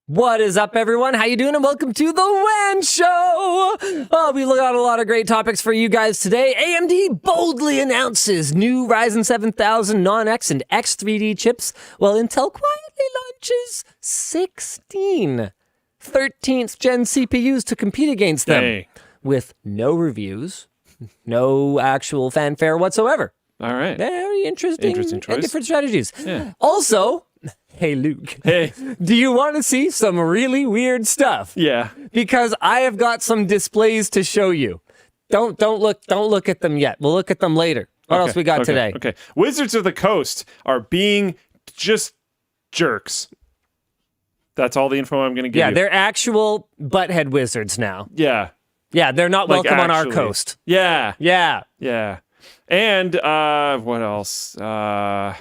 What is up, everyone? How you doing? And welcome to the WAN Show! We got a lot of great topics for you guys today. AMD boldly announces new Ryzen 7000 non-X and X 3D chips, while Intel quietly launches 16 13th gen CPUs to compete against them. Hey. With no reviews, no actual fanfare whatsoever. All right. Very interesting choice. and different strategies. Yeah. Also, hey, Luke. Hey. Do you want to see some really weird stuff? Yeah. Because I have got some displays to show you. Don't look at them yet. We'll look at them later. What else we got today? Okay. Wizards of the Coast are being just jerks. That's all the info I'm going to give you. Yeah, they're actual butthead wizards now. Yeah. Yeah, they're not Like welcome on our actually. coast. Yeah. Yeah. Yeah. And what else? I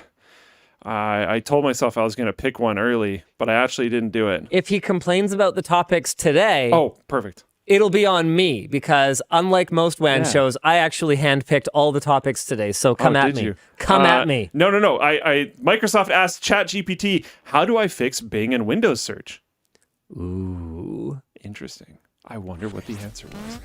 told myself I was going to pick one early, but I actually didn't do it. If he complains about the topics today, Oh, perfect. it'll be on me because unlike most WAN shows, I actually handpicked all the topics today. So come at did me. you? Come at me. No. Microsoft asked ChatGPT, how do I fix Bing and Windows search? Ooh. Interesting. I wonder what the answer was.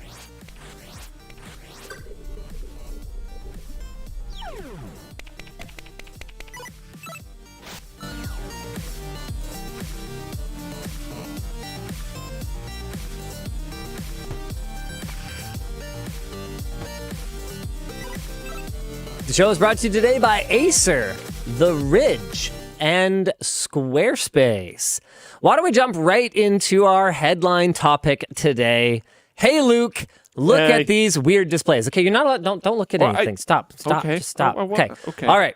The show is brought to you today by Acer, The Ridge, and Squarespace. Why don't we jump right into our headline topic today? Hey, Luke, look Hey. at these weird displays. Okay, you're not allowed, don't look at anything. Stop, Okay. just stop. Okay. All right.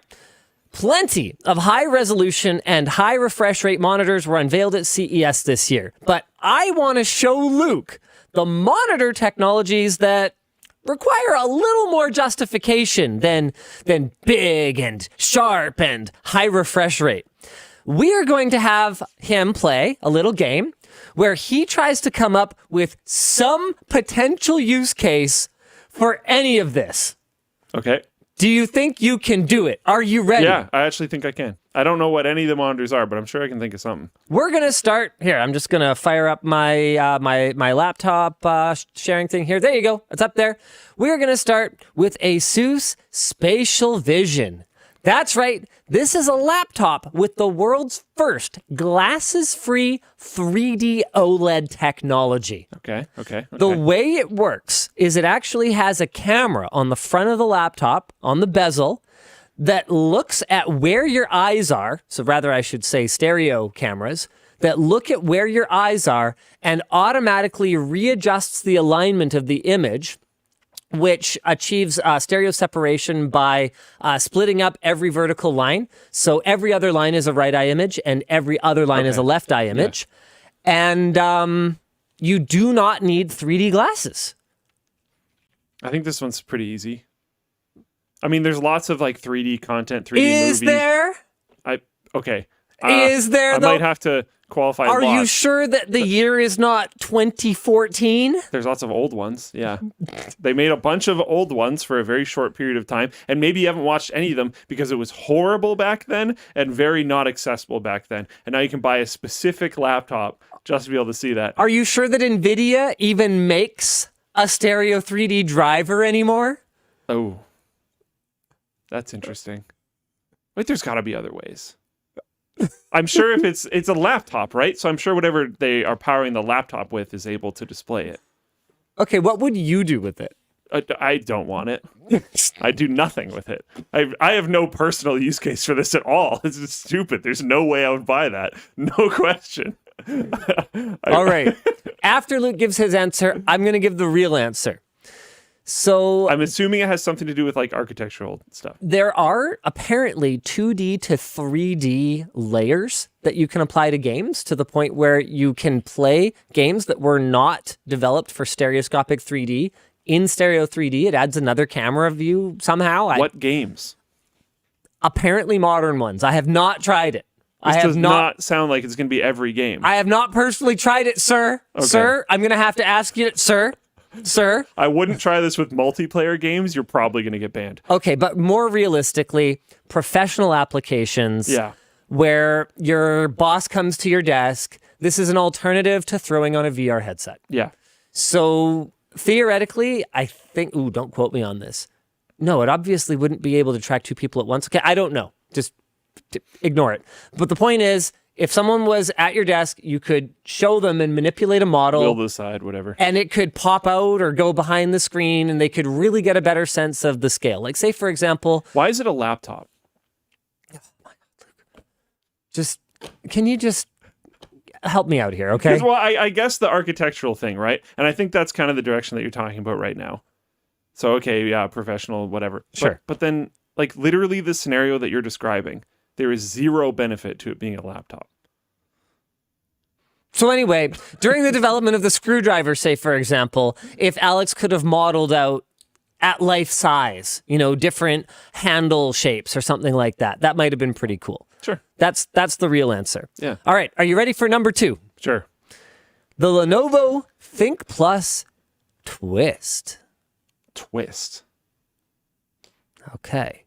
Plenty of high resolution and high refresh rate monitors were unveiled at CES this year. But I want to show Luke the monitor technologies that require a little more justification than big and sharp and high refresh rate. We are going to have him play a little game where he tries to come up with some potential use case for any of this. Okay. Do you think you can do it? Are you ready? Yeah, I actually think I can. I don't know what any of the monitors are, but I'm sure I can think of something. We're going to start here. I'm just going to fire up my my laptop sharing thing here. There you go. It's up there. We're going to start with ASUS Spatial Vision. That's right. This is a laptop with the world's first glasses-free 3D OLED technology. Okay. The way it works is it actually has a camera on the front of the laptop, on the bezel, that looks at where your eyes are. So rather, I should say stereo cameras that look at where your eyes are and automatically readjusts the alignment of the image, which achieves stereo separation by splitting up every vertical line. So every other line is a right eye image and every other line is a left eye image. Yeah. And you do not need 3D glasses. I think this one's pretty easy. I mean, there's lots of like 3D content, 3D Is movies. there? Okay. Is there, I though? might have to qualify. Are you sure that the year is not 2014? There's lots of old ones. Yeah. They made a bunch of old ones for a very short period of time. And maybe you haven't watched any of them because it was horrible back then and very not accessible back then. And now you can buy a specific laptop just to be able to see that. Are you sure that NVIDIA even makes a stereo 3D driver anymore? Oh. That's interesting. Wait, there's got to be other ways. I'm sure if it's a laptop, right? So I'm sure whatever they are powering the laptop with is able to display it. Okay, what would you do with it? I don't want it. I do nothing with it. I have no personal use case for this at all. This is stupid. There's no way I would buy that. No question. All right. After Luke gives his answer, I'm going to give the real answer. So I'm assuming it has something to do with like architectural stuff. there are apparently 2D to 3D layers that you can apply to games to the point where you can play games that were not developed for stereoscopic 3D in stereo 3D. It adds another camera view somehow. What games? Apparently modern ones. I have not tried it. This I have does not sound like it's going to be every game. I have not personally tried it, sir. Okay. Sir, I'm going to have to ask you, sir. I wouldn't try this with multiplayer games. You're probably going to get banned. Okay, but more realistically, professional applications Yeah. where your boss comes to your desk, this is an alternative to throwing on a VR headset. Yeah. So theoretically, I think, don't quote me on this. No, it obviously wouldn't be able to track two people at once. Okay, I don't know. Just ignore it. But the point is, if someone was at your desk, you could show them and manipulate a model. Wheel to the side, whatever. And it could pop out or go behind the screen, and they could really get a better sense of the scale. Like, say, for example... Why is it a laptop? Can you just help me out here, okay? Well, I guess the architectural thing, right? And I think that's kind of the direction that you're talking about right now. So, okay, yeah, professional, whatever. Sure. But then, like, literally the scenario that you're describing, there is zero benefit to it being a laptop. So anyway, during the development of the screwdriver, say, for example, if Alex could have modeled out at life size, different handle shapes or something like that, that might have been pretty cool. Sure. That's the real answer. Yeah. All right. Are you ready for number 2? Sure. The Lenovo Think Plus Twist. Okay.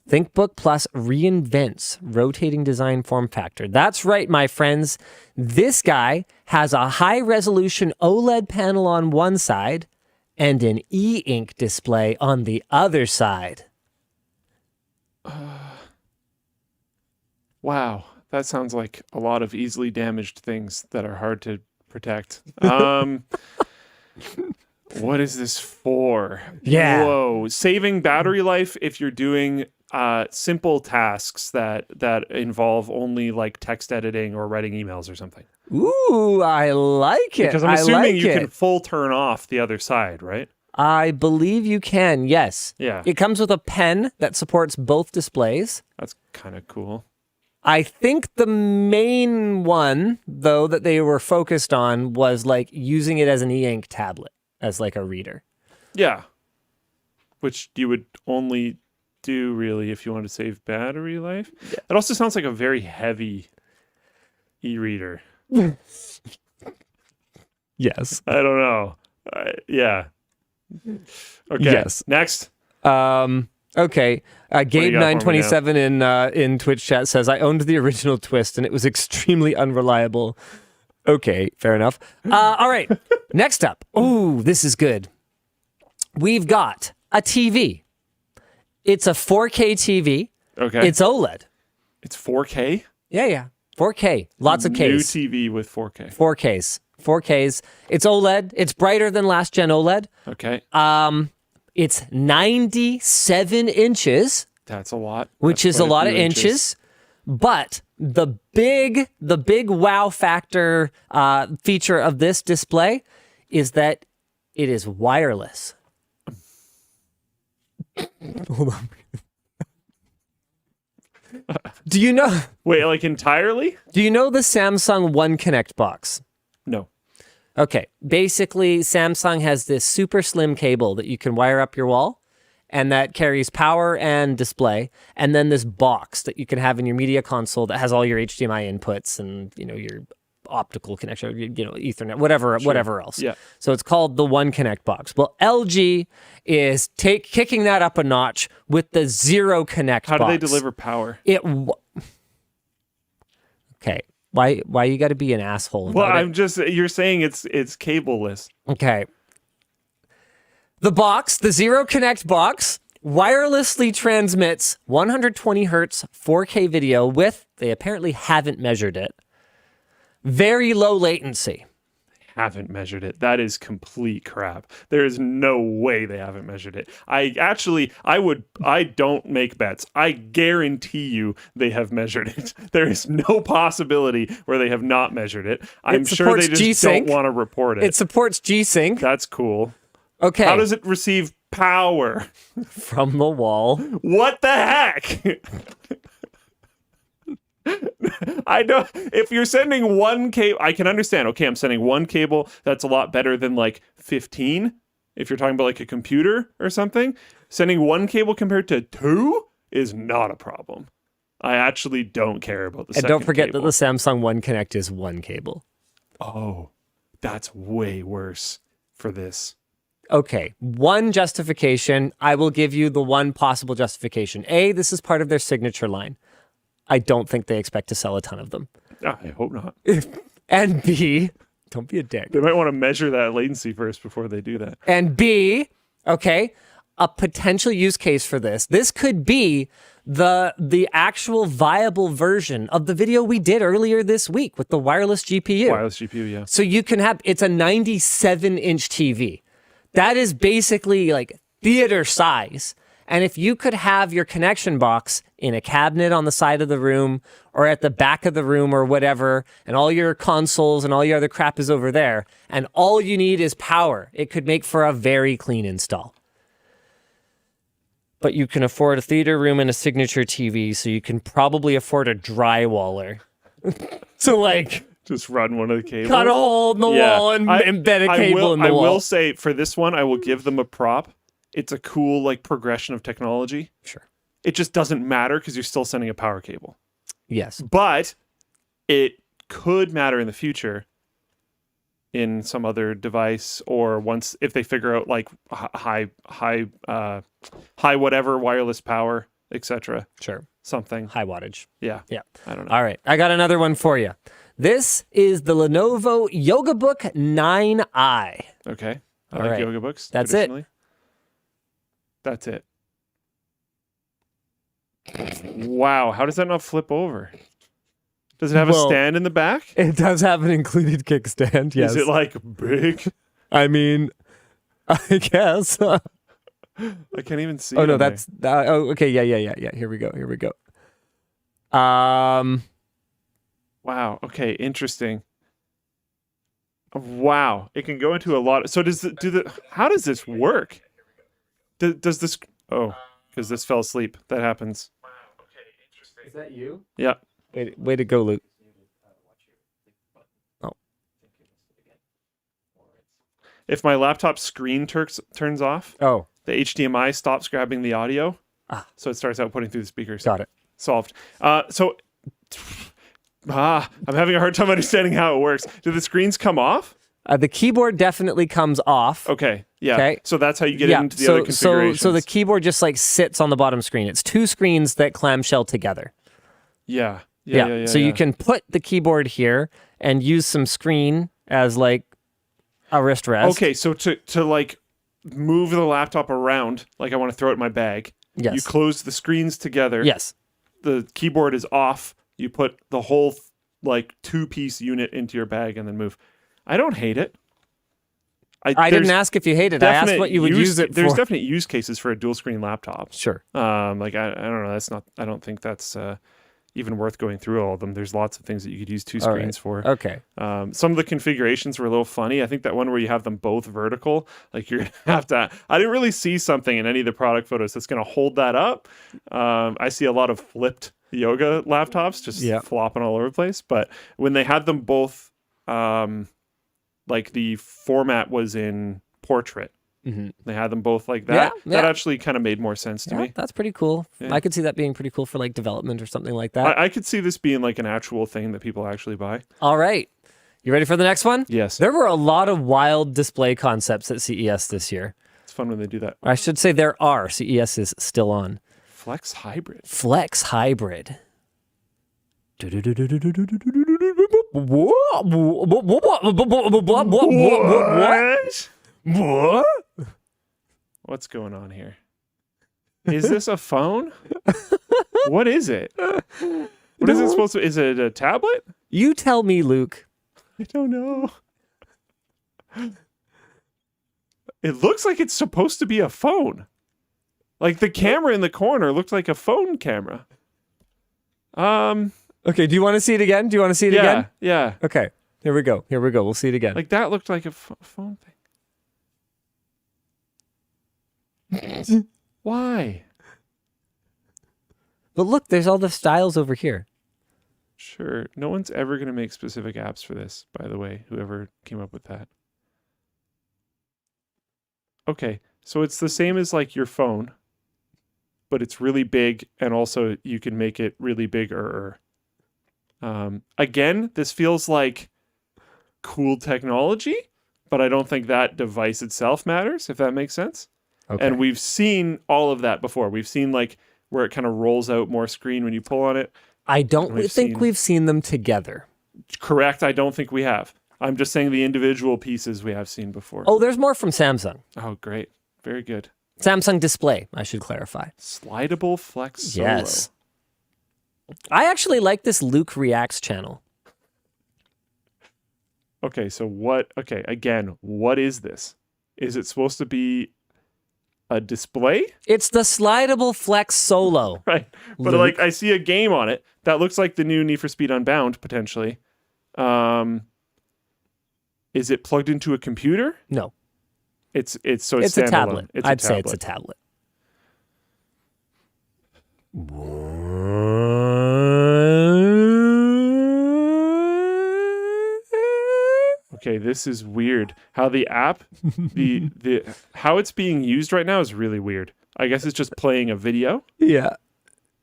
ThinkBook Plus reinvents rotating design form factor. That's right, my friends. This guy has a high-resolution OLED panel on one side and an e-ink display on the other side. Wow. That sounds like a lot of easily damaged things that are hard to protect. What is this for? Yeah. Whoa. Saving battery life if you're doing simple tasks that involve only like text editing or writing emails or something. Ooh, I like it. Because I'm assuming you can full turn off the other side, right? I believe you can, yes. Yeah. It comes with a pen that supports both displays. That's kind of cool. I think the main one, though, that they were focused on was like using it as an e-ink tablet, as like a reader. Yeah. Which you would only do really if you want to save battery life. Yeah. It also sounds like a very heavy e-reader. Yes. I don't know. Yeah. Okay. Yes. Next. Okay. Gabe927 in Twitch chat says, I owned the original Twist and it was extremely unreliable. Okay, fair enough. All right. Next up. Ooh, this is good. We've got a TV. It's a 4K TV. Okay. It's OLED. It's 4K? Yeah. 4K. Lots of Ks. New TV with 4K. 4Ks. 4Ks. It's OLED. It's brighter than last gen OLED. Okay. It's 97 inches. That's a lot. Which is a lot of inches. But the big wow factor feature of this display is that it is wireless. Hold on. Do you know? Wait, like entirely? Do you know the Samsung One Connect box? No. Okay. Basically, Samsung has this super slim cable that you can wire up your wall, and that carries power and display, and then this box that you can have in your media console that has all your HDMI inputs and your optical connection, Ethernet, whatever else. Yeah. So it's called the One Connect box. Well, LG is kicking that up a notch with the Zero Connect box. How do they deliver power? Okay. Why you got to be an asshole? Well, you're saying it's cableless. Okay. The box, the Zero Connect box, wirelessly transmits 120 hertz 4K video with, they apparently haven't measured it, very low latency. Haven't measured it. That is complete crap. There is no way they haven't measured it. I don't make bets. I guarantee you they have measured it. There is no possibility where they have not measured it. I'm sure they just G-Sync. don't want to report it. It supports G-Sync. That's cool. Okay. How does it receive power? From the wall. What the heck? I know if you're sending one cable, I can understand. Okay, I'm sending one cable. That's a lot better than like 15. If you're talking about like a computer or something, sending one cable compared to 2 is not a problem. I actually don't care about the second And don't forget cable. that the Samsung One Connect is one cable. Oh, that's way worse for this. Okay, one justification. I will give you the one possible justification. A, this is part of their signature line. I don't think they expect to sell a ton of them. I hope not. And B, don't be a dick. They might want to measure that latency first before they do that. And B, okay, a potential use case for this. This could be the actual viable version of the video we did earlier this week with the wireless GPU. Wireless GPU, yeah. So you can have, it's a 97-inch TV. That is basically like theater size. And if you could have your connection box in a cabinet on the side of the room or at the back of the room or whatever, and all your consoles and all your other crap is over there, and all you need is power, it could make for a very clean install. But you can afford a theater room and a signature TV, so you can probably afford a drywaller. So like... Just run one of the cables. Cut a hole in the wall and embed a cable in the wall. I will say, for this one, I will give them a prop. It's a cool like progression of technology. Sure. It just doesn't matter because you're still sending a power cable. Yes. But it could matter in the future in some other device, or once if they figure out like high whatever wireless power, etc. Sure. Something. High wattage. Yeah. Yeah. I don't know. All right. I got another one for you. This is the Lenovo YogaBook 9i. Okay. I All like right. yoga books. That's it. That's it. Wow. How does that not flip over? Does it have a stand in the back? It does have an included kickstand, yes. Is it like big? I mean, I guess. I can't even see. Oh, no, that's... oh, okay, yeah. Here we go. Wow. Okay, interesting. Wow. It can go into a lot. So how does this work? Does this... Oh, because this fell asleep. That happens. Wow, okay, interesting. Is that you? Yeah. Way to go, Luke. Oh. If my laptop screen turns off, the HDMI stops grabbing the audio. So it starts outputting through the speakers. Got it. Solved. I'm having a hard time understanding how it works. Do the screens come off? The keyboard definitely comes off. Okay. Yeah. Okay. So that's how you get into the other configurations. So the keyboard just like sits on the bottom screen. It's two screens that clamshell together. Yeah. So you can put the keyboard here and use some screen as like a wrist rest. Okay. So to like move the laptop around, like I want to throw it in my bag. Yes. You close the screens together. Yes. The keyboard is off. You put the whole like two-piece unit into your bag and then move. I don't hate it. I didn't ask if you hated it. I asked what you would use it for. There's definite use cases for a dual screen laptop. Sure. Like I don't know. I don't think that's even worth going through all of them. There's lots of things that you could use two screens for. Okay. Some of the configurations were a little funny. I think that one where you have them both vertical, like you're gonna have to. I didn't really see something in any of the product photos that's going to hold that up. I see a lot of flipped yoga laptops just flopping all over the place. But when they had them both, like the format was in portrait. Mm-hmm. They had them both like that. Yeah. That actually kind of made more sense to me. That's pretty cool. Yeah. I could see that being pretty cool for like development or something like that. I could see this being like an actual thing that people actually buy. All right. You ready for the next one? Yes. There were a lot of wild display concepts at CES this year. It's fun when they do that. I should say there are. CES is still on. Flex Hybrid. Flex Hybrid. What? What's going on here? Is this a phone? What is it? What is it supposed to be? Is it a tablet? You tell me, Luke. I don't know. It looks like it's supposed to be a phone. Like the camera in the corner looked like a phone camera. Okay, do you want to see it again? Again? Yeah. Okay, here we go. We'll see it again. Like that looked like a phone thing. Why? But look, there's all the styles over here. Sure. No one's ever going to make specific apps for this, by the way, whoever came up with that. Okay, so it's the same as like your phone, but it's really big, and also you can make it really bigger. Again, this feels like cool technology, but I don't think that device itself matters, if that makes sense. Okay. And we've seen all of that before. We've seen like where it kind of rolls out more screen when you pull on it. I don't think we've seen them together. Correct. I don't think we have. I'm just saying the individual pieces we have seen before. Oh, there's more from Samsung. Oh, great. Very good. Samsung Display, I should clarify. Slidable Flex Solo. Yes. I actually like this Luke Reacts channel. Okay, so what? Okay, again, what is this? Is it supposed to be a display? It's the Slidable Flex Solo. Right. But Luke. like I see a game on it that looks like the new Need for Speed Unbound, potentially. Is it plugged into a computer? No. It's a standalone. tablet. It's I'd a say tablet. it's a tablet. Okay, this is weird. How the app, the how it's being used right now is really weird. I guess it's just playing a video Yeah.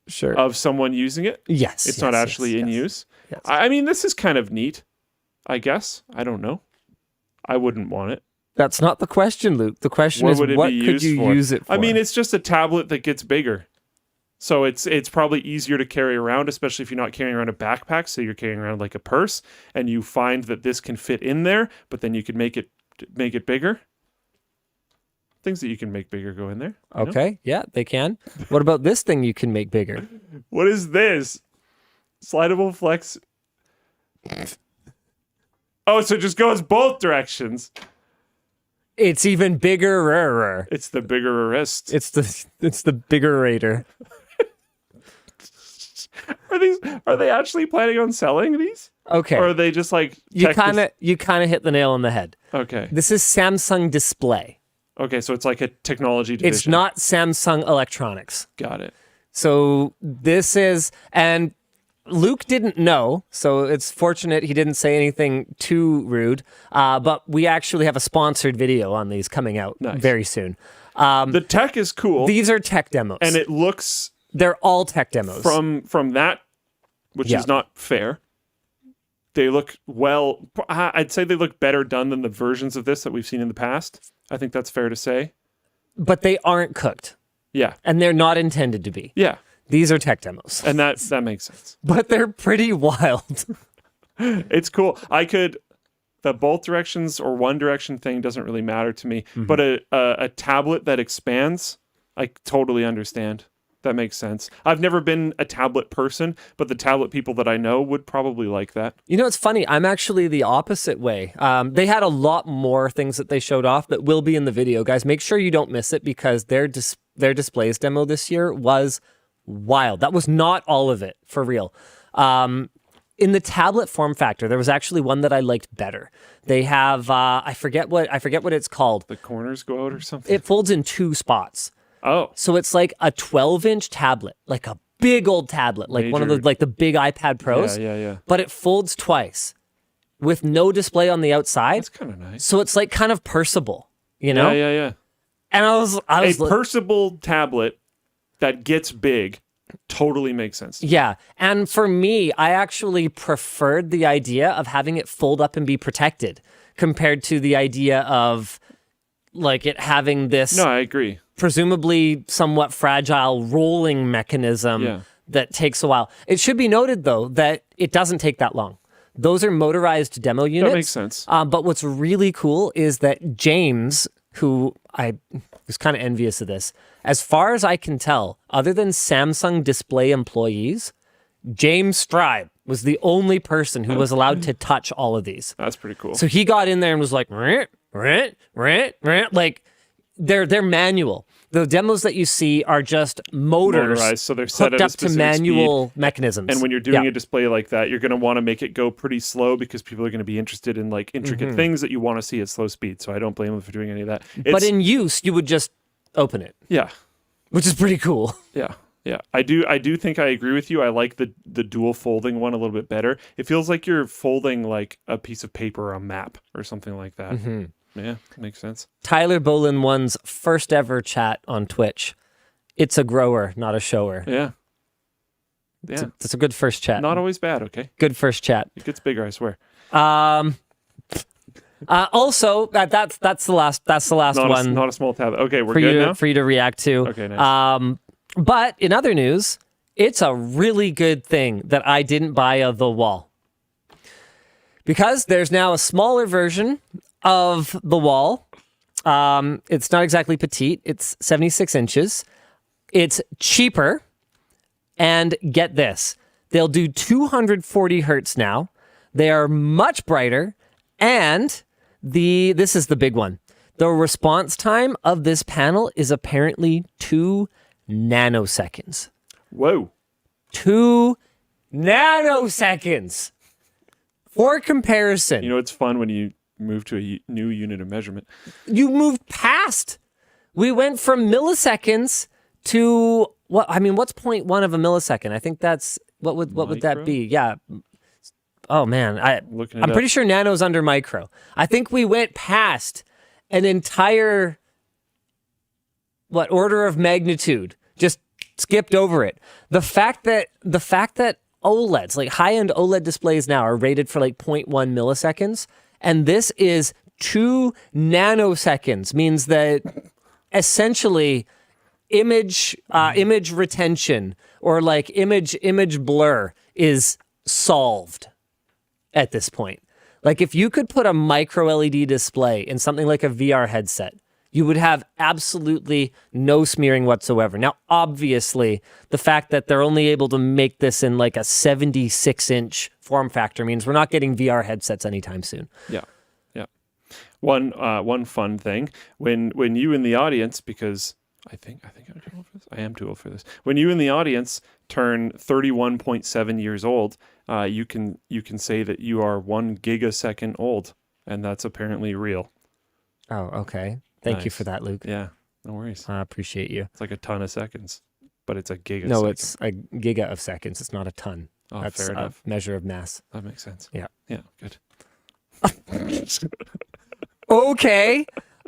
Sure. of someone using it. Yes. It's not actually in use. Yes. I mean, this is kind of neat, I guess. I don't know. I wouldn't want it. That's not the question, Luke. The question What is, would it what be could used you for? use it for? I mean, it's just a tablet that gets bigger. So it's probably easier to carry around, especially if you're not carrying around a backpack. So you're carrying around like a purse, and you find that this can fit in there, but then you could make it bigger. Things that you can make bigger go in there. You know? Okay, yeah, they can. What about this thing you can make bigger? What is this? Slidable Flex. Oh, so it just goes both directions. It's even bigger. It's the bigger wrist. It's the bigger-rator. Are they actually planning on selling these? Okay. Or are they just like You kind of hit the nail on the head. Okay. This is Samsung Display. Okay, so it's like a technology division. It's not Samsung Electronics. Got it. So this is, and Luke didn't know, so it's fortunate he didn't say anything too rude. But we actually have a sponsored video on these coming out very soon. The tech is cool. These are tech demos, and it looks they're all tech demos. from that, which is not fair. They look well. I'd say they look better done than the versions of this that we've seen in the past. I think that's fair to say. But they aren't cooked, Yeah. and they're not intended to be. Yeah. These are tech demos, And that makes sense. but they're pretty wild. It's cool. The both directions or one direction thing doesn't really matter to me. Mm-hmm. But a tablet that expands, I totally understand. That makes sense. I've never been a tablet person, but the tablet people that I know would probably like that. You know, it's funny. I'm actually the opposite way. They had a lot more things that they showed off that will be in the video, guys. Make sure you don't miss it because their displays demo this year was wild. That was not all of it, for real. In the tablet form factor, there was actually one that I liked better. They have I forget what it's called. The corners go out or something? It folds in 2 spots. Oh. So it's like a 12-inch tablet, like a big old tablet, like one of the the big iPad Pros. Yeah. But it folds twice with no display on the outside. That's kind of nice. So it's like kind of purseable, you know? Yeah. And I was A purseable tablet that gets big totally makes sense. Yeah. And for me, I actually preferred the idea of having it fold up and be protected compared to the idea of like it having this No, I agree. presumably somewhat fragile rolling mechanism that takes a while. It should be noted, though, that it doesn't take that long. Those are motorized demo units. That makes sense. But what's really cool is that James, who I was kind of envious of this, as far as I can tell, other than Samsung Display employees, James Stribe was the only person who was allowed to touch all of these. That's pretty cool. So he got in there and was like, like they're manual. The demos that you see are just motors motorized, so they're set hooked at a up to specific manual speed. mechanisms. And when you're doing a display like that, you're going to want to make it go pretty slow because people are going to be interested in like intricate things that you want to see at slow speed. So I don't blame them for doing any of that. But in use, you would just open it, yeah, which is pretty cool. yeah. I do think I agree with you. I like the dual folding one a little bit better. It feels like you're folding like a piece of paper or a map or something like that. Yeah, makes sense. Tyler Bolin one's first ever chat on Twitch. It's a grower, not a shower. Yeah. That's a good first chat. Not always bad, okay? Good first chat. It gets bigger, I swear. Also, that's the last one. Not a small tab. Okay, we're for good you now? for you to react to. Okay, nice. But in other news, it's a really good thing that I didn't buy the wall. Because there's now a smaller version of the wall. It's not exactly petite. It's 76 inches. It's cheaper. And get this, they'll do 240 hertz now. They are much brighter. And this is the big one. The response time of this panel is apparently 2 nanoseconds. Whoa. 2 nanoseconds. For comparison. You know, it's fun when you move to a new unit of measurement. You moved past. We went from milliseconds to what? I mean, what's 0.1 of a millisecond? I think that's what would that be? Yeah. Oh man, I'm pretty sure nano's under micro. I think we went past an entire order of magnitude. Just skipped over it. The fact that OLEDs, like high-end OLED displays now, are rated for like 0.1 milliseconds, and this is 2 nanoseconds, means that essentially image retention or like image blur is solved at this point. Like if you could put a micro LED display in something like a VR headset, you would have absolutely no smearing whatsoever. Now, obviously, the fact that they're only able to make this in like a 76-inch form factor means we're not getting VR headsets anytime soon. Yeah. One fun thing, when you in the audience, because I think I'm too old for this. I am too old for this. When you in the audience turn 31.7 years old, you can say that you are 1 gigasecond old, and that's apparently real. Oh, okay. Thank you for that, Luke. Yeah, no worries. I appreciate you. It's like a ton of seconds, but it's a gigasecond. No, it's a giga of seconds. It's not a ton. Oh, that's fair enough. A measure of mass. That makes sense. Yeah. Yeah, good. Okay.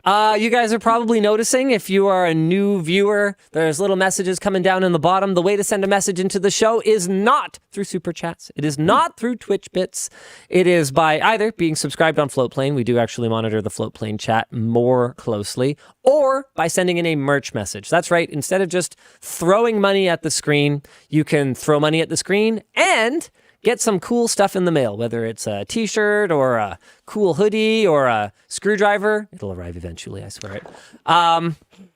You guys are probably noticing, if you are a new viewer, there's little messages coming down in the bottom. The way to send a message into the show is not through Super Chats. It is not through Twitch Bits. It is by either being subscribed on Floatplane. We do actually monitor the Floatplane chat more closely. Or by sending in a merch message. That's right. Instead of just throwing money at the screen, you can throw money at the screen and get some cool stuff in the mail, whether it's a t-shirt or a cool hoodie or a screwdriver. It'll arrive eventually, I swear it. A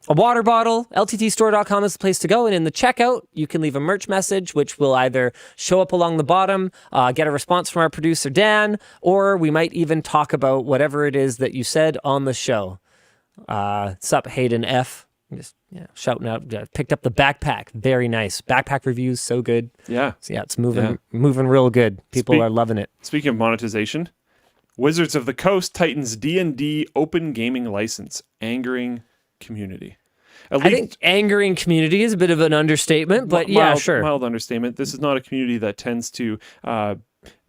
water bottle. LTTstore.com is the place to go. And in the checkout, you can leave a merch message, which will either show up along the bottom, get a response from our producer, Dan, or we might even talk about whatever it is that you said on the show. Sup, Hayden F. Just shouting out. Picked up the backpack. Very nice. Backpack reviews, so good. Yeah. So it's moving real good. People are loving it. Speaking of monetization, Wizards of the Coast tightens D&D open gaming license, angering community. I think angering community is a bit of an understatement, but sure. Mild understatement. This is not a community that tends to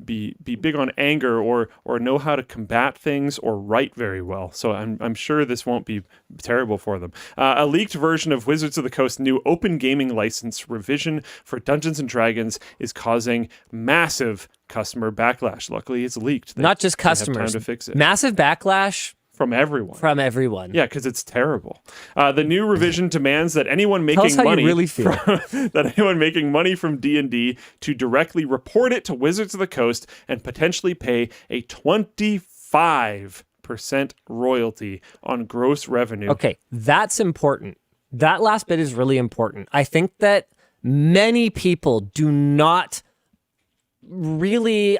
be big on anger or know how to combat things or write very well. So I'm sure this won't be terrible for them. A leaked version of Wizards of the Coast new open gaming license revision for Dungeons and Dragons is causing massive customer backlash. Luckily, it's leaked. Not just customers. Have time to fix it. Massive backlash. From everyone. Yeah, because it's terrible. The new revision demands that anyone making money that anyone making money from D&D to directly report it to Wizards of the Coast and potentially pay a 25% royalty on gross revenue. Okay, that's important. That last bit is really important. I think that many people do not really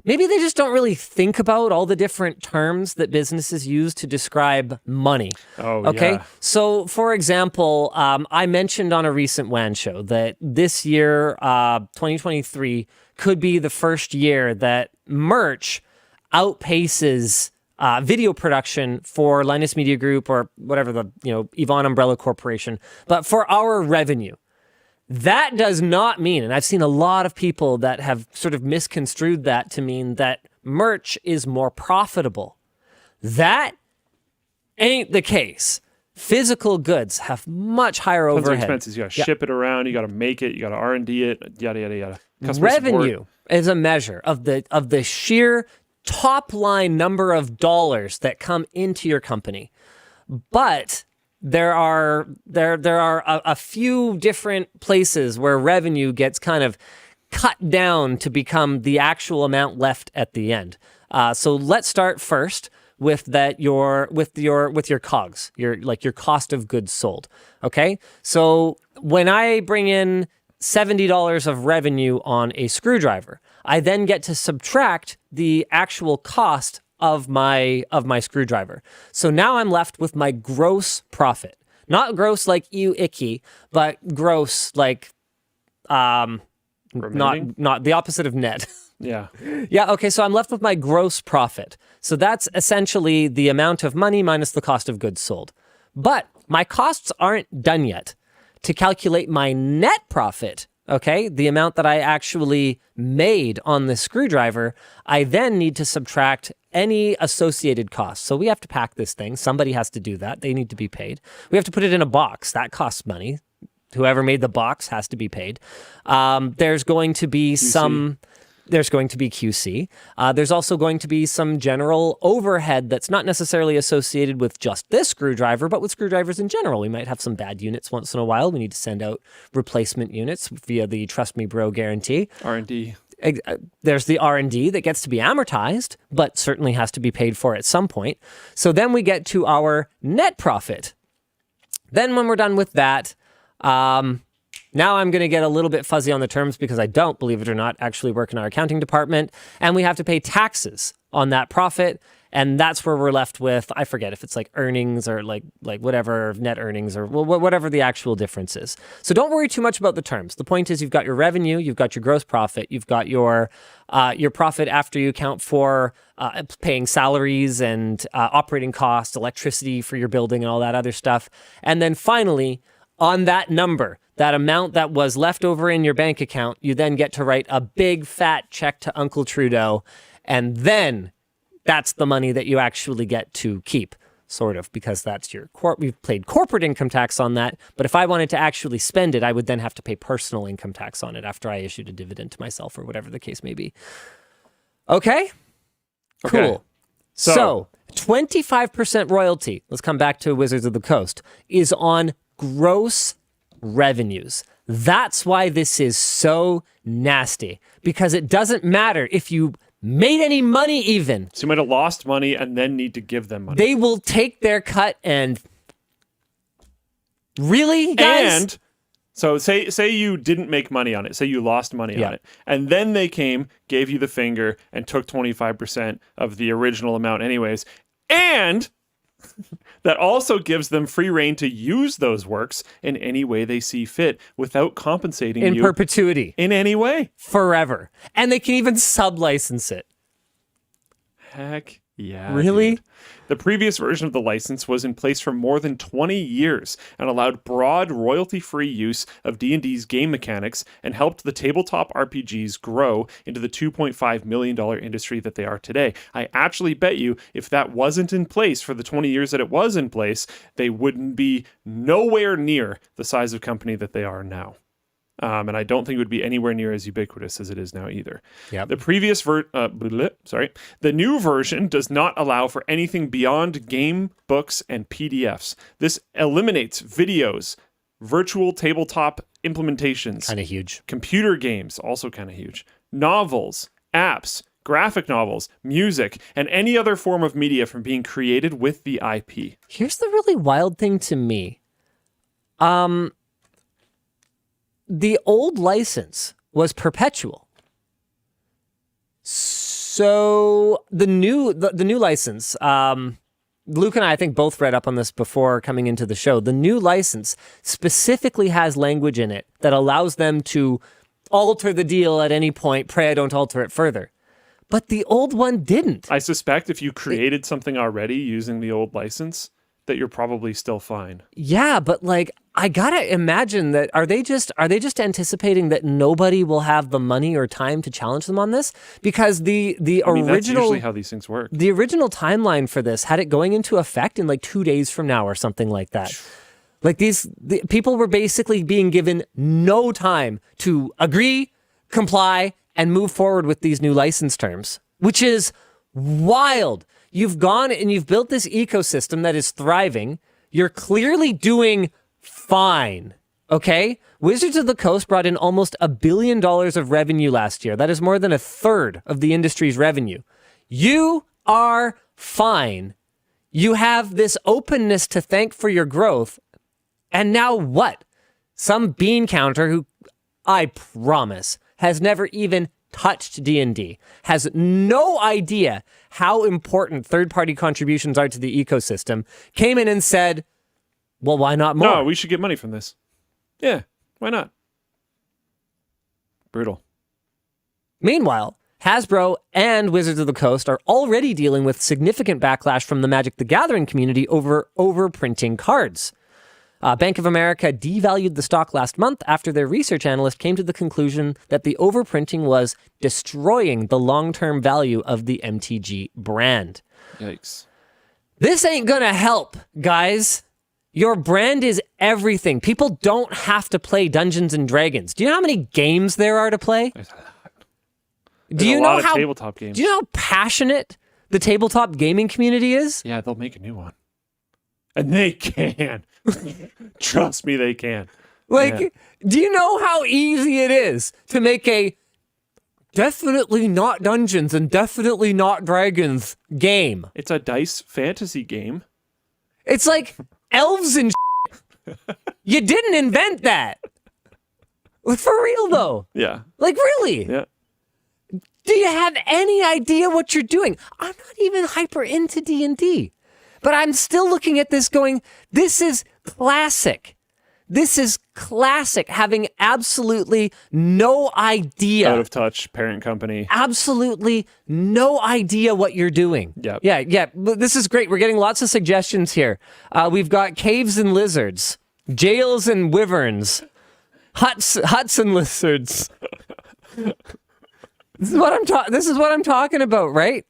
maybe they just don't really think about all the different terms that businesses use to describe money. Oh, okay? yeah. So, for example, I mentioned on a recent WAN show that this year, 2023, could be the first year that merch outpaces video production for Linus Media Group or whatever the, Yvonne Umbrella Corporation, but for our revenue. That does not mean, and I've seen a lot of people that have sort of misconstrued that to mean that merch is more profitable. That ain't the case. Physical goods have much higher Tons overhead. of expenses. You got to ship it around. You got to make it. You got to R&D it. Yada yada yada. Customer Revenue support is a measure of the sheer top line number of dollars that come into your company, but there are a few different places where revenue gets kind of cut down to become the actual amount left at the end. So let's start first with your COGS, your cost of goods sold. Okay, so when I bring in $70 of revenue on a screwdriver, I then get to subtract the actual cost of my screwdriver. So now I'm left with my gross profit. Not gross like ew icky, but gross like not the opposite of net. Yeah. Yeah, okay, so I'm left with my gross profit. So that's essentially the amount of money minus the cost of goods sold. But my costs aren't done yet. To calculate my net profit, okay, the amount that I actually made on the screwdriver, I then need to subtract any associated costs. So we have to pack this thing. Somebody has to do that. They need to be paid. We have to put it in a box. That costs money. Whoever made the box has to be paid. There's going to be QC. There's going to be QC. There's also going to be some general overhead that's not necessarily associated with just this screwdriver, but with screwdrivers in general. We might have some bad units once in a while. We need to send out replacement units via the Trust Me Bro guarantee. R&D. There's the R&D that gets to be amortized, but certainly has to be paid for at some point. So then we get to our net profit. Then when we're done with that, now I'm going to get a little bit fuzzy on the terms because I don't, believe it or not, actually work in our accounting department. And we have to pay taxes on that profit. And that's where we're left with, I forget if it's like earnings or like whatever, net earnings or whatever the actual difference is. So don't worry too much about the terms. The point is you've got your revenue, you've got your gross profit, you've got your profit after you account for paying salaries and operating costs, electricity for your building and all that other stuff. And then finally, on that number, that amount that was left over in your bank account, you then get to write a big fat check to Uncle Trudeau, and then that's the money that you actually get to keep, sort of, because that's your we've paid corporate income tax on that, but if I wanted to actually spend it, I would then have to pay personal income tax on it after I issued a dividend to myself or whatever the case may be. Okay? Cool. So 25% royalty, let's come back to Wizards of the Coast, is on gross revenues. That's why this is so nasty, because it doesn't matter if you made any money even. So you might have lost money and then need to give them money. They will take their cut and... Really, guys? And so say you didn't make money on it. Say you lost money on it. And then they came, gave you the finger, and took 25% of the original amount anyways. And... that also gives them free reign to use those works in any way they see fit without compensating you in perpetuity. In any way. Forever. And they can even sub-license it. Heck yeah. Really? Dude. The previous version of the license was in place for more than 20 years and allowed broad royalty-free use of D&D's game mechanics and helped the tabletop RPGs grow into the $2.5 million industry that they are today. I actually bet you if that wasn't in place for the 20 years that it was in place, they wouldn't be nowhere near the size of company that they are now. And I don't think it would be anywhere near as ubiquitous as it is now either. Yep. The previous the new version does not allow for anything beyond game, books, and PDFs. This eliminates videos, virtual tabletop implementations. Kind of huge. Computer games, also kind of huge. Novels, apps, graphic novels, music, and any other form of media from being created with the IP. Here's the really wild thing to me. The old license was perpetual. So the new license, Luke and I think both read up on this before coming into the show. The new license specifically has language in it that allows them to alter the deal at any point. Pray I don't alter it further. But the old one didn't. I suspect if you created something already using the old license, that you're probably still fine. Yeah, but like I gotta imagine that are they just anticipating that nobody will have the money or time to challenge them on this? Because the original that's usually how these things work. The original timeline for this had it going into effect in like 2 days from now or something like that. Like the people were basically being given no time to agree, comply, and move forward with these new license terms, which is wild. You've gone and you've built this ecosystem that is thriving. You're clearly doing fine. Okay? Wizards of the Coast brought in almost $1 billion of revenue last year. That is more than a third of the industry's revenue. You are fine. You have this openness to thank for your growth. And now what? Some bean counter who, I promise, has never even touched D&D, has no idea how important third-party contributions are to the ecosystem, came in and said, well, why not more? No, we should get money from this. Yeah, why not? Brutal. Meanwhile, Hasbro and Wizards of the Coast are already dealing with significant backlash from the Magic the Gathering community over overprinting cards. Bank of America devalued the stock last month after their research analyst came to the conclusion that the overprinting was destroying the long-term value of the MTG brand. Yikes. This ain't gonna help, guys. Your brand is everything. People don't have to play Dungeons and Dragons. Do you know how many games there are to play? Do you know how tabletop games? Do you know how passionate the tabletop gaming community is? Yeah, they'll make a new one. And they can. Trust me, they can. Do you know how easy it is to make a definitely not Dungeons and definitely not Dragons game? It's a dice fantasy game. It's like elves and You didn't invent that. For real, though. Yeah. Like, really? Yeah. Do you have any idea what you're doing? I'm not even hyper into D&D. But I'm still looking at this going, this is classic. This is classic, having absolutely no idea. Out of touch, parent company. Absolutely no idea what you're doing. Yep. Yeah. This is great. We're getting lots of suggestions here. We've got caves and lizards, jails and wyverns, huts and lizards. This is what I'm talking about, right?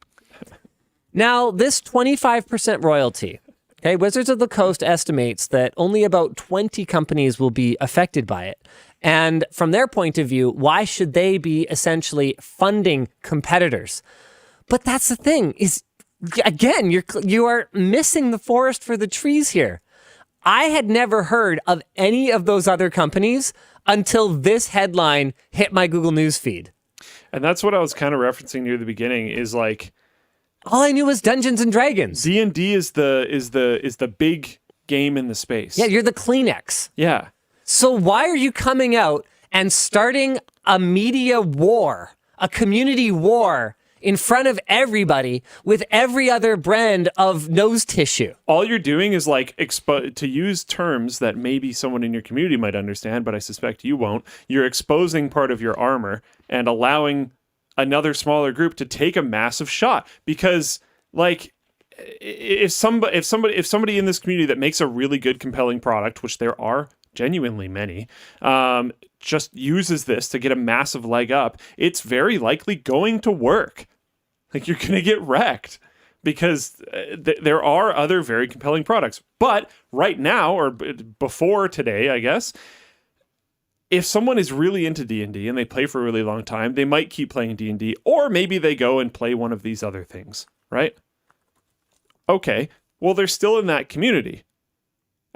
Now, this 25% royalty, okay, Wizards of the Coast estimates that only about 20 companies will be affected by it. And from their point of view, why should they be essentially funding competitors? But that's the thing, is, again, you are missing the forest for the trees here. I had never heard of any of those other companies until this headline hit my Google News feed. And that's what I was kind of referencing near the beginning, is like, all I knew was Dungeons and Dragons. D&D is the big game in the space. Yeah, you're the Kleenex. Yeah. So why are you coming out and starting a media war, a community war in front of everybody with every other brand of nose tissue? All you're doing is like to use terms that maybe someone in your community might understand, but I suspect you won't. You're exposing part of your armor and allowing another smaller group to take a massive shot, because like if somebody in this community that makes a really good, compelling product, which there are genuinely many, just uses this to get a massive leg up, it's very likely going to work. Like, you're going to get wrecked because there are other very compelling products. But right now, or before today, I guess, if someone is really into D&D and they play for a really long time, they might keep playing D&D, or maybe they go and play one of these other things, right? Okay, well, they're still in that community.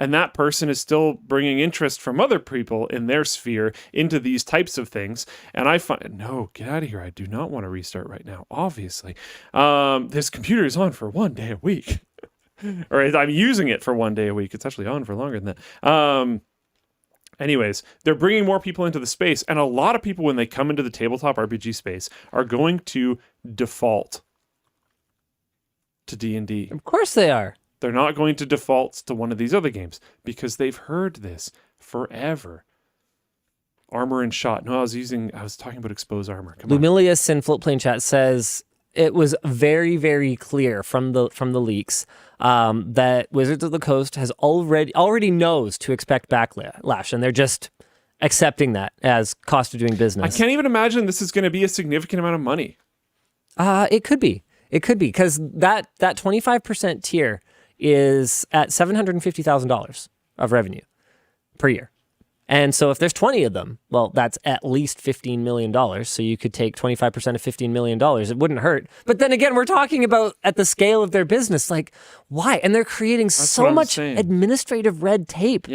And that person is still bringing interest from other people in their sphere into these types of things. And I find, no, get out of here. I do not want to restart right now, obviously. This computer is on for 1 day a week. Or I'm using it for 1 day a week. It's actually on for longer than that. Anyways, they're bringing more people into the space, and a lot of people, when they come into the tabletop RPG space, are going to default to D&D. Of course they are. They're not going to default to one of these other games because they've heard this forever. Armor and shot. No, I was talking about exposed armor. Come on. Lumilius in Floatplane Chat says it was very, very clear from the leaks that Wizards of the Coast has already knows to expect backlash, and they're just accepting that as cost of doing business. I can't even imagine this is going to be a significant amount of money. It could be, because that 25% tier is at $750,000 of revenue per year. And so if there's 20 of them, well, that's at least $15 million. So you could take 25% of $15 million. It wouldn't hurt. But then again, we're talking about at the scale of their business. Like, why? And they're creating so much administrative red tape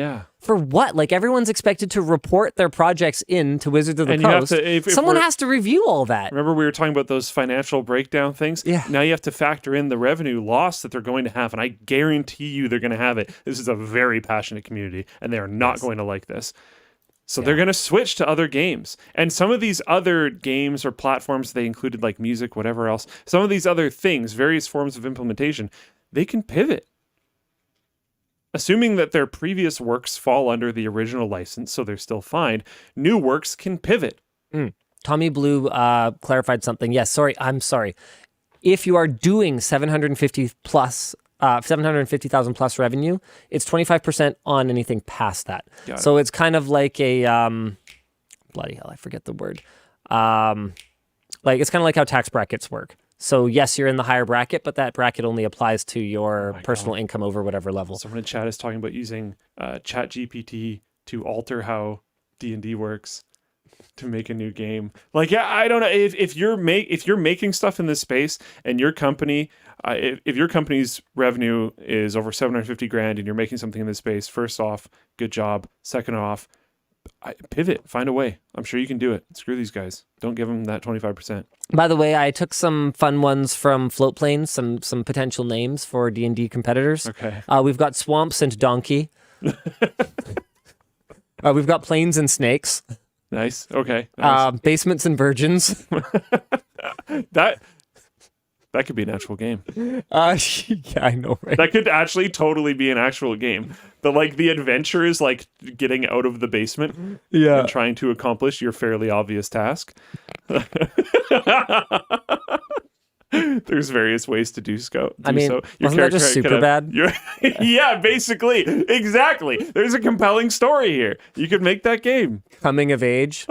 For what? Like, everyone's expected to report their projects in to Wizards of the Coast. Someone has to review all that. Remember we were talking about those financial breakdown things? Yeah. Now you have to factor in the revenue loss that they're going to have, and I guarantee you they're going to have it. This is a very passionate community, and they are not going to like this. So they're going to switch to other games. And some of these other games or platforms, they included like music, whatever else, some of these other things, various forms of implementation, they can pivot. Assuming that their previous works fall under the original license, so they're still fine, new works can pivot. Tommy Blue clarified something. Yes, I'm sorry. If you are doing 750,000 plus revenue, it's 25% on anything past that. So it's kind of like a bloody hell, I forget the word. Like, it's kind of like how tax brackets work. So yes, you're in the higher bracket, but that bracket only applies to your personal income over whatever level. Someone in chat is talking about using ChatGPT to alter how D&D works to make a new game. Like, yeah, I don't know if you're making stuff in this space and your company, if your company's revenue is over 750 grand and you're making something in this space, first off, good job. Second off, pivot, find a way. I'm sure you can do it. Screw these guys. Don't give them that 25%. By the way, I took some fun ones from Floatplane, some potential names for D&D competitors. Okay. We've got Swamps and Donkey. We've got Plains and Snakes. Nice. Okay. Nice. Basements and Virgins. That could be an actual game. Yeah, I know, right? That could actually totally be an actual game. The adventure is like getting out of the basement and trying to accomplish your fairly obvious task. There's various ways to do so. Wasn't that just super bad? Yeah, basically. Exactly. There's a compelling story here. You could make that game. Coming of age.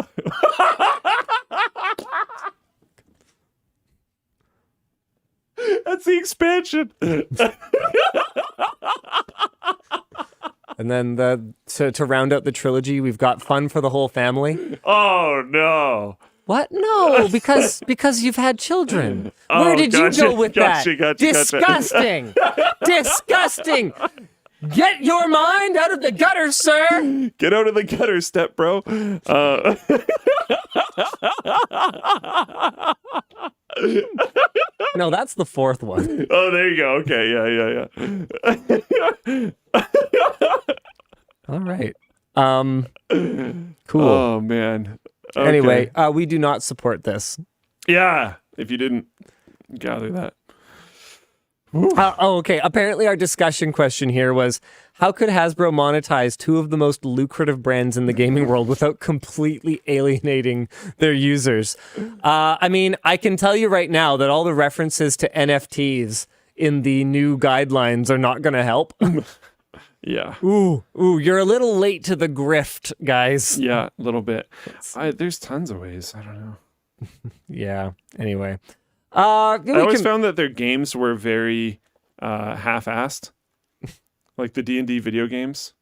That's the expansion. And then to round out the trilogy, we've got Fun for the Whole Family. Oh, no. What? No, because you've had children. Where did you go with that? Disgusting. Disgusting. Get your mind out of the gutter, sir. Get out of the gutter, step bro. No, that's the fourth one. Oh, there you go. Okay, yeah. All right. Cool. Oh, man. Okay. Anyway, we do not support this. Yeah, if you didn't gather that. Okay. Apparently, our discussion question here was, how could Hasbro monetize two of the most lucrative brands in the gaming world without completely alienating their users? I mean, I can tell you right now that all the references to NFTs in the new guidelines are not going to help. Yeah. Ooh, you're a little late to the grift, guys. Yeah, a little bit. There's tons of ways. I don't know. Yeah. Anyway. I always found that their games were very half-assed. Like the D&D video games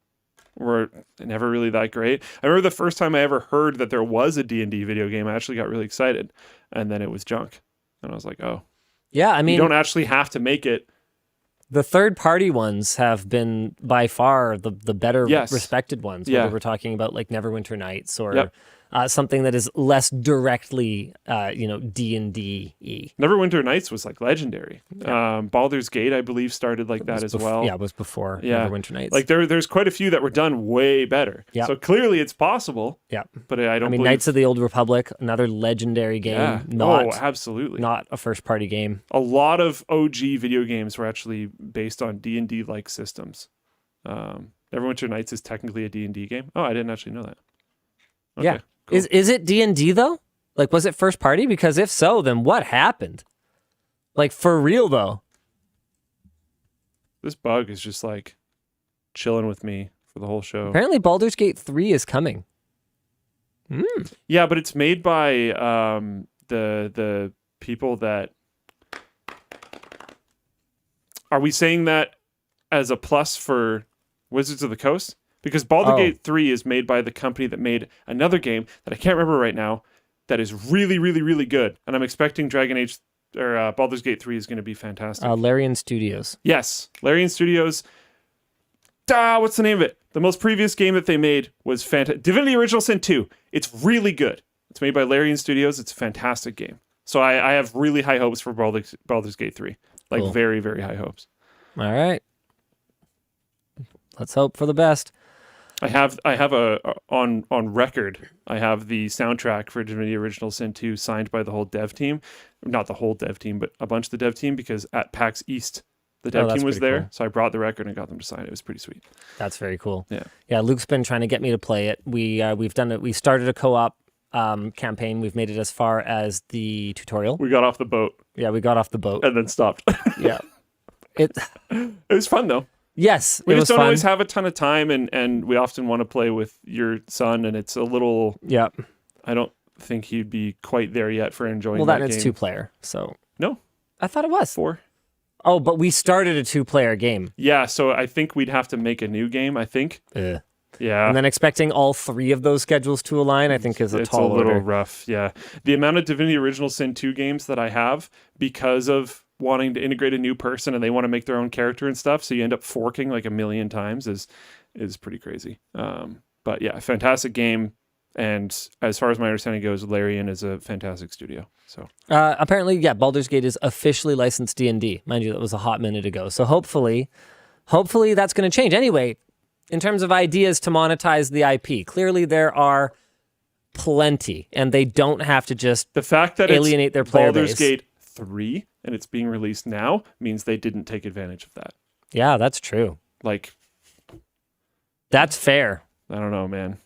were never really that great. I remember the first time I ever heard that there was a D&D video game, I actually got really excited. And then it was junk. And I was like, oh. Yeah, I mean, you don't actually have to make it. The third-party ones have been by far the better respected ones. Whether we're talking about like Neverwinter Nights or something that is less directly, D&D-y. Neverwinter Nights was like legendary. Yeah. Baldur's Gate, I believe, started like that as well. Yeah, it was before Neverwinter Nights. Like there's quite a few that were done way better. Yeah. So clearly it's possible. Yeah. But I mean, Knights of the Old Republic, another legendary game. Yeah. Absolutely. Not a first-party game. A lot of OG video games were actually based on D&D-like systems. Neverwinter Nights is technically a D&D game. Oh, I didn't actually know that. Okay, yeah. cool. Is it D&D though? Like, was it first party? Because if so, then what happened? Like, for real though. This bug is just like chilling with me for the whole show. Apparently Baldur's Gate 3 is coming. Yeah, but it's made by the people that... Are we saying that as a plus for Wizards of the Coast? Because Baldur's Gate 3 is made by the company that made another game that I can't remember right now that is really, really, really good. And I'm expecting Baldur's Gate 3 is going to be fantastic. Larian Studios. Yes. Larian Studios. what's the name of it? The most previous game that they made was Divinity Original Sin 2. It's really good. It's made by Larian Studios. It's a fantastic game. So I have really high hopes for Baldur's Gate 3. Like Cool. very, very high hopes. All right. Let's hope for the best. I have on record. I have the soundtrack for Divinity Original Sin 2 signed by the whole dev team, not the whole dev team, but a bunch of the dev team, because at PAX East the dev team was there. Cool. So I brought the record and got them to sign it. It was pretty sweet. That's very cool. Yeah. Luke's been trying to get me to play it. We've done it. We started a co-op campaign. We've made it as far as the tutorial. We got off the boat. Yeah, we got off the boat and then stopped. Yeah, it was fun though. Yes, we it just was don't fun. always have a ton of time, and we often want to play with your son, and it's a little. Yeah, I don't think he'd be quite there yet for enjoying. Well, that it's game. 2-player. So no, I thought it was 4. Oh, but we started a 2-player game. Yeah, so I think we'd have to make a new game. I think. Yeah. And then expecting all 3 of those schedules to align, I think, is a tall order. It's a little rough. Yeah, the amount of Divinity Original Sin 2 games that I have because of wanting to integrate a new person and they want to make their own character and stuff, so you end up forking like a million times is pretty crazy. But yeah, fantastic game, and as far as my understanding goes, Larian is a fantastic studio. So apparently, yeah, Baldur's Gate is officially licensed D&D. Mind you, that was a hot minute ago. So hopefully that's going to change. Anyway, in terms of ideas to monetize the IP, clearly there are plenty, and they don't have to just the fact that alienate their player Baldur's base. Gate 3 and it's being released now means they didn't take advantage of that. Yeah, that's true. Like, that's fair. I don't know, man.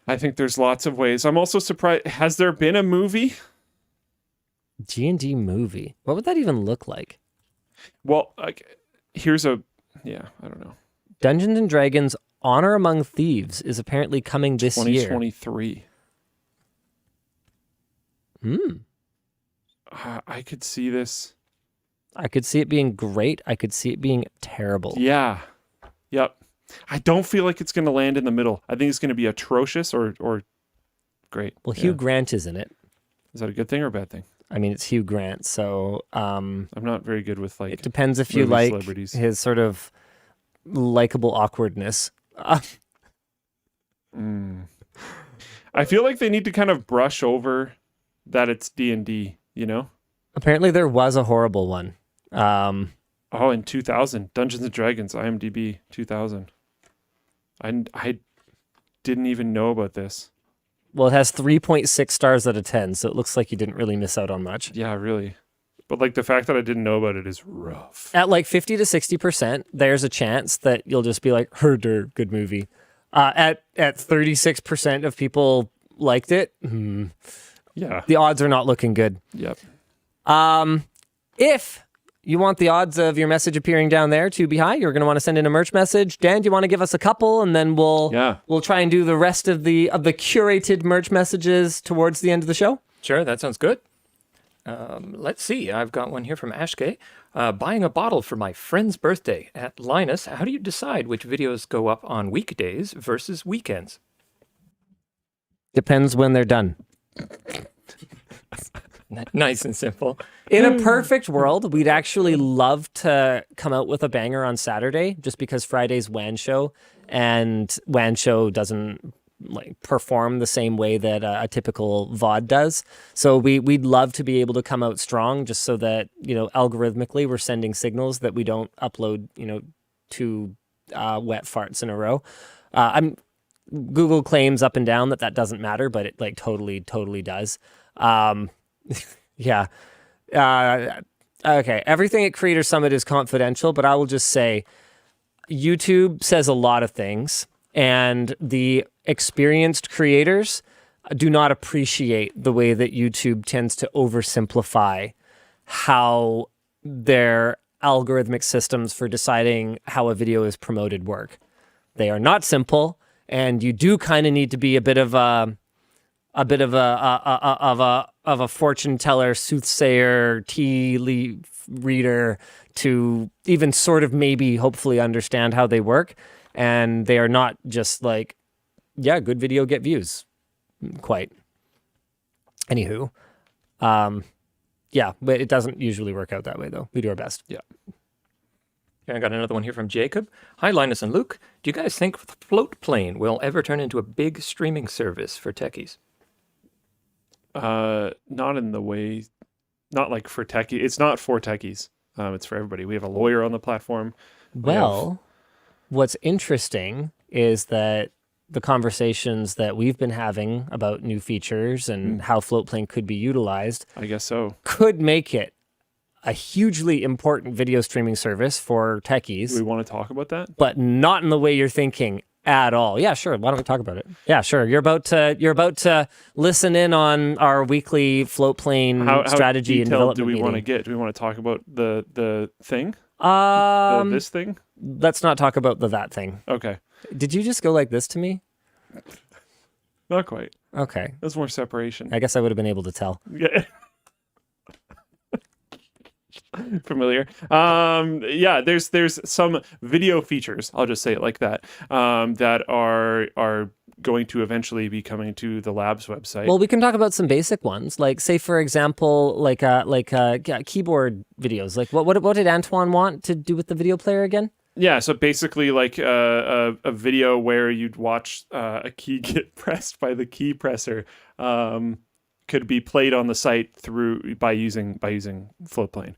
I think there's lots of ways. I'm also surprised. Has there been a movie? D&D movie. What would that even look like? Well, like, I don't know. Dungeons and Dragons Honor Among Thieves is apparently coming this year. 2023. I could see this. I could see it being great. I could see it being terrible. Yeah. Yep. I don't feel like it's going to land in the middle. I think it's going to be atrocious or great. Well, Hugh Grant is in it. Is that a good thing or a bad thing? I mean, it's Hugh Grant, so I'm not very good with like. it depends if you like celebrities. his sort of likable awkwardness. I feel like they need to kind of brush over that it's D&D, you know? Apparently there was a horrible one. In 2000, Dungeons & Dragons, IMDb 2000. I didn't even know about this. Well, it has 3.6 stars out of 10, so it looks like you didn't really miss out on much. Yeah, really. But like the fact that I didn't know about it is rough. At like 50 to 60%, there's a chance that you'll just be like, herder, good movie. At 36% of people liked it, Yeah. the odds are not looking good. Yep. If you want the odds of your message appearing down there to be high, you're going to want to send in a merch message. Dan, do you want to give us a couple, and then we'll try and do the rest of the curated merch messages towards the end of the show? Sure, that sounds good. Let's see. I've got one here from Ashke. Buying a bottle for my friend's birthday. At Linus, how do you decide which videos go up on weekdays versus weekends? Depends when they're done. Nice and simple. In a perfect world, we'd actually love to come out with a banger on Saturday, just because Friday's WAN show, and WAN show doesn't like perform the same way that a typical VOD does. So we'd love to be able to come out strong, just so that, you know, algorithmically we're sending signals that we don't upload, you know, 2 wet farts in a row. Google claims up and down that doesn't matter, but it like totally does. Yeah. Okay. Everything at Creator Summit is confidential, but I will just say YouTube says a lot of things, and the experienced creators do not appreciate the way that YouTube tends to oversimplify how their algorithmic systems for deciding how a video is promoted work. They are not simple, and you do kind of need to be a bit of a fortune teller, soothsayer, tea leaf reader to even sort of maybe hopefully understand how they work. And they are not just like, yeah, good video, get views. Quite. Anywho. Yeah, but it doesn't usually work out that way though. We do our best. Yeah. Okay, I got another one here from Jacob. Hi, Linus and Luke. Do you guys think Floatplane will ever turn into a big streaming service for techies? Not in the way, not like for techies. It's not for techies. It's for everybody. We have a lawyer on the platform. Well, what's interesting is that the conversations that we've been having about new features and how Floatplane could be utilized, I guess so. could make it a hugely important video streaming service for techies. Do we want to talk about that? But not in the way you're thinking at all. Yeah, sure. Why don't we talk about it? Yeah, sure. You're about to listen in on our weekly Floatplane strategy and development do we meeting. want to get? Do we want to talk about the thing? This thing? Let's not talk about that thing. Okay. Did you just go like this to me? Not quite. Okay. That's more separation. I guess I would have been able to tell. Yeah. Familiar. Yeah, there's some video features, I'll just say it like that, that are going to eventually be coming to the lab's website. Well, we can talk about some basic ones, like say for example, like keyboard videos. Like what did Antoine want to do with the video player again? Yeah, so basically like a video where you'd watch a key get pressed by the key presser could be played on the site by using Floatplane.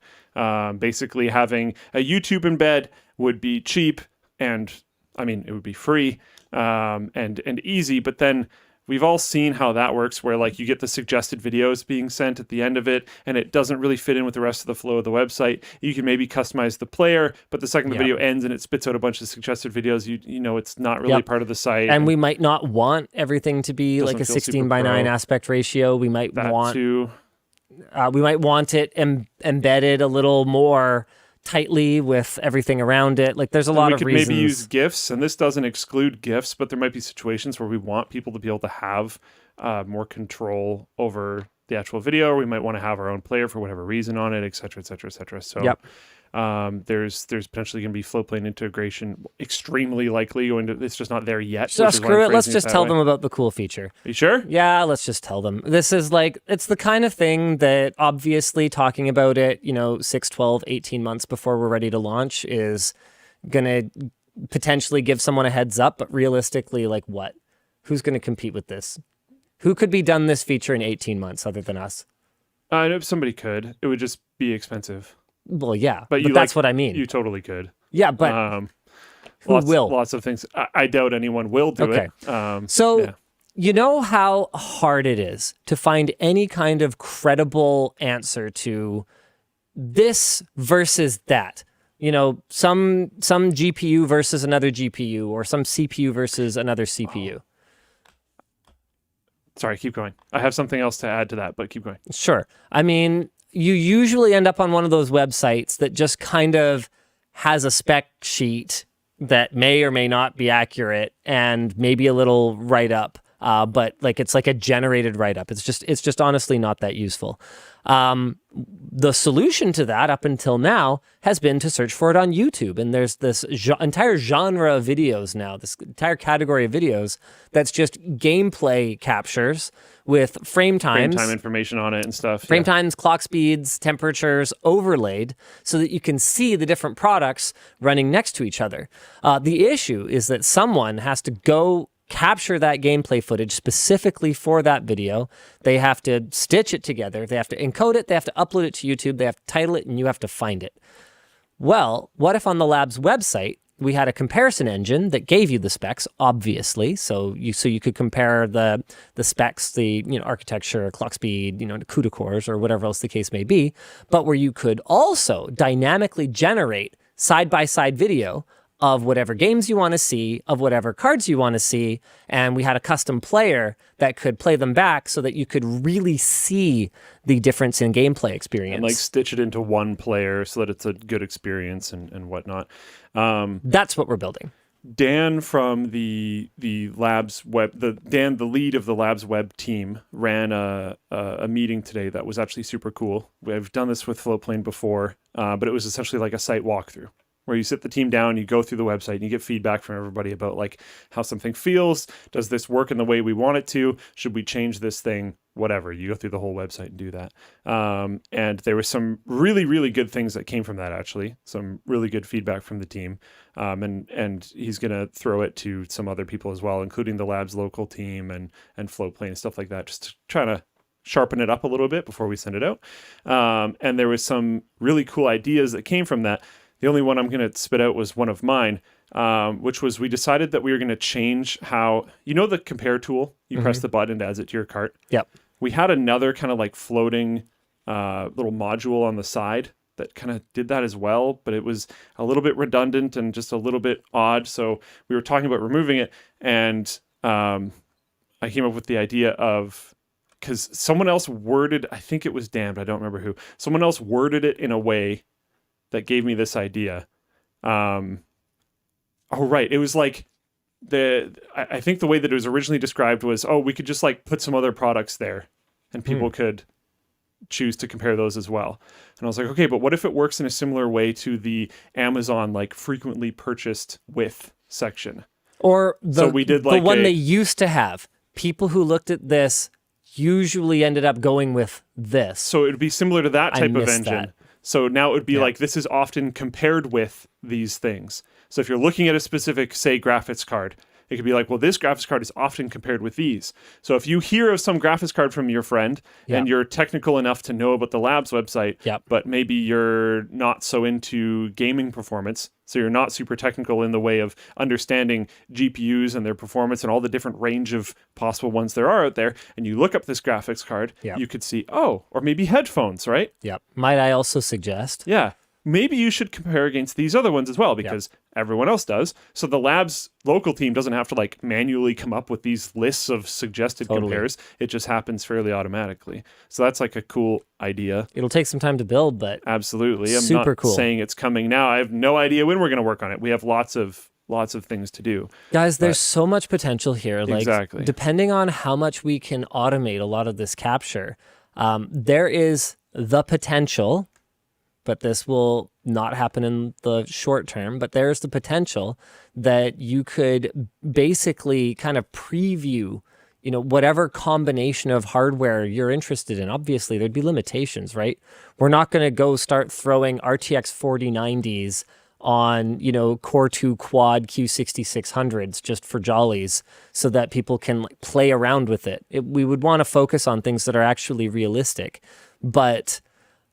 Basically having a YouTube embed would be cheap and I mean it would be free and easy, but then we've all seen how that works where like you get the suggested videos being sent at the end of it and it doesn't really fit in with the rest of the flow of the website. You can maybe customize the player, but the second the video ends and it spits out a bunch of suggested videos, you know it's not really part of the site. And we might not want everything to be like a 16:9 aspect ratio. We might want it embedded a little more tightly with everything around it. Like there's a lot of reasons. Maybe use GIFs, and this doesn't exclude GIFs, but there might be situations where we want people to be able to have more control over the actual video, or we might want to have our own player for whatever reason on it, et cetera, et cetera, et cetera. So there's potentially going to be Floatplane integration, extremely likely going to, it's just not there yet. So screw it, let's just tell them about the cool feature. Are you sure? Yeah, let's just tell them. This is like, it's the kind of thing that obviously talking about it, 6, 12, 18 months before we're ready to launch is going to potentially give someone a heads up, but realistically, like what? Who's going to compete with this? Who could be done this feature in 18 months other than us? I know somebody could. It would just be expensive. Well, yeah, but that's what I mean. You totally could. Yeah, but who will? Lots of things. I doubt anyone will do it. You know how hard it is to find any kind of credible answer to this versus that. Some GPU versus another GPU, or some CPU versus another CPU. Sorry, keep going. I have something else to add to that, but keep going. Sure. I mean, you usually end up on one of those websites that just kind of has a spec sheet that may or may not be accurate and maybe a little write-up, but like it's like a generated write-up. It's just honestly not that useful. The solution to that up until now has been to search for it on YouTube. And there's this entire genre of videos now, this entire category of videos that's just gameplay captures with frame times. Frame time information on it and stuff. Frame times, clock speeds, temperatures overlaid so that you can see the different products running next to each other. The issue is that someone has to go capture that gameplay footage specifically for that video. They have to stitch it together. They have to encode it. They have to upload it to YouTube. They have to title it, and you have to find it. Well, what if on the lab's website we had a comparison engine that gave you the specs, obviously, so you could compare the specs, the architecture, clock speed, CUDA cores, or whatever else the case may be, but where you could also dynamically generate side-by-side video of whatever games you want to see, of whatever cards you want to see, and we had a custom player that could play them back so that you could really see the difference in gameplay experience. And like stitch it into one player so that it's a good experience and whatnot. That's what we're building. Dan from the lab's web, the lead of the lab's web team, ran a meeting today that was actually super cool. We've done this with Floatplane before, but it was essentially like a site walkthrough. where you sit the team down, you go through the website, and you get feedback from everybody about like how something feels. Does this work in the way we want it to? Should we change this thing? Whatever. You go through the whole website and do that. And there was some really, really good things that came from that, actually. Some really good feedback from the team. And he's going to throw it to some other people as well, including the lab's local team and Flowplane and stuff like that, just to try to sharpen it up a little bit before we send it out. And there was some really cool ideas that came from that. The only one I'm going to spit out was one of mine, which was we decided that we were going to change how, you know, the compare tool, you press the button, it adds it to your cart. Yep. We had another kind of like floating little module on the side that kind of did that as well, but it was a little bit redundant and just a little bit odd. So we were talking about removing it, and I came up with the idea of, because someone else worded, I think it was Dan, but I don't remember who, someone else worded it in a way that gave me this idea. Oh, right. It was like I think the way that it was originally described was, we could just like put some other products there and people could choose to compare those as well. And I was like, okay, but what if it works in a similar way to the Amazon like frequently purchased with section? Or the one they used to have. People who looked at this usually ended up going with this. So it would be similar to that type of engine. That. So now it would be like, this is often compared with these things. So if you're looking at a specific, say, graphics card, it could be like, well, this graphics card is often compared with these. So if you hear of some graphics card from your friend and you're technical enough to know about the lab's website, but maybe you're not so into gaming performance, so you're not super technical in the way of understanding GPUs and their performance and all the different range of possible ones there are out there, and you look up this graphics card, you could see, or maybe headphones, right? Yep. Might I also suggest? Yeah. Maybe you should compare against these other ones as well, because everyone else does. So the lab's local team doesn't have to like manually come up with these lists of suggested compares. It just happens fairly automatically. So that's like a cool idea. It'll take some time to build, but absolutely. I'm super not cool. saying it's coming now. I have no idea when we're going to work on it. We have lots of things to do. Guys, there's so much potential here. Like, exactly. Depending on how much we can automate a lot of this capture, there is the potential, but this will not happen in the short term, but there's the potential that you could basically kind of preview, whatever combination of hardware you're interested in. Obviously, there'd be limitations, right? We're not going to go start throwing RTX 4090s on, Core 2 Quad Q6600s just for jollies so that people can play around with it. We would want to focus on things that are actually realistic, but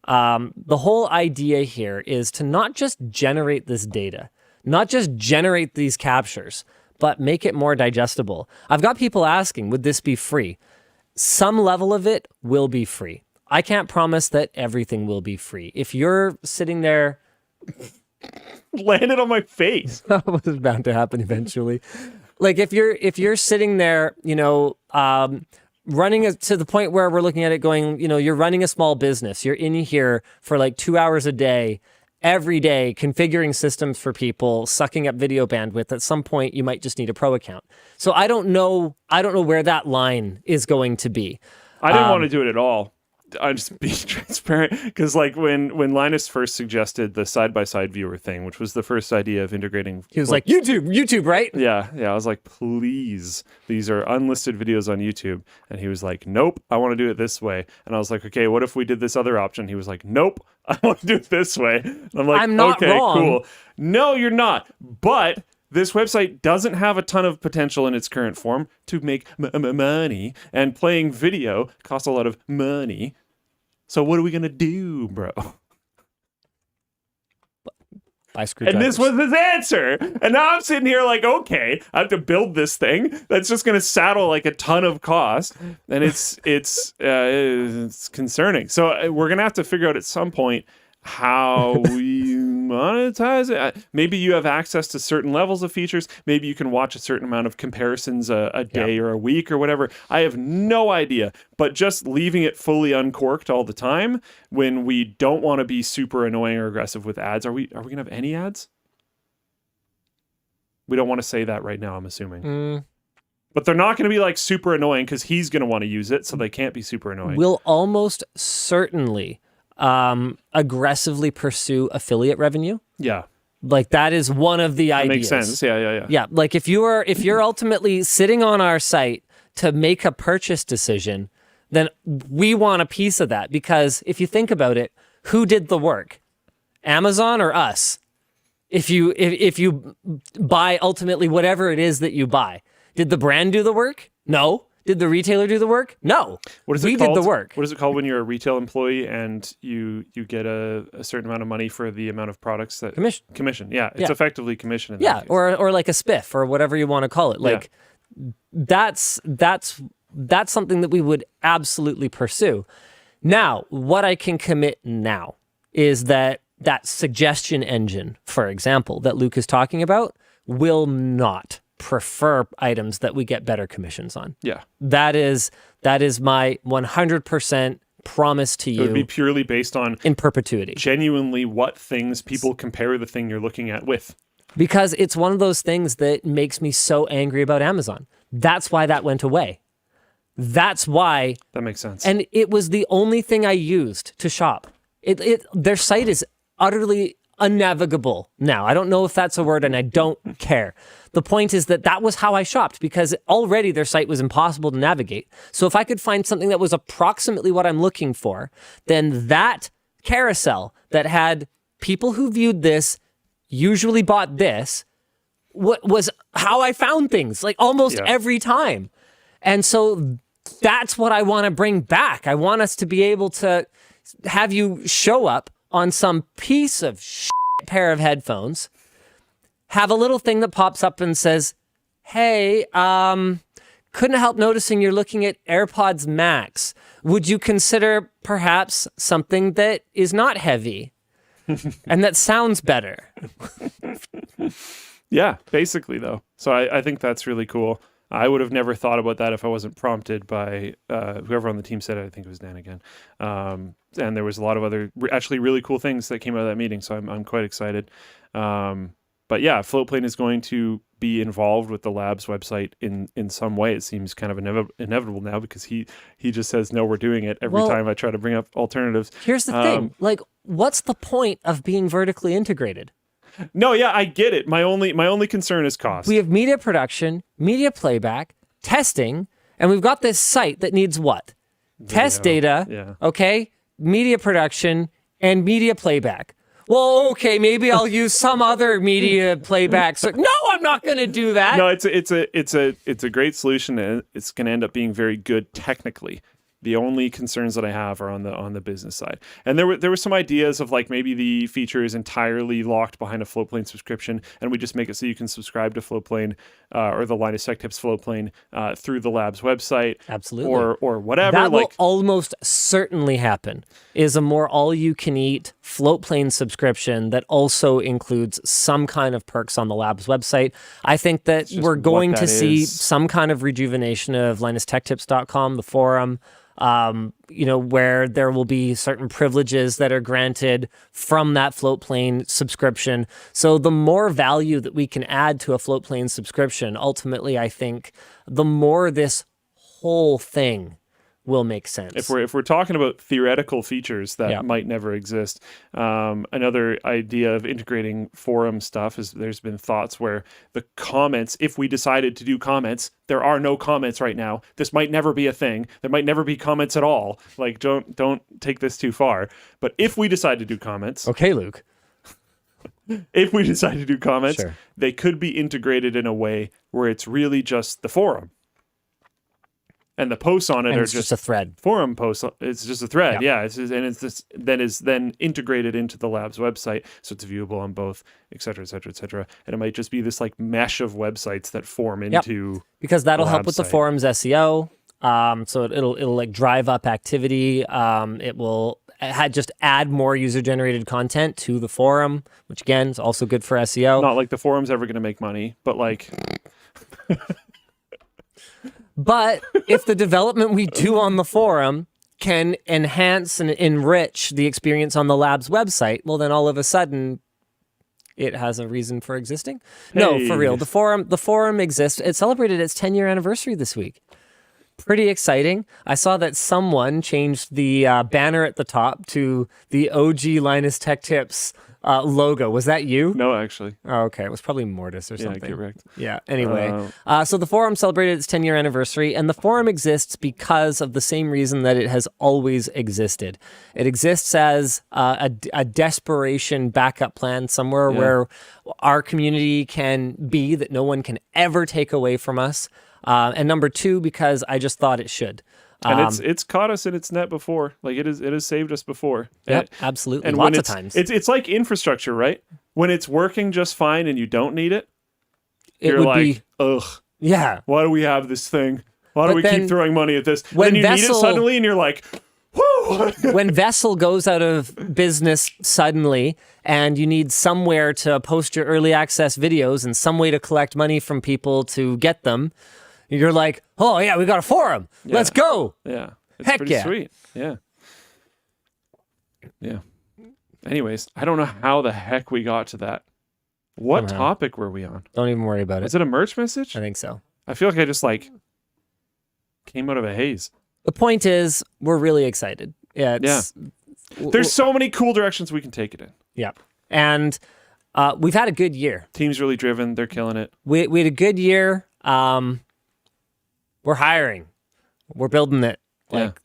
the whole idea here is to not just generate this data, not just generate these captures, but make it more digestible. I've got people asking, would this be free? Some level of it will be free. I can't promise that everything will be free. If you're sitting there... Landed on my face. That was bound to happen eventually. Like if you're sitting there, running to the point where we're looking at it going, you're running a small business. You're in here for like 2 hours a day, every day, configuring systems for people, sucking up video bandwidth. At some point, you might just need a pro account. So I don't know where that line is going to be. I didn't want to do it at all. I'm just being transparent, because like when Linus first suggested the side-by-side viewer thing, which was the first idea of integrating, he was like YouTube, right? Yeah. I was like, please, these are unlisted videos on YouTube, and he was like, nope, I want to do it this way. And I was like, okay, what if we did this other option? He was like, nope, I want to do it this way. And I'm like, I'm not okay, wrong. Cool. No, you're not. But this website doesn't have a ton of potential in its current form to make money, and playing video costs a lot of money. So what are we going to do, bro? Buy screwdrivers. And this was his answer. And now I'm sitting here like, okay, I have to build this thing that's just going to saddle like a ton of cost. And it's concerning. So we're going to have to figure out at some point how we monetize it. Maybe you have access to certain levels of features. Maybe you can watch a certain amount of comparisons a day or a week or whatever. I have no idea. But just leaving it fully uncorked all the time when we don't want to be super annoying or aggressive with ads. Are we going to have any ads? We don't want to say that right now, I'm assuming. But they're not going to be like super annoying because he's going to want to use it, so they can't be super annoying. We'll almost certainly aggressively pursue affiliate revenue. Yeah. Like that is one of the That ideas. makes sense. Yeah. Yeah, like if you're ultimately sitting on our site to make a purchase decision, then we want a piece of that, because if you think about it, who did the work? Amazon or us? If you buy ultimately whatever it is that you buy, did the brand do the work? No. Did the retailer do the work? No. What is we it called? did the work. What is it called when you're a retail employee and you get a certain amount of money for the amount of products that commission? Yeah, it's effectively commission. In that case. or like a spiff or whatever you want to call it. Like that's something that we would absolutely pursue. Now, what I can commit now is that suggestion engine, for example, that Luke is talking about, will not prefer items that we get better commissions on. Yeah. That is my 100% promise to you. It would be purely based on in perpetuity. Genuinely what things people compare the thing you're looking at with. Because it's one of those things that makes me so angry about Amazon. That's why that went away. That's why. That makes sense. And it was the only thing I used to shop. Their site is utterly unnavigable now. I don't know if that's a word, and I don't care. The point is that was how I shopped, because already their site was impossible to navigate. So if I could find something that was approximately what I'm looking for, then that carousel that had people who viewed this usually bought this was how I found things, like almost every time. And so that's what I want to bring back. I want us to be able to have you show up on some piece of pair of headphones, have a little thing that pops up and says, hey, couldn't help noticing you're looking at AirPods Max. Would you consider perhaps something that is not heavy and that sounds better? Yeah, basically though. So I think that's really cool. I would have never thought about that if I wasn't prompted by whoever on the team said it. I think it was Dan again. And there was a lot of other actually really cool things that came out of that meeting. So I'm quite excited. But yeah, Floatplane is going to be involved with the lab's website in some way. It seems kind of inevitable now, because he just says, no, we're doing it every time I try to bring up alternatives. Here's the thing. Like, what's the point of being vertically integrated? No, yeah, I get it. My only concern is cost. We have media production, media playback, testing, and we've got this site that needs what? Test data, okay, media production, and media playback. Well, okay, maybe I'll use some other media playback. So, no, I'm not going to do that. No, it's a great solution, and it's going to end up being very good technically. The only concerns that I have are on the business side. And there were some ideas of like maybe the feature is entirely locked behind a Floatplane subscription, and we just make it so you can subscribe to Floatplane or the Linus Tech Tips Floatplane through the lab's website. Absolutely. Or whatever. That will almost certainly happen, is a more all-you-can-eat Floatplane subscription that also includes some kind of perks on the lab's website. I think that we're going to see some kind of rejuvenation of linustechtips.com, the forum, where there will be certain privileges that are granted from that Floatplane subscription. So the more value that we can add to a Floatplane subscription, ultimately, I think the more this whole thing will make sense. If we're talking about theoretical features that might never exist, another idea of integrating forum stuff is there's been thoughts where the comments, if we decided to do comments, there are no comments right now. This might never be a thing. There might never be comments at all. Like, don't take this too far. But if we decide to do comments, okay, Luke. If we decide to do comments, Sure. They could be integrated in a way where it's really just the forum. And the posts on it are just a thread. Forum posts. It's just a thread. Yeah. That is then integrated into the lab's website, so it's viewable on both, et cetera, et cetera, et cetera. And it might just be this like mesh of websites that form into because that'll help with the site. forum's SEO. So it'll like drive up activity. It will just add more user-generated content to the forum, which again is also good for SEO. Not like the forum's ever going to make money, but like. But if the development we do on the forum can enhance and enrich the experience on the lab's website, well, then all of a sudden it has a reason for existing. No, for real. The forum exists. It celebrated its 10-year anniversary this week. Pretty exciting. I saw that someone changed the banner at the top to the OG Linus Tech Tips logo. Was that you? No, actually. Oh, okay. It was probably Mortis or something. Yeah, correct. Yeah. Anyway, so the forum celebrated its 10-year anniversary, and the forum exists because of the same reason that it has always existed. It exists as a desperation backup plan, somewhere where our community can be that no one can ever take away from us. And number two, because I just thought it should. And it's caught us in its net before. Like it has saved us before. Yep, absolutely. And lots of times. It's like infrastructure, right? When it's working just fine and you don't need it, it you're would like, be, ugh. Yeah. Why do we have this thing? Why do we keep throwing money at this? When then you need it suddenly and you're like, whoo! When Vessel goes out of business suddenly and you need somewhere to post your early access videos and some way to collect money from people to get them, you're like, oh yeah, we got a forum. Yeah. Let's go. Yeah. It's Heck pretty yeah. sweet. Yeah. Yeah. Anyways, I don't know how the heck we got to that. What Somehow. topic were we on? Don't even worry about Is it. it a merch message? I think so. I feel like I just came out of a haze. The point is, we're really excited. Yeah. There's so many cool directions we can take it in. Yeah. And we've had a good year. Team's really driven. They're killing it. We had a good year. We're hiring. We're building it.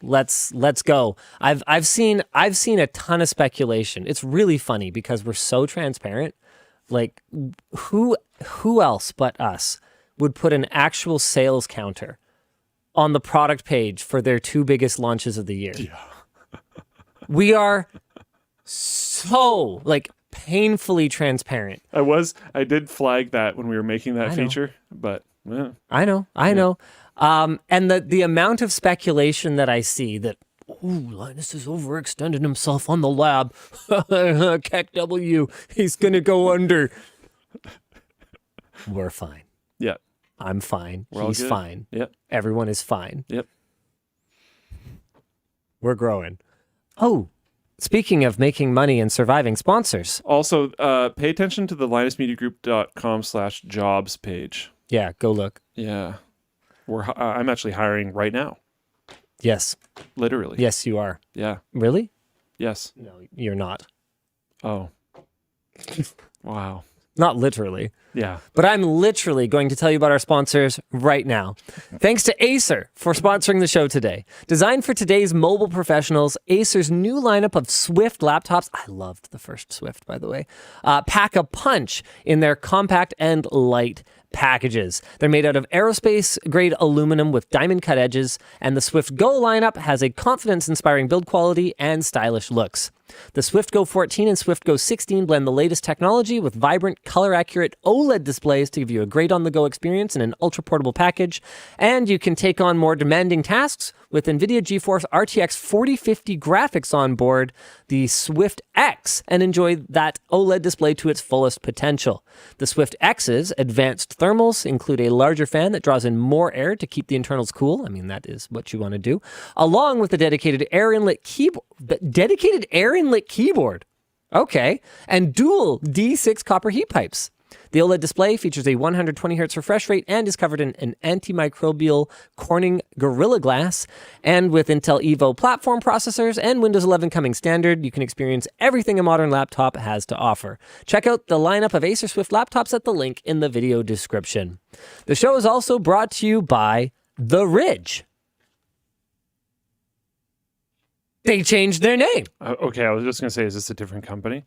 Let's go. I've seen a ton of speculation. It's really funny because we're so transparent. Like who else but us would put an actual sales counter on the product page for their two biggest launches of the year? Yeah. We are so painfully transparent. I did flag that when we were making that feature, but yeah. I know. And the amount of speculation that I see that, Linus has overextended himself on the lab. Keck W, he's going to go under. We're fine. Yeah. I'm fine. We're all He's good. fine. Yep. Everyone is fine. Yep. We're growing. Oh, speaking of making money and surviving sponsors. Also, pay attention to the linusmediagroup.com/jobs page. Yeah, go look. Yeah. I'm actually hiring right now. Yes. Literally. Yes, you are. Yeah. Really? Yes. No, you're not. Oh. Wow. Not literally. Yeah. But I'm literally going to tell you about our sponsors right now. Thanks to Acer for sponsoring the show today. Designed for today's mobile professionals, Acer's new lineup of Swift laptops, I loved the first Swift, by the way, pack a punch in their compact and light packages. They're made out of aerospace-grade aluminum with diamond-cut edges, and the Swift Go lineup has a confidence-inspiring build quality and stylish looks. The Swift Go 14 and Swift Go 16 blend the latest technology with vibrant, color-accurate OLED displays to give you a great on-the-go experience in an ultra-portable package, and you can take on more demanding tasks with NVIDIA GeForce RTX 4050 graphics on board the Swift X and enjoy that OLED display to its fullest potential. The Swift X's advanced thermals include a larger fan that draws in more air to keep the internals cool. I mean, that is what you want to do, along with a dedicated air inlet keyboard. Okay. And dual D6 copper heat pipes. The OLED display features a 120 Hz refresh rate and is covered in an antimicrobial Corning Gorilla Glass. And with Intel Evo platform processors and Windows 11 coming standard, you can experience everything a modern laptop has to offer. Check out the lineup of Acer Swift laptops at the link in the video description. The show is also brought to you by The Ridge. They changed their name. Okay, I was just going to say, is this a different company?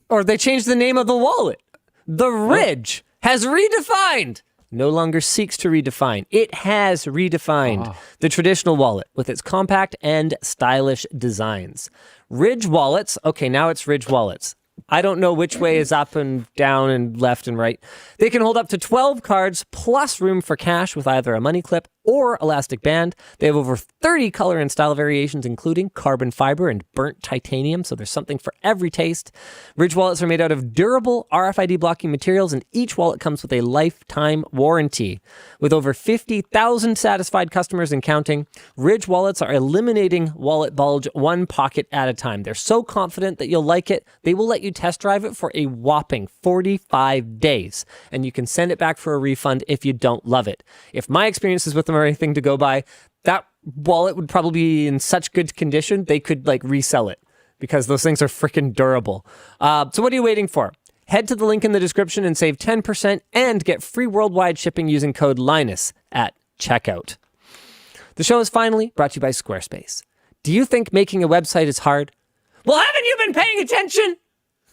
Or they changed the name of the wallet. The Ridge has redefined. No longer seeks to redefine. It has redefined the traditional wallet with its compact and stylish designs. Ridge wallets. Okay, now it's Ridge wallets. I don't know which way is up and down and left and right. They can hold up to 12 cards plus room for cash with either a money clip or elastic band. They have over 30 color and style variations, including carbon fiber and burnt titanium, so there's something for every taste. Ridge wallets are made out of durable RFID blocking materials, and each wallet comes with a lifetime warranty. With over 50,000 satisfied customers and counting, Ridge wallets are eliminating wallet bulge one pocket at a time. They're so confident that you'll like it, they will let you test drive it for a whopping 45 days, and you can send it back for a refund if you don't love it. If my experiences with them are anything to go by, that wallet would probably be in such good condition they could resell it. because those things are freaking durable. So what are you waiting for? Head to the link in the description and save 10% and get free worldwide shipping using code Linus at checkout. The show is finally brought to you by Squarespace. Do you think making a website is hard? Well, haven't you been paying attention?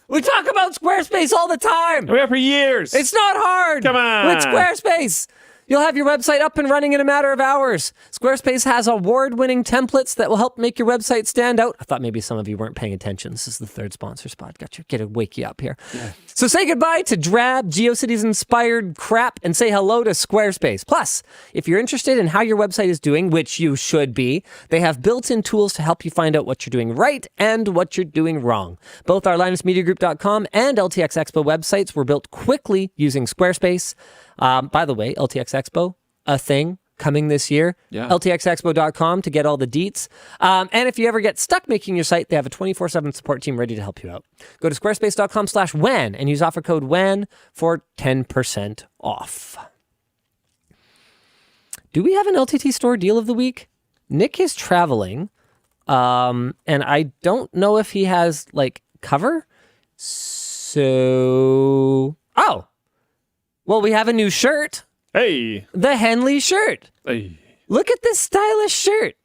We talk about Squarespace all the time. We have for years. It's not hard. Come on. With Squarespace. You'll have your website up and running in a matter of hours. Squarespace has award-winning templates that will help make your website stand out. I thought maybe some of you weren't paying attention. This is the third sponsor spot. Get to wake you up here. Yeah. So say goodbye to drab GeoCities-inspired crap and say hello to Squarespace. Plus, if you're interested in how your website is doing, which you should be, they have built-in tools to help you find out what you're doing right and what you're doing wrong. Both our LinusMediaGroup.com and LTX Expo websites were built quickly using Squarespace. By the way, LTX Expo, a thing coming this year. Yeah. LTXexpo.com to get all the deets. And if you ever get stuck making your site, they have a 24/7 support team ready to help you out. Go to squarespace.com/WAN and use offer code WAN for 10% off. Do we have an LTT store deal of the week? Nick is traveling, and I don't know if he has, cover. So... Oh! Well, we have a new shirt. Hey. The Henley shirt. Hey. Look at this stylish shirt.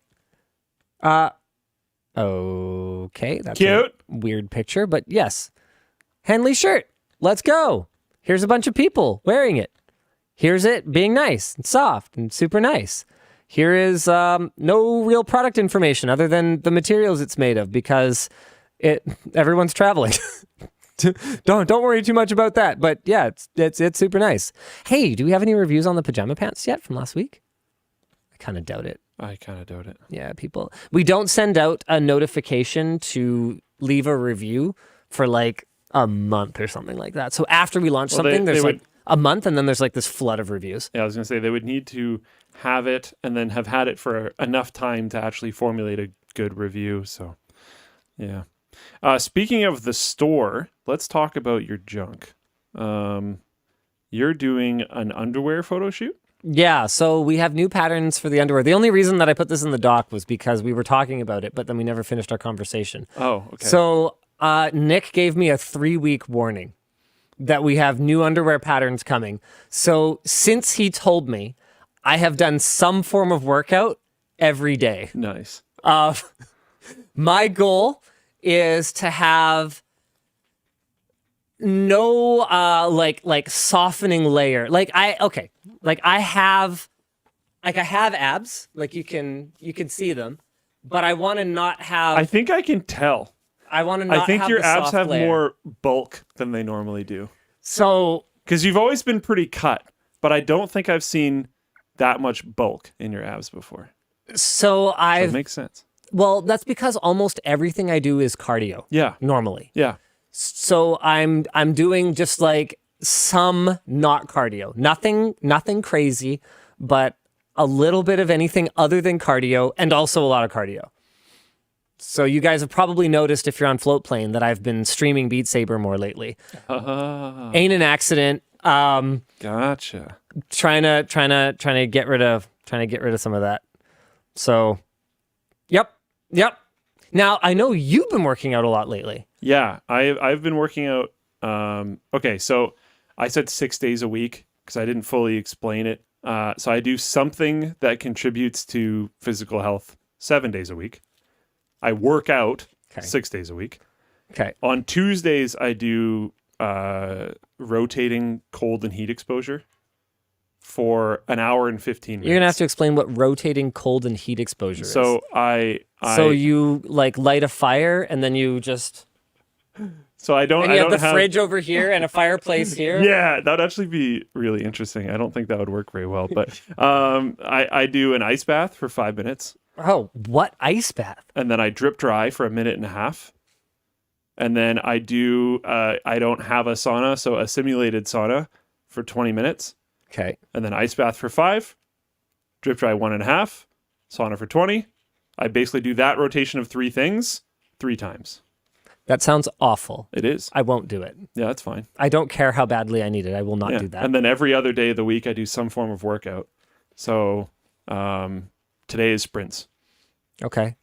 Okay. That's cute. A weird picture, but yes. Henley shirt. Let's go. Here's a bunch of people wearing it. Here's it being nice and soft and super nice. Here is no real product information other than the materials it's made of because everyone's traveling. Don't worry too much about that. But yeah, it's super nice. Hey, do we have any reviews on the pajama pants yet from last week? I kind of doubt it. Yeah, people. We don't send out a notification to leave a review for a month or something like that. So after we launch something, there's a month and then there's this flood of reviews. Yeah, I was going to say they would need to have it and then have had it for enough time to actually formulate a good review. So, yeah. Speaking of the store, let's talk about your junk. You're doing an underwear photo shoot? Yeah, so we have new patterns for the underwear. The only reason that I put this in the doc was because we were talking about it, but then we never finished our conversation. Oh, okay. So Nick gave me a 3-week warning that we have new underwear patterns coming. So since he told me, I have done some form of workout every day. Nice. My goal is to have no softening layer. I have abs, you can see them, but I want to not have. I think I can tell. I want to not. I think have your the abs soft have layer. more bulk than they normally do. So because you've always been pretty cut, but I don't think I've seen that much bulk in your abs before. So it makes sense. Well, that's because almost everything I do is cardio. Yeah. Normally. Yeah. So I'm doing just some not cardio. Nothing crazy, but a little bit of anything other than cardio and also a lot of cardio. So you guys have probably noticed if you're on Float Plane that I've been streaming Beat Saber more lately. Ain't an accident. Gotcha. Trying to get rid of some of that. So Yep. Now, I know you've been working out a lot lately. Yeah, I've been working out. Okay, so I said 6 days a week because I didn't fully explain it. So I do something that contributes to physical health 7 days a week. I work out 6 days a week. Okay. On Tuesdays, I do rotating cold and heat exposure for an hour and 15 minutes. You're gonna have to explain what rotating cold and heat exposure is. So So you light a fire and then you just. So I don't. And you I don't have the fridge over here and a fireplace here. Yeah, that would actually be really interesting. I don't think that would work very well, but I do an ice bath for 5 minutes. Oh, what ice bath? And then I drip dry for 1.5 minutes. And then I do. I don't have a sauna, so a simulated sauna for 20 minutes. Okay. And then ice bath for 5, drip dry 1.5, sauna for 20. I basically do that rotation of 3 things 3 times. That sounds awful. It is. I won't do it. Yeah, that's fine. I don't care how badly I need it. I will not do that. And then every other day of the week, I do some form of workout. So today is sprints. Okay.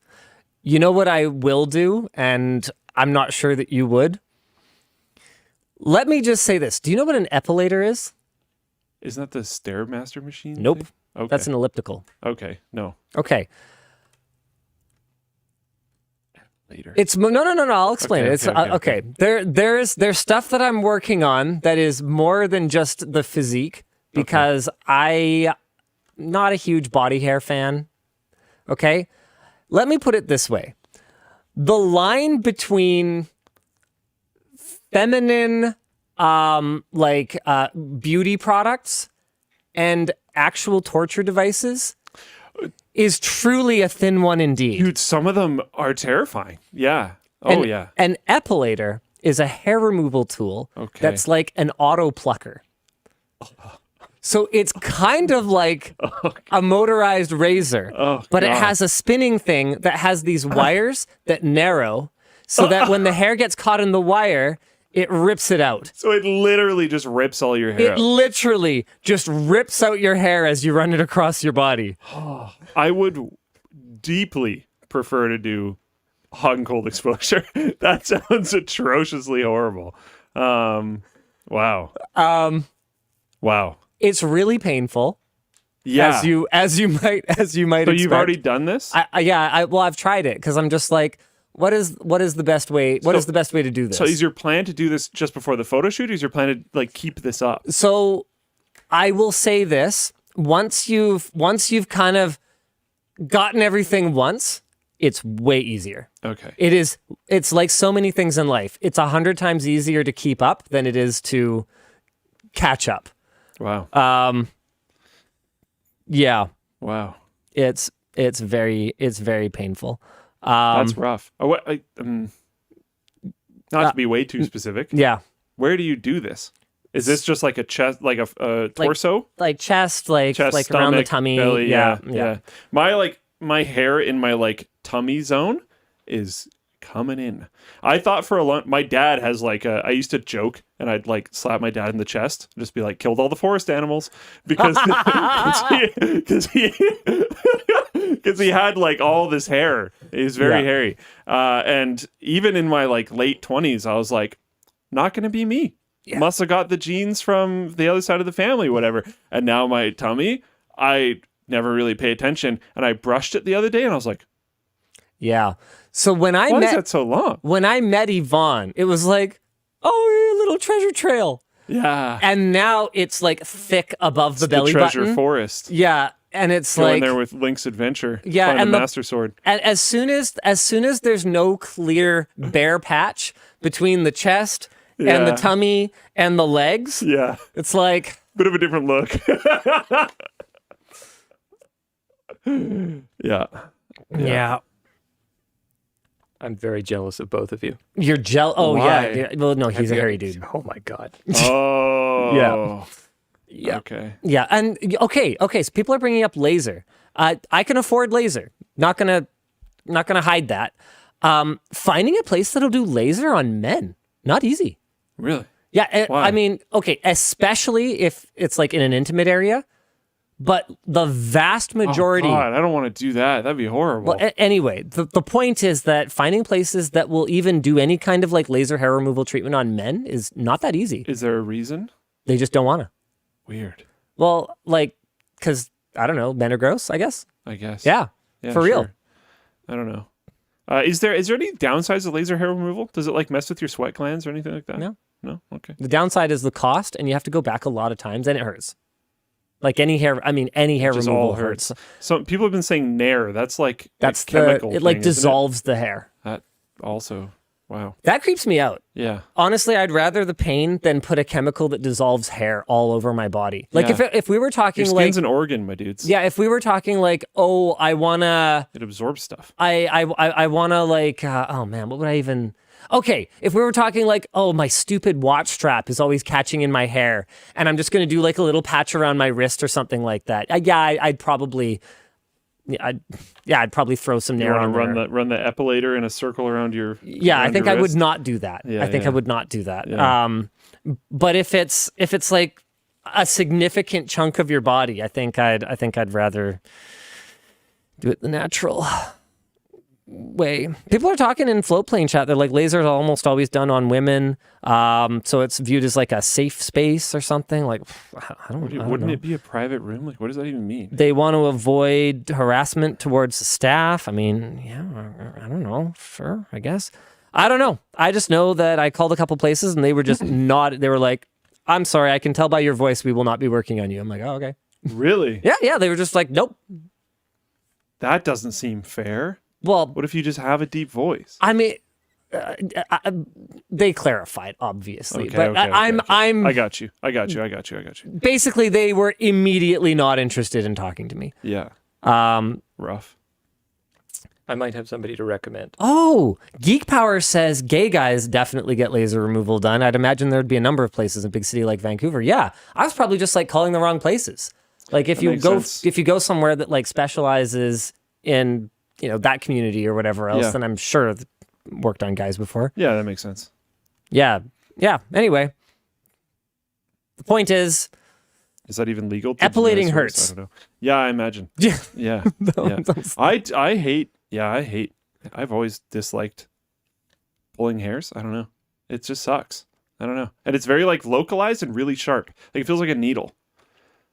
You know what I will do, and I'm not sure that you would? Let me just say this. Do you know what an epilator is? Isn't that the Stairmaster machine? Nope. thing? Okay. That's an elliptical. Okay. No. Okay. Later. It's no. I'll explain Okay, it. It's okay. There's stuff that I'm working on that is more than just the physique because I'm not a huge body hair fan. Okay, let me put it this way: the line between feminine, beauty products and actual torture devices is truly a thin one indeed. Dude, some of them are terrifying. Yeah. Oh, yeah. An epilator is a hair removal tool that's like an auto plucker. So it's kind of like a motorized razor, but it has a spinning thing that has these wires that narrow so that when the hair gets caught in the wire, it rips it out. So it literally just rips all your hair It out. literally just rips out your hair as you run it across your body. I would deeply prefer to do hot and cold exposure. That sounds atrociously horrible. Wow. Wow. It's really painful. Yeah. As you might so expect. you've already done this? I've tried it because I'm just like, what is the best way? What is the best way to do this? So is your plan to do this just before the photo shoot? Or is your plan to like keep this up? So I will say this: once you've kind of gotten everything once, it's way easier. Okay. It's like so many things in life. It's 100 times easier to keep up than it is to catch up. Wow. Yeah. Wow. It's very painful. That's rough. Not to be way too specific. Yeah. Where do you do this? Is this just like a chest, like a torso? Like chest, like around the stomach, tummy. belly, yeah. My hair in my like tummy zone is coming in. I thought for a long, my dad has like I used to joke and I'd like slap my dad in the chest, just be like, killed all the forest animals because because he had like all this hair. He was very hairy. And even in my like late 20s, I was like, not gonna be me. Yeah. Must have got the genes from the other side of the family, whatever. And now my tummy, I never really pay attention. And I brushed it the other day and I was like, yeah. So when I why met is that so long? When I met Yvonne, it was like, oh, a little treasure trail. Yeah. And now it's like thick above the It's belly the treasure button. forest. Yeah. And it's Go in like there with Link's Adventure. Yeah, Find and a the Master Sword. And as soon as there's no clear bare patch between the chest and the tummy and the legs, Yeah. it's like Bit of a different look. Yeah. yeah. I'm very jealous of both of you. You're jealous. Oh Why? yeah. Well, no, he's a hairy dude. Oh my god. Oh. Yeah. Yeah. Okay. Yeah, and okay. So people are bringing up laser. I can afford laser. Not gonna hide that. Finding a place that'll do laser on men, not easy. Really? Yeah, Why? I mean, okay, especially if it's like in an intimate area. But the vast majority. Oh, God, I don't want to do that. That'd be horrible. Well, anyway, the point is that finding places that will even do any kind of like laser hair removal treatment on men is not that easy. Is there a reason? They just don't want to. Weird. Well, like, because, I don't know, men are gross, I guess. I guess. Yeah, for real. Sure. I don't know. Is there any downsides of laser hair removal? Does it like mess with your sweat glands or anything like that? No. No? Okay. The downside is the cost, and you have to go back a lot of times, and it hurts. Like any hair Just removal all hurts. Some people have been saying Nair. That's like That's a chemical it like thing, isn't dissolves the hair. That also. Wow. That creeps me out. Yeah. Honestly, I'd rather the pain than put a chemical that dissolves hair all over my body. Like Yeah. if we were talking Your like skin's an organ, my dudes. yeah, if we were talking like, oh, I wanna It absorbs stuff. I wanna like oh man, what would I even Okay, if we were talking like, oh, my stupid watch strap is always catching in my hair, and I'm just going to do like a little patch around my wrist or something like that. I'd probably throw some You Nair want on to there. run the epilator in a circle around your Yeah, I think your I would wrist? not do that. Yeah, I think yeah. I would not do that. Yeah. But if it's like a significant chunk of your body, I think I'd rather do it the natural way. People are talking in Floatplane chat. They're like, lasers are almost always done on women. So it's viewed as like a safe space or something. Like, I don't Wouldn't know. it be a private room? Like, what does that even mean? They want to avoid harassment towards the staff. I mean, yeah, I don't know. Sure, I guess. I don't know. I just know that I called a couple places and they were just not, they were like, I'm sorry, I can tell by your voice we will not be working on you. I'm like, oh, okay. Really? Yeah. They were just like, nope. That doesn't seem fair. Well, What if you just have a deep voice? I mean, they clarified, obviously, Okay, but okay, I'm I got you. basically they were immediately not interested in talking to me. Yeah. Um, Rough. I might have somebody to recommend. oh, Geek Power says gay guys definitely get laser removal done. I'd imagine there'd be a number of places in a big city like Vancouver. Yeah, I was probably just like calling the wrong places. Like if That you makes go sense. if you go somewhere that like specializes in that community or whatever else, Yeah. then I'm sure I've worked on guys before. Yeah, that makes sense. Yeah. Anyway, the point is, Is that even legal? to epilating deny service? hurts. I don't know. Yeah, I imagine. Yeah. Yeah. I hate. Yeah, I hate. I've always disliked pulling hairs. I don't know. It just sucks. I don't know. And it's very like localized and really sharp. Like it feels like a needle.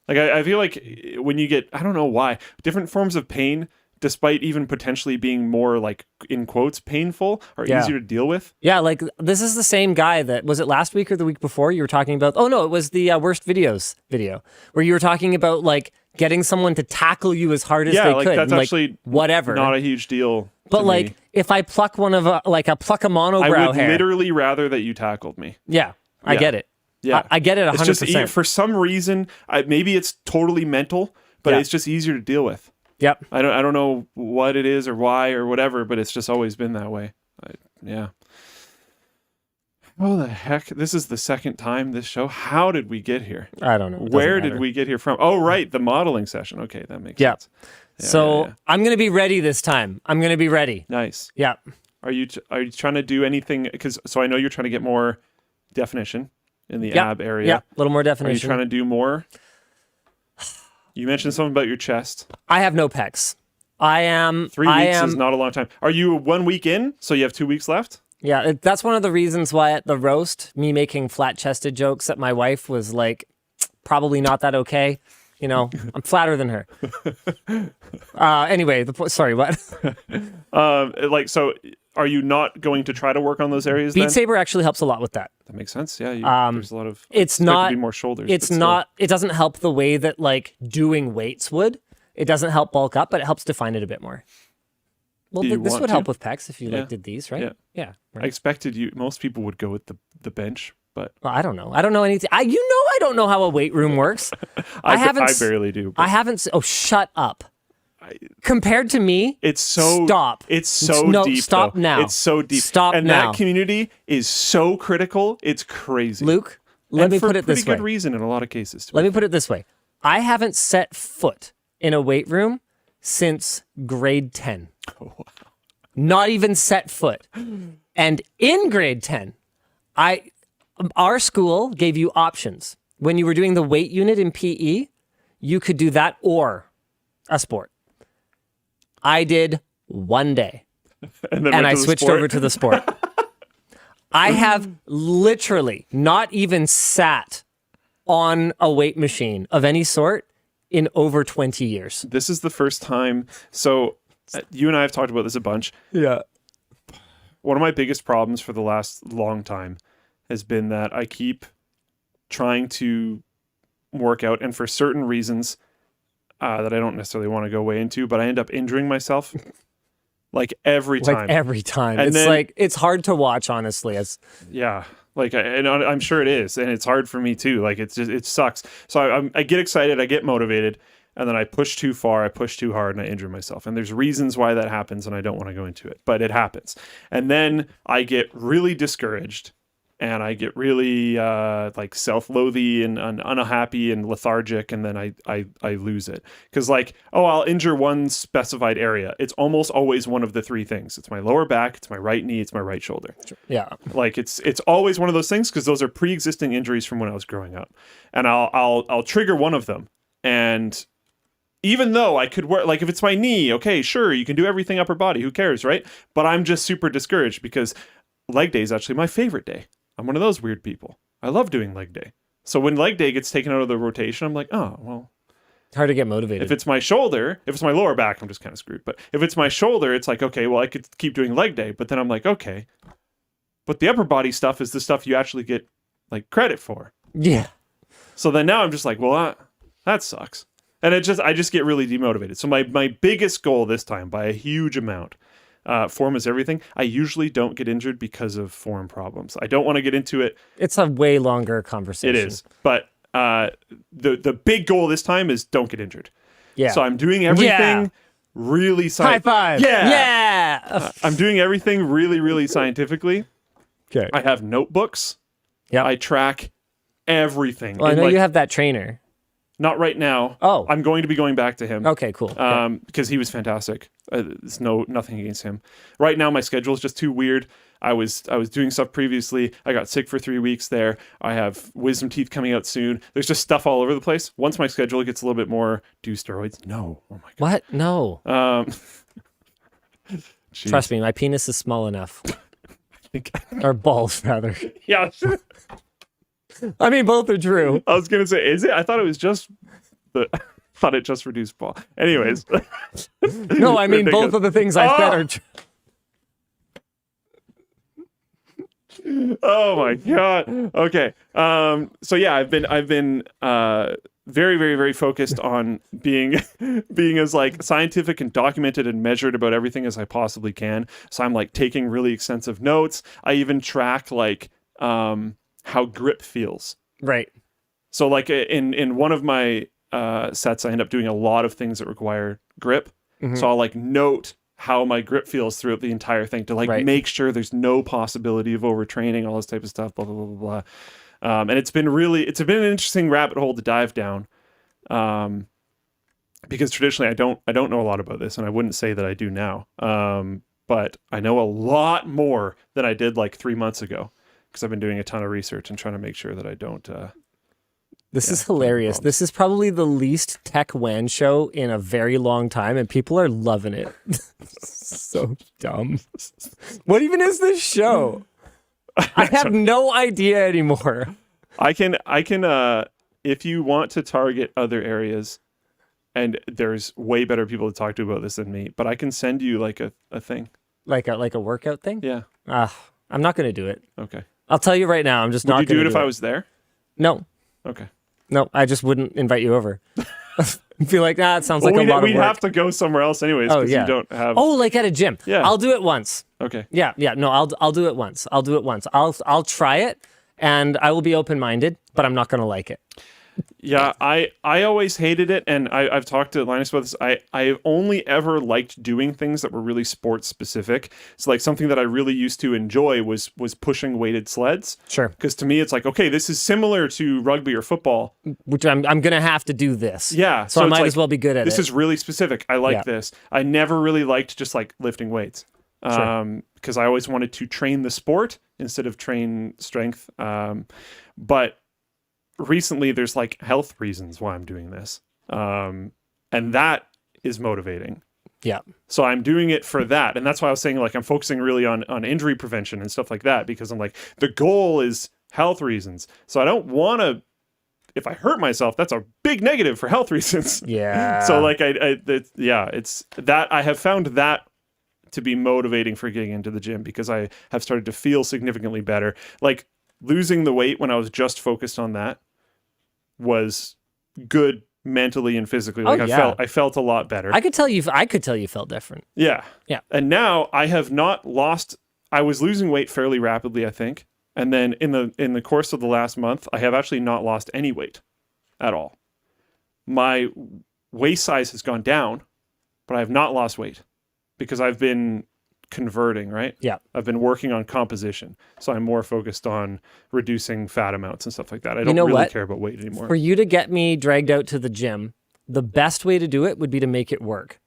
Like I feel like when you get, I don't know why, different forms of pain, despite even potentially being more like in quotes painful, are Yeah. easier to deal with. Yeah, like this is the same guy that was it last week or the week before you were talking about. Oh no, it was the worst videos video where you were talking about like getting someone to tackle you as hard as Yeah, they like could. that's and, actually whatever. not a huge deal. But to like me. if I pluck one of a pluck a I monobrow would hair. literally rather that you tackled me. Yeah, I Yeah. get it. Yeah, I get it 100%. It's just for some reason, maybe it's totally mental, but Yeah. it's just easier to deal with. Yep. I don't know what it is or why or whatever, but it's just always been that way. Yeah. Oh the heck! This is the second time this show. How did we get here? I don't know. It doesn't Where matter. did we get here from? Oh right, the modeling session. Okay, that makes Yeah. sense. Yeah, So yeah. I'm gonna be ready this time. I'm gonna be ready. Nice. Yeah. Are you trying to do anything? Because I know you're trying to get more definition in the Yeah. ab area. Yeah. A little more Are you definition. trying to do more? You mentioned something about your chest. I have no pecs. I am. 3 I weeks am, is not a long time. Are you 1 week in? So you have 2 weeks left? Yeah, that's one of the reasons why at the roast, me making flat-chested jokes at my wife was like probably not that okay. You know, I'm flatter than her. Anyway, sorry, what? So are you not going to try to work on those areas Beat then? Saber actually helps a lot with that. That makes sense. Yeah, there's a lot of. It's I expect there not. to be more shoulders. It's but still. not. It doesn't help the way that like doing weights would. It doesn't help bulk up, but it helps define it a bit more. Well, Do you this want would help to? with pecs if you Yeah. like did these, right? Yeah. Yeah. I Right. expected you. Most people would go with the bench, but Well, I don't know. I don't know anything. I don't know how a weight room works. I haven't. I barely do. I haven't. Oh, shut up. Compared to me, It's so stop. It's so No, deep. stop though. now. It's so deep. Stop and now. that community is so critical. It's crazy. Luke. Let And me for put it this pretty way. good reason in a lot of cases. to Let be me put it this way. I haven't set foot in a weight room since grade 10. Not even set foot. And in grade 10, our school gave you options. When you were doing the weight unit in PE, you could do that or a sport. I did one day and then and went I to the switched sport. over to the sport. I have literally not even sat on a weight machine of any sort in over 20 years. This is the first time. So you and I have talked about this a bunch. Yeah. One of my biggest problems for the last long time has been that I keep trying to work out, and for certain reasons that I don't necessarily want to go way into, but I end up injuring myself like every time. Like every time. And It's then- like, it's hard to watch, honestly. Yeah, like, and I'm sure it is, and it's hard for me too. Like, it sucks. So I get excited, I get motivated, and then I push too far, I push too hard, and I injure myself. And there's reasons why that happens, and I don't want to go into it, but it happens. And then I get really discouraged, and I get really like self-loathy and unhappy and lethargic, and then I lose it. Because like, oh, I'll injure one specified area. It's almost always one of the three things. It's my lower back, it's my right knee, it's my right shoulder. Yeah. Like it's always one of those things because those are pre-existing injuries from when I was growing up. And I'll trigger one of them, and even though I could work, like if it's my knee, okay, sure, you can do everything upper body, who cares, right? But I'm just super discouraged because leg day is actually my favorite day. I'm one of those weird people. I love doing leg day. So when leg day gets taken out of the rotation, I'm like, oh, well. It's hard to get motivated. If it's my shoulder, if it's my lower back, I'm just kind of screwed. But if it's my shoulder, it's like, okay, well, I could keep doing leg day. But then I'm like, okay. But the upper body stuff is the stuff you actually get like credit for. Yeah. So then now I'm just like, well, that sucks. And I just get really demotivated. So my biggest goal this time, by a huge amount, form is everything. I usually don't get injured because of form problems. I don't want to get into it. It's a way longer conversation. It is. But the big goal this time is don't get injured. Yeah. So I'm doing everything really High five. Yeah. Yeah. I'm doing everything really, really scientifically. Okay. I have notebooks. Yep. I track everything. Well, I know you have that trainer. Not right now. Oh. I'm going to be going back to him. Okay, cool. Because he was fantastic. There's nothing against him. Right now, my schedule is just too weird. I was doing stuff previously. I got sick for 3 weeks there. I have wisdom teeth coming out soon. There's just stuff all over the place. Once my schedule gets a little bit more, do steroids? No. Oh my god. What? No. Jeez. Trust me, my penis is small enough. I think. Or balls, rather. Yeah. I mean, both are true. I was gonna say, is it? I thought it was just thought it just reduced ball. Anyways. No, I mean both of the things I said are true. Oh my god. Okay. So yeah, I've been very, very, very focused on being as like scientific and documented and measured about everything as I possibly can. So I'm like taking really extensive notes. I even track like how grip feels. Right. So like in one of my sets, I end up doing a lot of things that require grip. Mm-hmm. So I'll like note how my grip feels throughout the entire thing to like make sure there's no possibility of overtraining, all this type of stuff, blah, blah, blah, blah, blah. And it's been an interesting rabbit hole to dive down. Because traditionally I don't know a lot about this, and I wouldn't say that I do now. But I know a lot more than I did like 3 months ago, because I've been doing a ton of research and trying to make sure that I don't. This is hilarious. This is probably the least tech WAN show in a very long time, and people are loving it. So dumb. What even is this show? I have no idea anymore. I can if you want to target other areas, and there's way better people to talk to about this than me, but I can send you like a thing. Like a workout thing? Yeah. I'm not going to do it. Okay. I'll tell you right now, I'm just not going to do it. Would you do it if I was there? No. Okay. No, I just wouldn't invite you over. I feel like, it sounds like a lot of work. We'd have to go somewhere else anyways, because you don't have... Oh, like at a gym. Yeah. I'll do it once. Okay. Yeah. No, I'll do it once. I'll try it, and I will be open-minded, but I'm not going to like it. Yeah, I always hated it, and I've talked to Linus about this. I only ever liked doing things that were really sports specific. So like something that I really used to enjoy was pushing weighted sleds. Sure. Because to me, it's like, okay, this is similar to rugby or football. Which I'm going to have to do this. Yeah. So I might as well be good at it. This is really specific. I like this. I never really liked just like lifting weights. Because I always wanted to train the sport instead of train strength. But recently there's like health reasons why I'm doing this. And that is motivating. Yeah. So I'm doing it for that. And that's why I was saying like I'm focusing really on injury prevention and stuff like that, because I'm like, the goal is health reasons. So I don't want to, if I hurt myself, that's a big negative for health reasons. Yeah. So like it's that I have found that to be motivating for getting into the gym, because I have started to feel significantly better. Like losing the weight when I was just focused on that was good mentally and physically. Like I felt a lot better. I could tell you felt different. Yeah. Yeah. And now I have not lost. I was losing weight fairly rapidly, I think. And then in the course of the last month, I have actually not lost any weight at all. My waist size has gone down, but I have not lost weight because I've been converting, right? Yeah. I've been working on composition. So I'm more focused on reducing fat amounts and stuff like that. I don't really care about weight anymore. For you to get me dragged out to the gym, the best way to do it would be to make it work.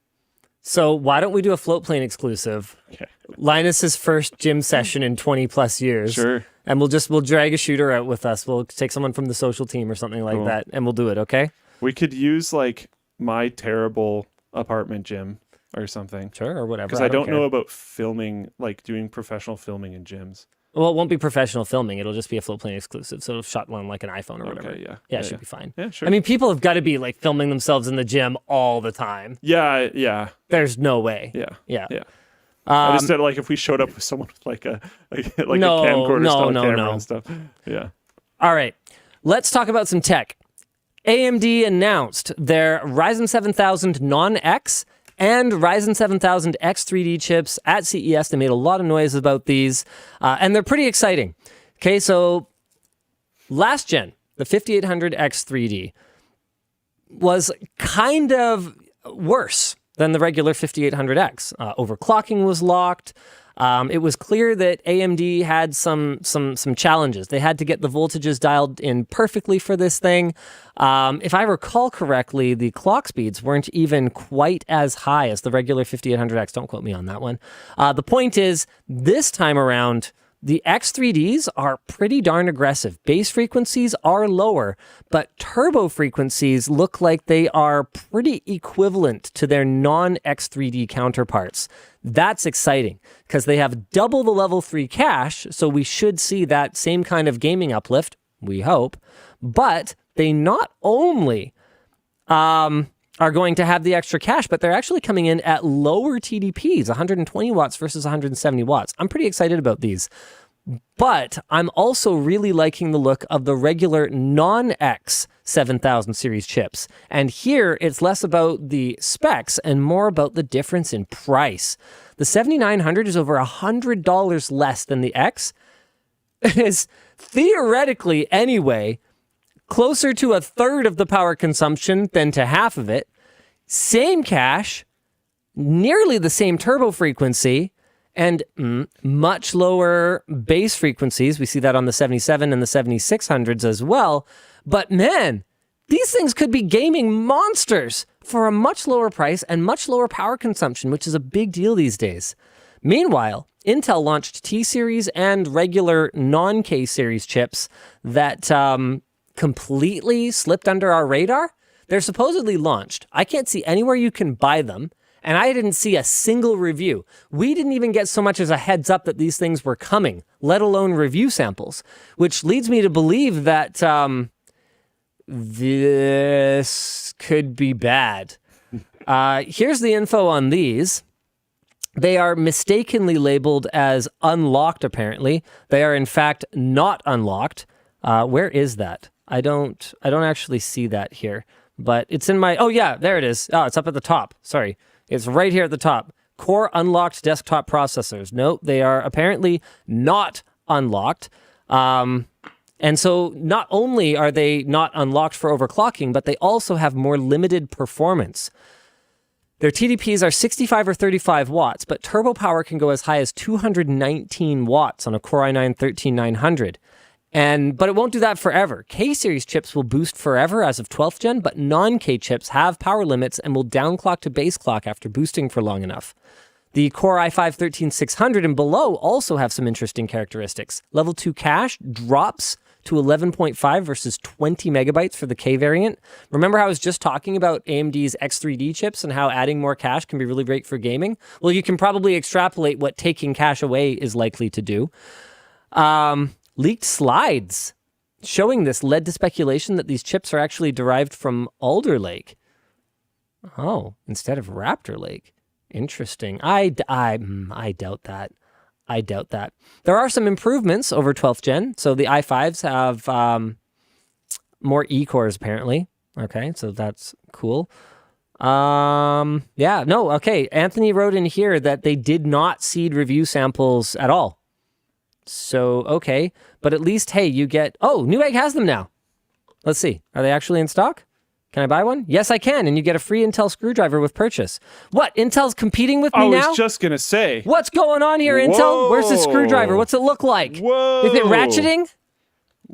So why don't we do a float plane exclusive? Okay. Linus's first gym session in 20 plus years. Sure. And we'll drag a shooter out with us. We'll take someone from the social team or something like that, and we'll do it, okay? We could use like my terrible apartment gym or something. Sure, or whatever. Because I don't care. know about filming, like doing professional filming in gyms. Well, it won't be professional filming. It'll just be a Floatplane exclusive. So it'll shot on like an iPhone or whatever. Okay, yeah. Yeah, it should be fine. Yeah, sure. I mean, people have got to be like filming themselves in the gym all the time. Yeah. There's no way. Yeah. Yeah. I just said, like, if we showed up with someone with like a camcorder style camera and stuff. Yeah. All right. Let's talk about some tech. AMD announced their Ryzen 7000 Non-X and Ryzen 7000 X3D chips at CES. They made a lot of noise about these, and they're pretty exciting. Okay, so last gen, the 5800 X3D was kind of worse than the regular 5800X. Overclocking was locked. It was clear that AMD had some challenges. They had to get the voltages dialed in perfectly for this thing. If I recall correctly, the clock speeds weren't even quite as high as the regular 5800X. Don't quote me on that one. The point is, this time around, the X3Ds are pretty darn aggressive. Base frequencies are lower, but turbo frequencies look like they are pretty equivalent to their non-X3D counterparts. That's exciting because they have double the level 3 cache, so we should see that same kind of gaming uplift, we hope, but they not only are going to have the extra cache, but they're actually coming in at lower TDPs, 120 watts versus 170 watts. I'm pretty excited about these. But I'm also really liking the look of the regular non-X 7000 series chips. And here, it's less about the specs and more about the difference in price. The 7900 is over $100 less than the X. It is theoretically, anyway, closer to a third of the power consumption than to half of it. Same cache, nearly the same turbo frequency, and much lower base frequencies. We see that on the 77 and the 7600s as well. But man, these things could be gaming monsters for a much lower price and much lower power consumption, which is a big deal these days. Meanwhile, Intel launched T-Series and regular non-K series chips that completely slipped under our radar. They're supposedly launched. I can't see anywhere you can buy them. And I didn't see a single review. We didn't even get so much as a heads up that these things were coming, let alone review samples, which leads me to believe that this could be bad. Here's the info on these. They are mistakenly labeled as unlocked, apparently. They are, in fact, not unlocked. Where is that? I don't actually see that here, but it's in my... Oh, yeah, there it is. Oh, it's up at the top. Sorry. It's right here at the top. Core unlocked desktop processors. Nope, they are apparently not unlocked. And so not only are they not unlocked for overclocking, but they also have more limited performance. Their TDPs are 65 or 35 watts, but turbo power can go as high as 219 watts on a Core i9-13900. But it won't do that forever. K-series chips will boost forever as of 12th gen, but non-K chips have power limits and will downclock to base clock after boosting for long enough. The Core i5-13600 and below also have some interesting characteristics. Level 2 cache drops to 11.5 versus 20 megabytes for the K variant. Remember how I was just talking about AMD's X3D chips and how adding more cache can be really great for gaming? Well, you can probably extrapolate what taking cache away is likely to do. Leaked slides showing this led to speculation that these chips are actually derived from Alder Lake. Oh, instead of Raptor Lake. Interesting. I doubt that. I doubt that. There are some improvements over 12th gen. So the i5s have more E-cores apparently. Okay, so that's cool. Okay. Anthony wrote in here that they did not seed review samples at all. So, okay. But at least, hey, you get... Oh, Newegg has them now. Let's see. Are they actually in stock? Can I buy one? Yes, I can. And you get a free Intel screwdriver with purchase. What? Intel's competing with me now? I was just going to say. What's going on here, Intel? Where's the screwdriver? What's it look like? Whoa. Is it ratcheting?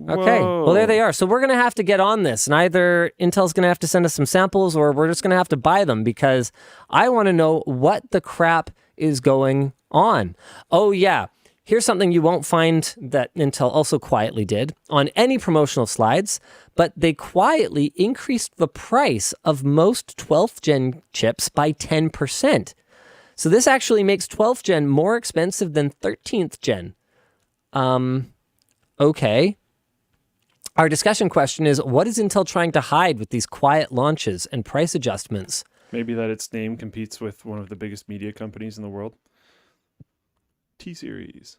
Okay. Well, there they are. So we're going to have to get on this. And either Intel's going to have to send us some samples or we're just going to have to buy them because I want to know what the crap is going on. Oh, yeah. Here's something you won't find that Intel also quietly did on any promotional slides, but they quietly increased the price of most 12th gen chips by 10%. So this actually makes 12th gen more expensive than 13th gen. Okay. Our discussion question is, what is Intel trying to hide with these quiet launches and price adjustments? Maybe that its name competes with one of the biggest media companies in the world. T-Series.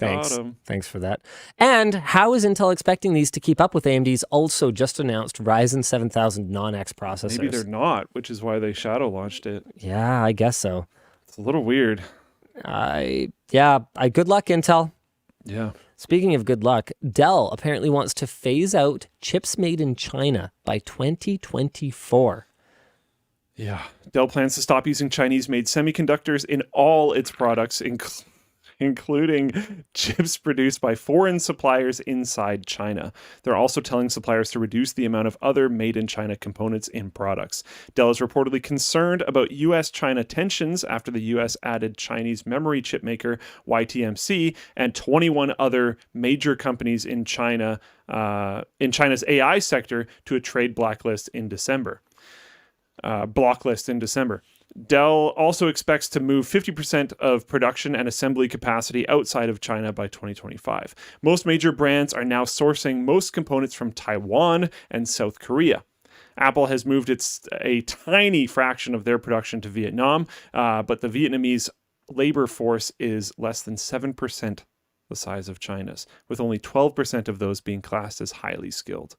Thanks. Got 'em. Thanks for that. And how is Intel expecting these to keep up with AMD's also just announced Ryzen 7000 non-X processors? Maybe they're not, which is why they shadow launched it. Yeah, I guess so. It's a little weird. Good luck, Intel. Yeah. Speaking of good luck, Dell apparently wants to phase out chips made in China by 2024. Yeah. Dell plans to stop using Chinese-made semiconductors in all its products, including chips produced by foreign suppliers inside China. They're also telling suppliers to reduce the amount of other made-in-China components in products. Dell is reportedly concerned about U.S.-China tensions after the U.S. added Chinese memory chip maker YTMC and 21 other major companies in China, in China's AI sector, to a trade blacklist in December. Dell also expects to move 50% of production and assembly capacity outside of China by 2025. Most major brands are now sourcing most components from Taiwan and South Korea. Apple has moved a tiny fraction of their production to Vietnam, but the Vietnamese labor force is less than 7% the size of China's, with only 12% of those being classed as highly skilled.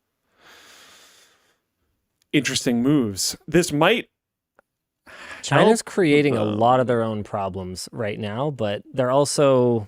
Interesting moves. This might China's creating a lot of their own problems right now, but they're also...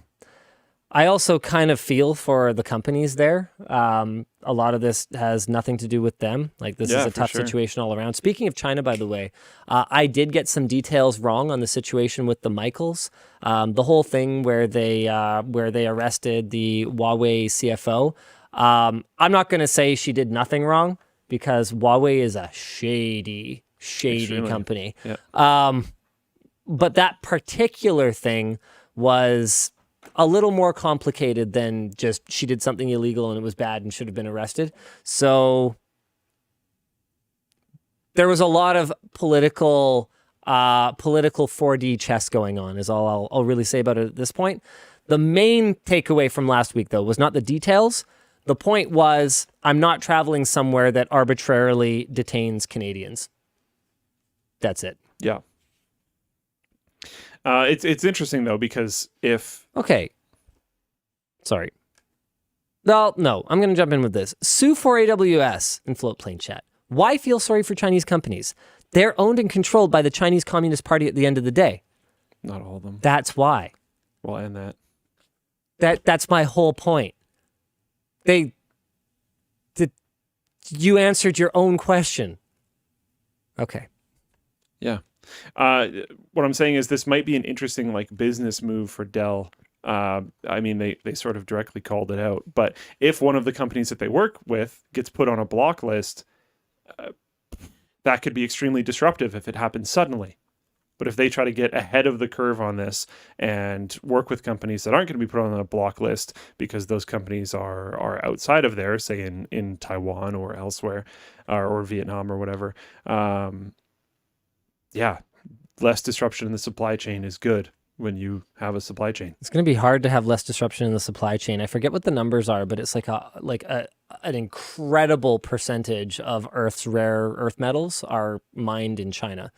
I also kind of feel for the companies there. A lot of this has nothing to do with them. Like, this is a tough situation all around. Speaking of China, by the way, I did get some details wrong on the situation with the Michaels. The whole thing where they arrested the Huawei CFO. I'm not going to say she did nothing wrong, because Huawei is a shady company. Yeah. But that particular thing was a little more complicated than just she did something illegal and it was bad and should have been arrested. So there was a lot of political 4D chess going on, is all I'll really say about it at this point. The main takeaway from last week, though, was not the details. The point was, I'm not traveling somewhere that arbitrarily detains Canadians. That's it. Yeah. It's interesting, though, because if... Okay. Sorry. No, I'm going to jump in with this. Sue for AWS in Floatplane Chat. Why feel sorry for Chinese companies? They're owned and controlled by the Chinese Communist Party at the end of the day. Not all of them. That's why. Well, and that. That's my whole point. You answered your own question. Okay. Yeah. What I'm saying is this might be an interesting business move for Dell. I mean, they sort of directly called it out. But if one of the companies that they work with gets put on a block list, that could be extremely disruptive if it happens suddenly. But if they try to get ahead of the curve on this and work with companies that aren't going to be put on a block list because those companies are outside of there, say in Taiwan or elsewhere, or Vietnam or whatever, less disruption in the supply chain is good when you have a supply chain. It's going to be hard to have less disruption in the supply chain. I forget what the numbers are, but it's like an incredible percentage of Earth's rare earth metals are mined in China.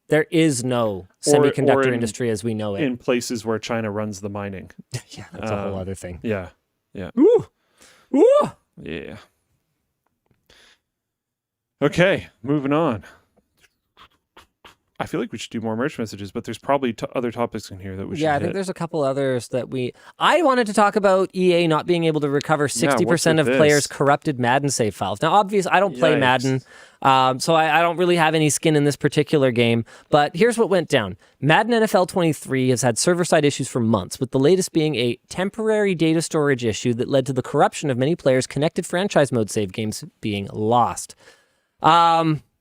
There is no semiconductor industry as we know it. In places where China runs the mining. Yeah, that's a whole other thing. Yeah. Ooh! Yeah. Okay, moving on. I feel like we should do more merch messages, but there's probably other topics in here that we should I hit. think there's a couple others that I wanted to talk about EA not being able to recover 60% of players' corrupted Madden save files. Now, obviously, I don't play Madden, so I don't really have any skin in this particular game, but here's what went down. Madden NFL 23 has had server-side issues for months, with the latest being a temporary data storage issue that led to the corruption of many players' connected franchise mode save games being lost.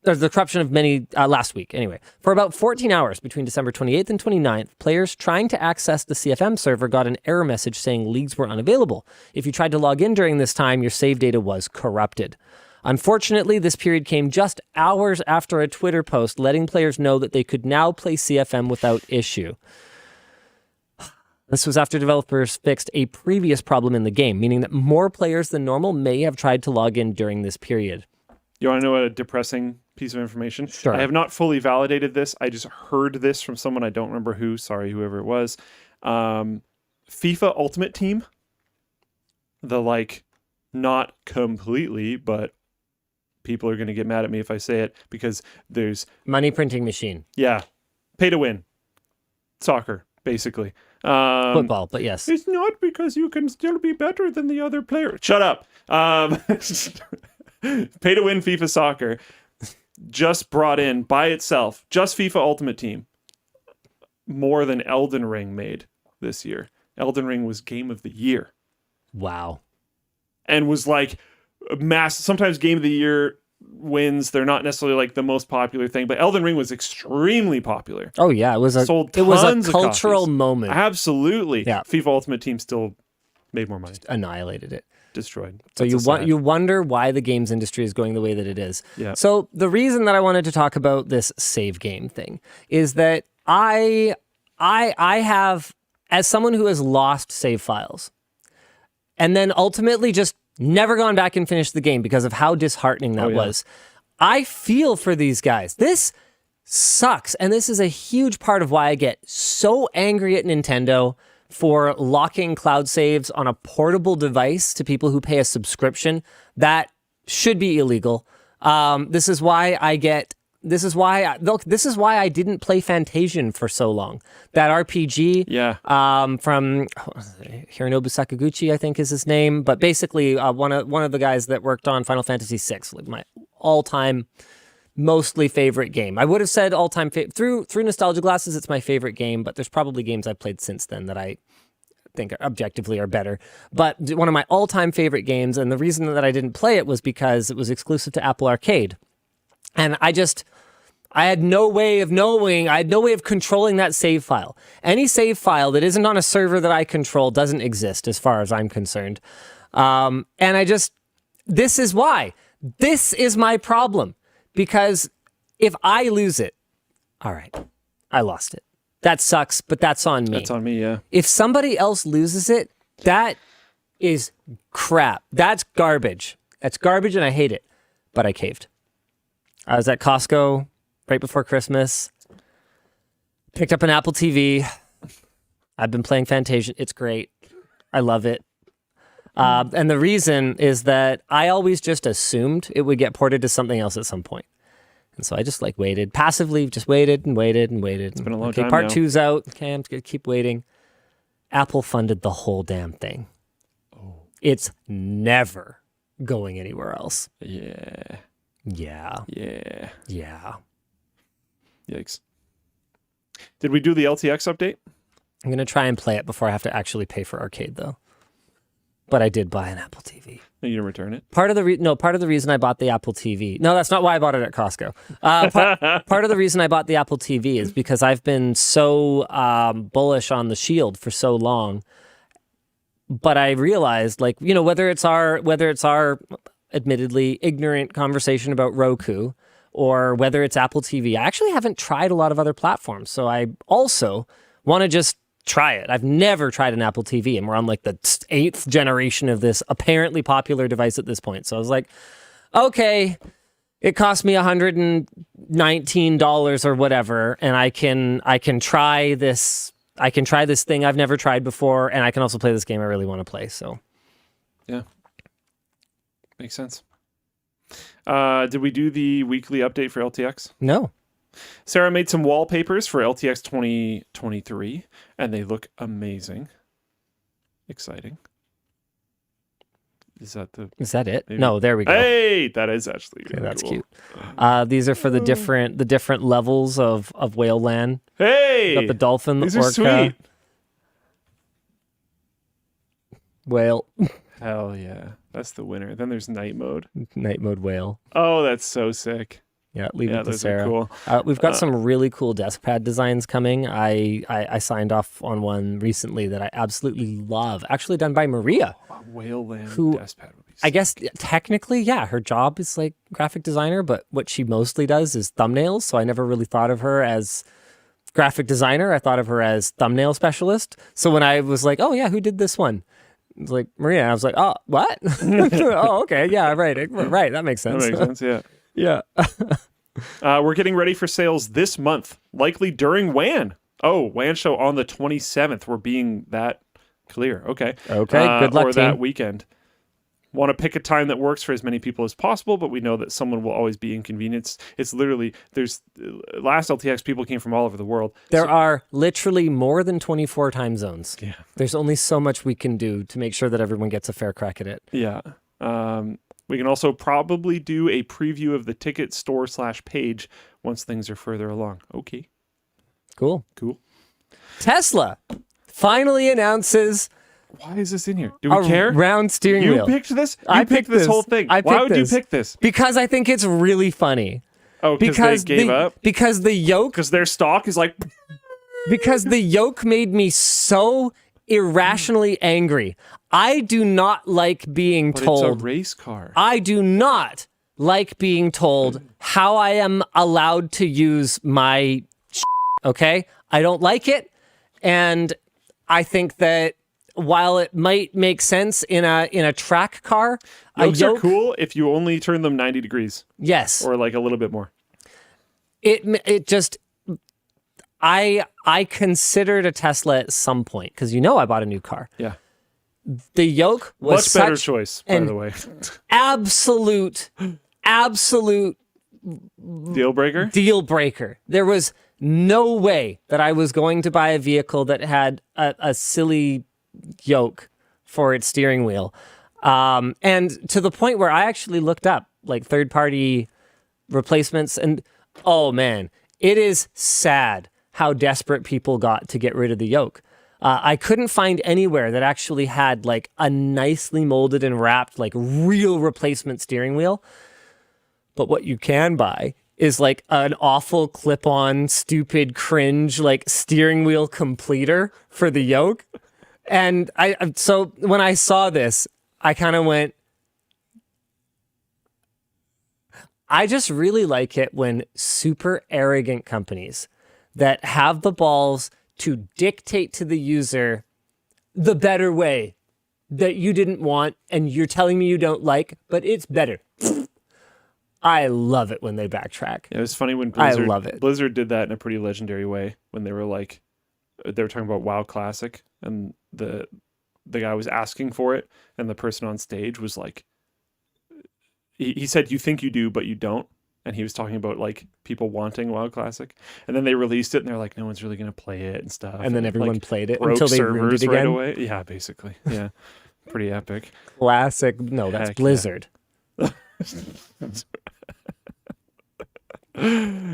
There's the corruption of many last week. Anyway, for about 14 hours between December 28th and 29th, players trying to access the CFM server got an error message saying leagues were unavailable. If you tried to log in during this time, your save data was corrupted. Unfortunately, this period came just hours after a Twitter post letting players know that they could now play CFM without issue. This was after developers fixed a previous problem in the game, meaning that more players than normal may have tried to log in during this period. You want to know a depressing piece of information? Sure. I have not fully validated this. I just heard this from someone. I don't remember who. Sorry, whoever it was. FIFA Ultimate Team. Not completely, but people are going to get mad at me if I say it because there's... Money printing machine. Yeah. Pay to win. Soccer, basically. Football, but yes. It's not because you can still be better than the other player. Shut up. Pay to win FIFA Soccer just brought in by itself, just FIFA Ultimate Team, more than Elden Ring made this year. Elden Ring was Game of the Year. Wow. And was like sometimes Game of the Year wins. They're not necessarily like the most popular thing, but Elden Ring was extremely popular. Oh yeah, it was a cultural moment. Absolutely. Yeah. FIFA Ultimate Team still made more money. Just annihilated it. Destroyed. So you wonder why the games industry is going the way that it is. Yeah. So the reason that I wanted to talk about this save game thing is that I have, as someone who has lost save files and then ultimately just never gone back and finished the game because of how disheartening that was. I feel for these guys. This sucks. And this is a huge part of why I get so angry at Nintendo for locking cloud saves on a portable device to people who pay a subscription. That should be illegal. This is why I didn't play Fantasian for so long. That RPG, from Hironobu Sakaguchi, I think is his name, but basically one of the guys that worked on Final Fantasy VI, like my all-time mostly favorite game. I would have said all-time through nostalgia glasses, it's my favorite game, but there's probably games I've played since then that I think objectively are better. But one of my all-time favorite games, and the reason that I didn't play it was because it was exclusive to Apple Arcade. And I had no way of knowing, I had no way of controlling that save file. Any save file that isn't on a server that I control doesn't exist as far as I'm concerned. This is why. This is my problem. Because if I lose it, all right, I lost it. That sucks, but that's on me. That's on me, yeah. If somebody else loses it, that is crap. That's garbage. That's garbage and I hate it. But I caved. I was at Costco right before Christmas. Picked up an Apple TV. I've been playing Fantasian. It's great. I love it. And the reason is that I always just assumed it would get ported to something else at some point. And so I just waited. Passively just waited and waited and waited. It's been a long time part now. 2's out. Okay, I'm just going to keep waiting. Apple funded the whole damn thing. Oh. It's never going anywhere else. Yeah. Yeah. Yeah. Yeah. Yikes. Did we do the LTX update? I'm going to try and play it before I have to actually pay for arcade, though. But I did buy an Apple TV. Are you going to return it? Part of the reason I bought the Apple TV. No, that's not why I bought it at Costco. Part of the reason I bought the Apple TV is because I've been so bullish on the Shield for so long. But I realized, whether it's our admittedly ignorant conversation about Roku or whether it's Apple TV, I actually haven't tried a lot of other platforms. So I also want to just try it. I've never tried an Apple TV, and we're on the 8th generation of this apparently popular device at this point. So I was like, okay, it cost me $119 or whatever, and I can try this. I can try this thing I've never tried before, and I can also play this game I really want to play. So, yeah, makes sense. Did we do the weekly update for LTX? No. Sarah made some wallpapers for LTX 2023, and they look amazing. Exciting. Is that it? Maybe? No, there we go. Hey, that is actually really that's cool. cute. These are for the different levels of whale land. Hey, got the dolphin, the these orca, are sweet. whale, Hell yeah, that's the winner. Then there's night mode. night mode whale. Oh, that's so sick. Yeah, leave Yeah, it to those are Sarah. cool. We've got some really cool desk pad designs coming. I signed off on one recently that I absolutely love. Actually done by Maria. Whaleland Who- desk pad would be I guess technically, yeah, her job is like graphic designer, but what she mostly does is thumbnails. So I never really thought of her as graphic designer. I thought of her as thumbnail specialist. So when I was like, oh yeah, who did this one? It was like Maria. I was like, oh, what? Oh, okay. Yeah, right. Right. That makes sense. That makes sense, yeah. Yeah. We're getting ready for sales this month, likely during WAN. Oh, WAN show on the 27th. We're being that clear. Okay. Okay, good luck, Or that team. weekend. Want to pick a time that works for as many people as possible, but we know that someone will always be inconvenienced. It's literally, last LTX people came from all over the world. There are literally more than 24 time zones. Yeah. There's only so much we can do to make sure that everyone gets a fair crack at it. Yeah. We can also probably do a preview of the ticket store / page once things are further along. Okay. Cool. Cool. Tesla finally announces Why is this in here? Do we a care? round steering You wheel. picked this? You I picked this whole thing. I Why picked would this. you pick this? Because I think it's really funny. Oh, because they gave up? Because the yoke Because their stock is like... because the yoke made me so irrationally angry. I do not like being But told it's a race car. I do not like being told how I am allowed to use my okay? I don't like it, and I think that while it might make sense in a track car, a Yokes are yoke, cool if you only turn them 90 degrees yes, or like a little bit more. it just I considered a Tesla at some point because I bought a new car. Yeah. The yoke was Much better such choice, by an- the way. absolute Deal breaker? deal breaker. There was no way that I was going to buy a vehicle that had a silly yoke for its steering wheel. And to the point where I actually looked up like third-party replacements, and oh man, it is sad how desperate people got to get rid of the yoke. I couldn't find anywhere that actually had like a nicely molded and wrapped like real replacement steering wheel. But what you can buy is like an awful clip-on, stupid, cringe like steering wheel completer for the yoke. And so when I saw this, I kind of went, I just really like it when super arrogant companies that have the balls to dictate to the user the better way that you didn't want and you're telling me you don't like, but it's better. I love it when they backtrack. It was funny when I love it. Blizzard did that in a pretty legendary way when they were talking about WoW Classic and the guy was asking for it and the person on stage was like, he said, you think you do, but you don't. And he was talking about like people wanting WoW Classic, and then they released it, and they're like, no one's really gonna play it and stuff. And then everyone like, played it broke until they ruined servers it right again. away. Yeah, basically. Yeah, pretty epic. Classic. No, that's Heck yeah. Blizzard.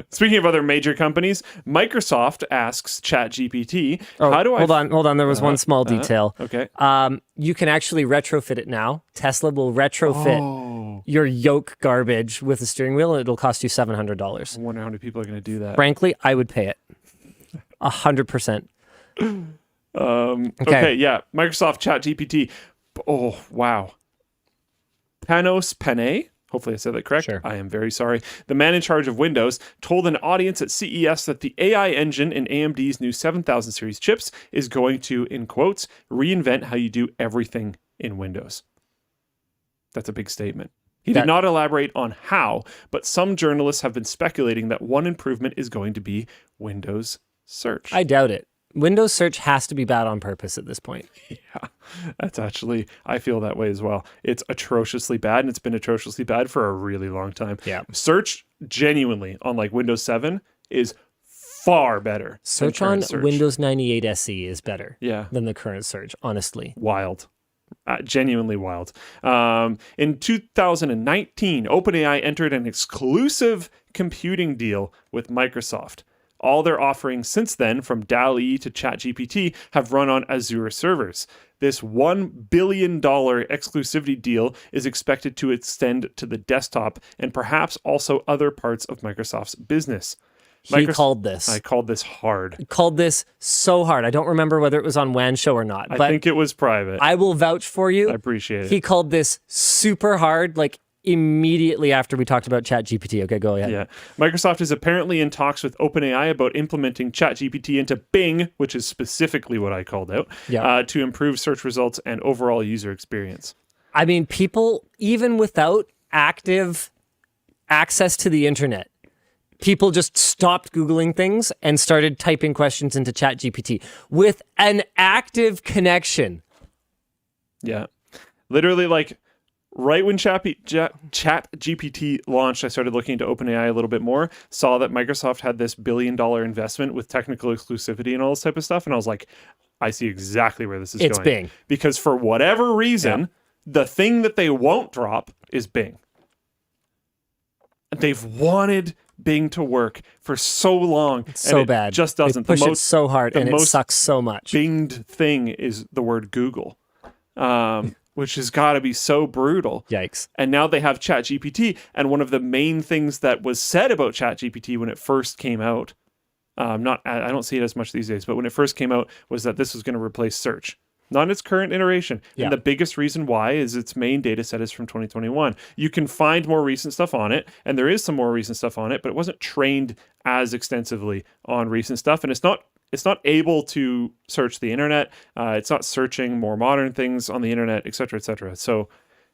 Speaking of other major companies, Microsoft asks ChatGPT, how do I... Hold on. There was one small detail. Okay. You can actually retrofit it now. Tesla will retrofit your yoke garbage with a steering wheel, and it'll cost you $700. I wonder how many people are going to do that. Frankly, I would pay it. 100%. Okay, yeah. Microsoft ChatGPT. Oh, wow. Panos Panay, hopefully I said that correct. Sure. I am very sorry. The man in charge of Windows told an audience at CES that the AI engine in AMD's new 7000 series chips is going to, in quotes, reinvent how you do everything in Windows. That's a big statement. He did not elaborate on how, but some journalists have been speculating that one improvement is going to be Windows search. I doubt it. Windows search has to be bad on purpose at this point. Yeah, that's actually, I feel that way as well. It's atrociously bad, and it's been atrociously bad for a really long time. Yeah. Search, genuinely, on like Windows 7 is far better. than Search on current search. Windows 98 SE is better Yeah. than the current search, honestly. Wild. Genuinely wild. In 2019, OpenAI entered an exclusive computing deal with Microsoft. All their offerings since then, from DALL-E to ChatGPT, have run on Azure servers. this $1 billion exclusivity deal is expected to extend to the desktop and perhaps also other parts of Microsoft's business. He called this. I called this hard. Called this so hard. I don't remember whether it was on WAN show or not. I but think it was private. I will vouch for you. I appreciate it. He called this super hard, like immediately after we talked about ChatGPT. Okay, go ahead. Yeah. Microsoft is apparently in talks with OpenAI about implementing ChatGPT into Bing, which is specifically what I called out, to improve search results and overall user experience. I mean, people, even without active access to the internet, people just stopped Googling things and started typing questions into ChatGPT with an active connection. Yeah. Literally, like, right when ChatGPT launched, I started looking into OpenAI a little bit more, saw that Microsoft had this $1 billion investment with technical exclusivity and all this type of stuff, and I was like, I see exactly where this is going. It's Bing. Because for whatever reason, the thing that they won't drop is Bing. They've wanted Bing to work for so long. So and bad. It just doesn't. They push it so hard and it sucks so much. Binged thing is the word Google, which has got to be so brutal. Yikes. And now they have ChatGPT. And one of the main things that was said about ChatGPT when it first came out, I don't see it as much these days, but when it first came out was that this was going to replace search. Not in its current iteration. Yeah. And the biggest reason why is its main data set is from 2021. You can find more recent stuff on it, and there is some more recent stuff on it, but it wasn't trained as extensively on recent stuff, and it's not able to search the internet. It's not searching more modern things on the internet, et cetera, et cetera. So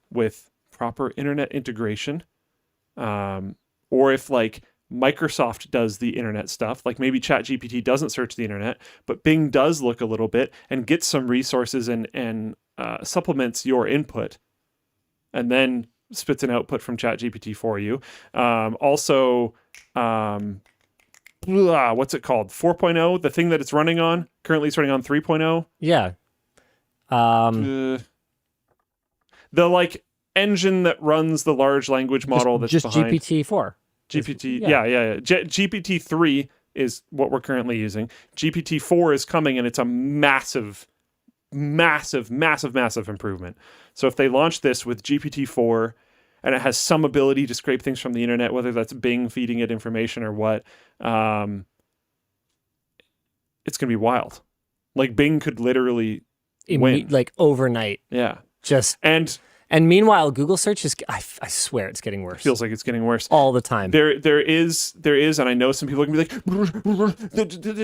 with proper internet integration, or if like Microsoft does the internet stuff, like maybe ChatGPT doesn't search the internet, but Bing does look a little bit and gets some resources and supplements your input, and then spits an output from ChatGPT for you. What's it called? 4.0, the thing that it's running on. Currently it's running on 3.0. Yeah. The like engine that runs the large language model that's just behind GPT-4. GPT, GPT-3 is what we're currently using. GPT-4 is coming, and it's a massive improvement. So if they launch this with GPT-4, and it has some ability to scrape things from the internet, whether that's Bing feeding it information or what, it's going to be wild. Like Bing could literally win. Like overnight. Yeah. And meanwhile, Google search is, I swear it's getting worse. Feels like it's getting worse. All the time. There is, and I know some people are going to be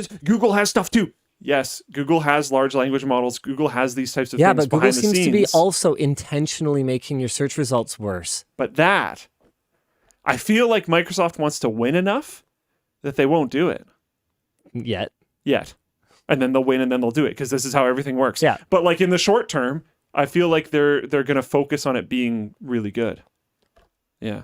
like, Google has stuff too. Yes, Google has large language models. Google has these types of things but behind Google the scenes. seems to be also intentionally making your search results worse. But I feel like Microsoft wants to win enough that they won't do it. Yet. And then they'll win and then they'll do it because this is how everything works. Yeah. But like in the short term, I feel like they're going to focus on it being really good. Yeah.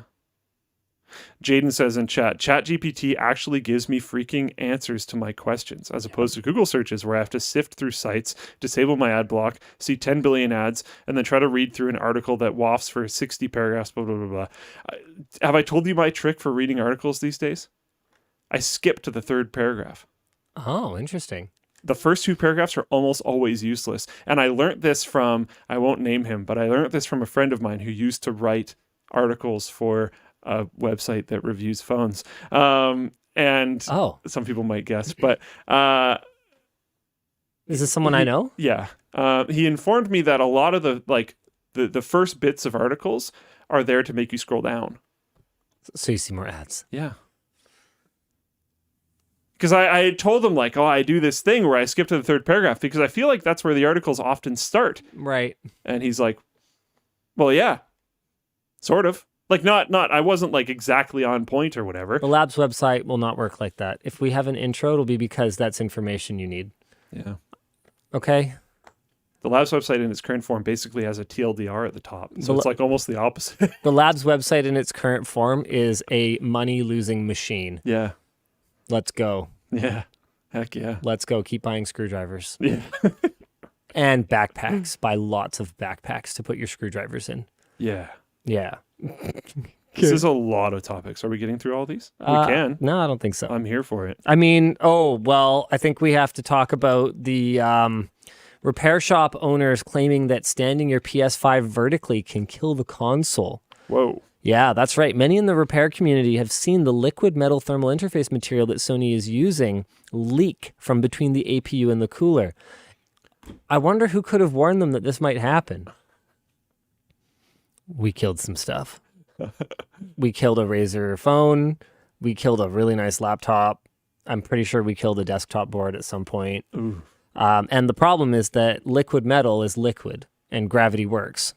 Jaden says in chat, ChatGPT actually gives me freaking answers to my questions, as opposed to Google searches where I have to sift through sites, disable my ad block, see 10 billion ads, and then try to read through an article that wafts for 60 paragraphs, blah, blah, blah, blah. Have I told you my trick for reading articles these days? I skip to the third paragraph. Oh, interesting. The first two paragraphs are almost always useless. And I learned this from, I won't name him, but I learned this from a friend of mine who used to write articles for a website that reviews phones. Some people might guess, but is this someone I know? Yeah. He informed me that a lot of the first bits of articles are there to make you scroll down. So you see more ads. Yeah. Because I told him like, I do this thing where I skip to the third paragraph because I feel like that's where the articles often start. Right. And he's like, well, yeah, sort of. Like I wasn't like exactly on point or whatever. The lab's website will not work like that. If we have an intro, it'll be because that's information you need. Yeah. Okay. The lab's website in its current form basically has a TLDR at the top. So it's like almost the opposite. The lab's website in its current form is a money-losing machine. Yeah. Let's go. Yeah. Heck yeah. Let's go. Keep buying screwdrivers. Yeah. And backpacks. Buy lots of backpacks to put your screwdrivers in. Yeah. Yeah. This is a lot of topics. Are we getting through all these? We can. No, I don't think so. I'm here for it. I mean, I think we have to talk about the Repair shop owners claiming that standing your PS5 vertically can kill the console. Whoa. Yeah, that's right. Many in the repair community have seen the liquid metal thermal interface material that Sony is using leak from between the APU and the cooler. I wonder who could have warned them that this might happen. We killed some stuff. We killed a Razer phone. We killed a really nice laptop. I'm pretty sure we killed a desktop board at some point. And the problem is that liquid metal is liquid and gravity works.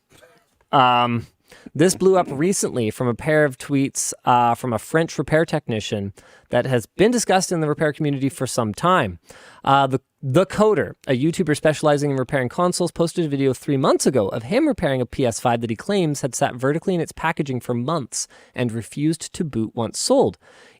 This blew up recently from a pair of tweets from a French repair technician that has been discussed in the repair community for some time. The Coder, a YouTuber specializing in repairing consoles, posted a video 3 months ago of him repairing a PS5 that he claims had sat vertically in its packaging for months and refused to boot once sold.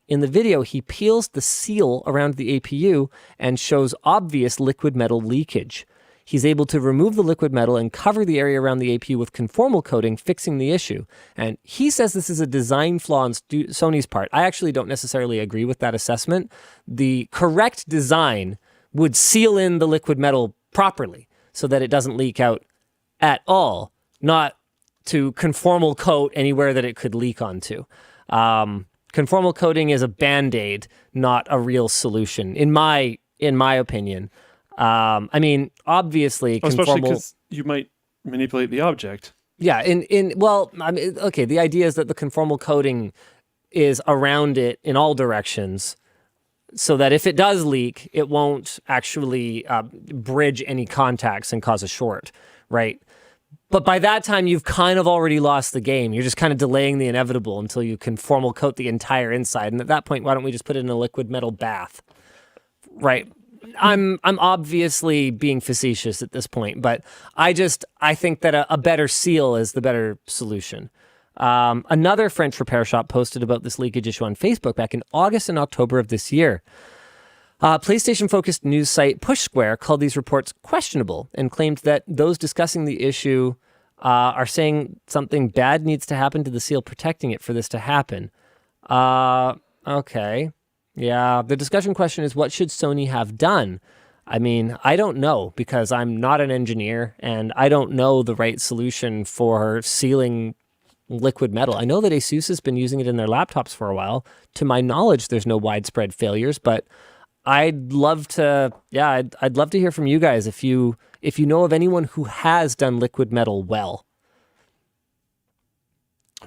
In the video, he peels the seal around the APU and shows obvious liquid metal leakage. He's able to remove the liquid metal and cover the area around the APU with conformal coating, fixing the issue. And he says this is a design flaw on Sony's part. I actually don't necessarily agree with that assessment. The correct design would seal in the liquid metal properly so that it doesn't leak out at all, not to conformal coat anywhere that it could leak onto. Conformal coating is a Band-Aid, not a real solution, in my opinion. I mean, obviously, Especially conformal. because you might manipulate the object. Yeah, well, I mean, okay. The idea is that the conformal coating is around it in all directions, so that if it does leak, it won't actually bridge any contacts and cause a short, right? But by that time, you've kind of already lost the game. You're just kind of delaying the inevitable until you conformal coat the entire inside. And at that point, why don't we just put it in a liquid metal bath, right? I'm obviously being facetious at this point, but I think that a better seal is the better solution. Another French repair shop posted about this leakage issue on Facebook back in August and October of this year. PlayStation-focused news site Push Square called these reports questionable and claimed that those discussing the issue are saying something bad needs to happen to the seal protecting it for this to happen. Okay. Yeah, the discussion question is, what should Sony have done? I mean, I don't know, because I'm not an engineer and I don't know the right solution for sealing liquid metal. I know that ASUS has been using it in their laptops for a while. To my knowledge, there's no widespread failures, but I'd love to hear from you guys if you know of anyone who has done liquid metal well.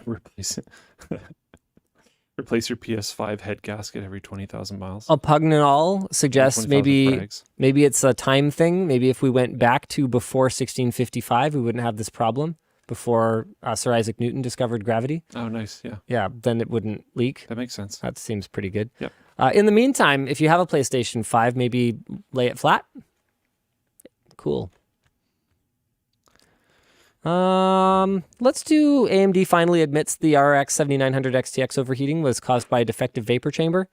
Replace it. Replace your PS5 head gasket every 20,000 miles. Pugnall suggests 20,000 frags. maybe it's a time thing. Maybe if we went back to before 1655, we wouldn't have this problem. Before Sir Isaac Newton discovered gravity. Oh, nice. Yeah. Yeah, then it wouldn't leak. That makes sense. That seems pretty good. Yep. In the meantime, if you have a PlayStation 5, maybe lay it flat. Cool. Let's do AMD finally admits the RX 7900 XTX overheating was caused by a defective vapor chamber.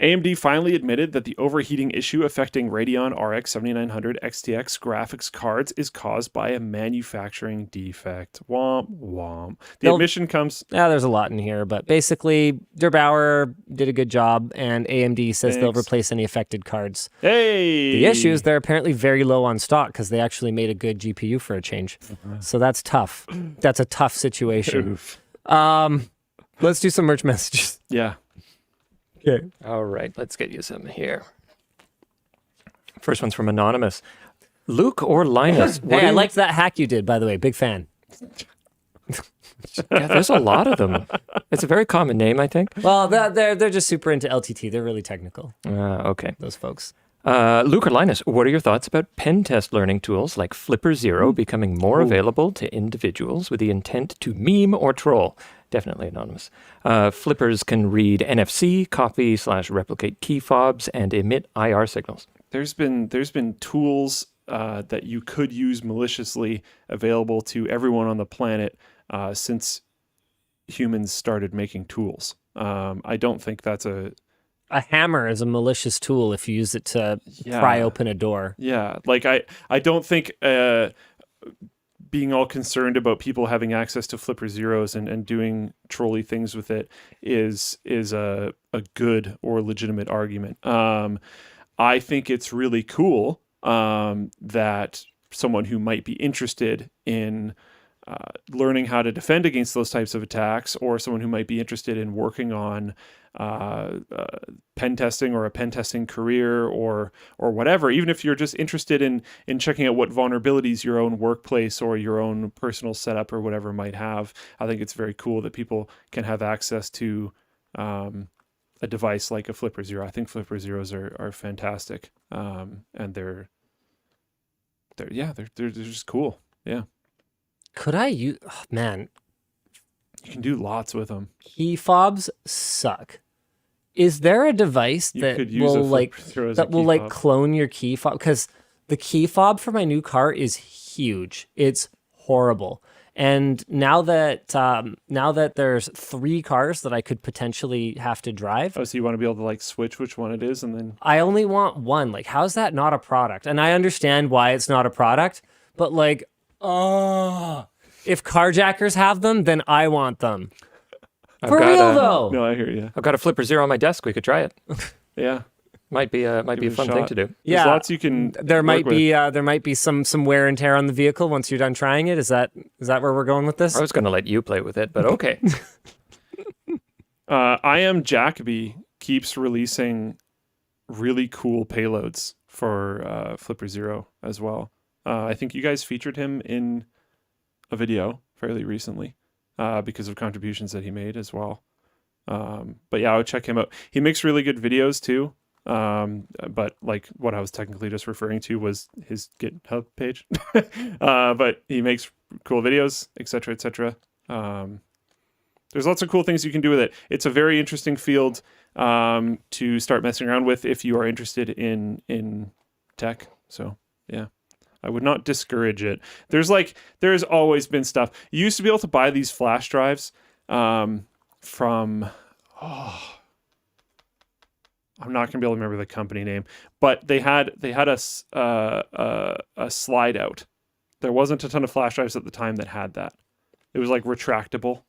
AMD finally admitted that the overheating issue affecting Radeon RX 7900 XTX graphics cards is caused by a manufacturing defect. Womp womp. The admission comes... Yeah, there's a lot in here, but basically, Der Bauer did a good job, and AMD says they'll replace any affected cards. Hey! The issue is they're apparently very low on stock because they actually made a good GPU for a change. So that's tough. That's a tough situation. Let's do some merch messages. Yeah. Okay. All right, let's get you some here. First one's from Anonymous. Luke or Linus? Hey, I liked that hack you did, by the way. Big fan. Yeah, there's a lot of them. It's a very common name, I think. Well, they're just super into LTT. They're really technical, Okay. those folks. Luke or Linus, what are your thoughts about pen test learning tools like Flipper Zero becoming more available to individuals with the intent to meme or troll? Definitely anonymous. Flippers can read NFC, copy/replicate key fobs, and emit IR signals. There's been tools that you could use maliciously available to everyone on the planet since humans started making tools. I don't think that's a hammer is a malicious tool if you use it to pry open a door. Yeah, like I don't think being all concerned about people having access to Flipper Zeros and doing trolly things with it is a good or legitimate argument. I think it's really cool that someone who might be interested in learning how to defend against those types of attacks, or someone who might be interested in working on pen testing or a pen testing career or whatever. Even if you're just interested in checking out what vulnerabilities your own workplace or your own personal setup or whatever might have, I think it's very cool that people can have access to a device like a Flipper Zero. I think Flipper Zeros are fantastic, and they're just cool. Yeah. Could I use? Oh, man, You can do lots with them. key fobs suck. Is there a device You that could use a will like Flipper Zero as a that will key like fob. clone your key fob? Because the key fob for my new car is huge. It's horrible. And now that there's 3 cars that I could potentially have to drive, Oh, so you want to be able to like switch which one it is, and then I only want one. Like, how's that not a product? And I understand why it's not a product, but like, if carjackers have them, then I want them. I've For got real a- though. no, I hear you. I've got a Flipper Zero on my desk. We could try it. Yeah, Might be a it a fun thing shot. to do. There's Yeah. lots you can. There might work with. be some wear and tear on the vehicle once you're done trying it. Is that where we're going with this? I was going to let you play with it, but okay. I Am Jacoby keeps releasing really cool payloads for Flipper Zero as well. I think you guys featured him in a video fairly recently because of contributions that he made as well. But yeah, I would check him out. He makes really good videos too. But like what I was technically just referring to was his GitHub page. But he makes cool videos, etc., etc. There's lots of cool things you can do with it. It's a very interesting field to start messing around with if you are interested in tech. So yeah, I would not discourage it. There's always been stuff. You used to be able to buy these flash drives from I'm not gonna be able to remember the company name, but they had a slide out. There wasn't a ton of flash drives at the time that had that. It was like retractable.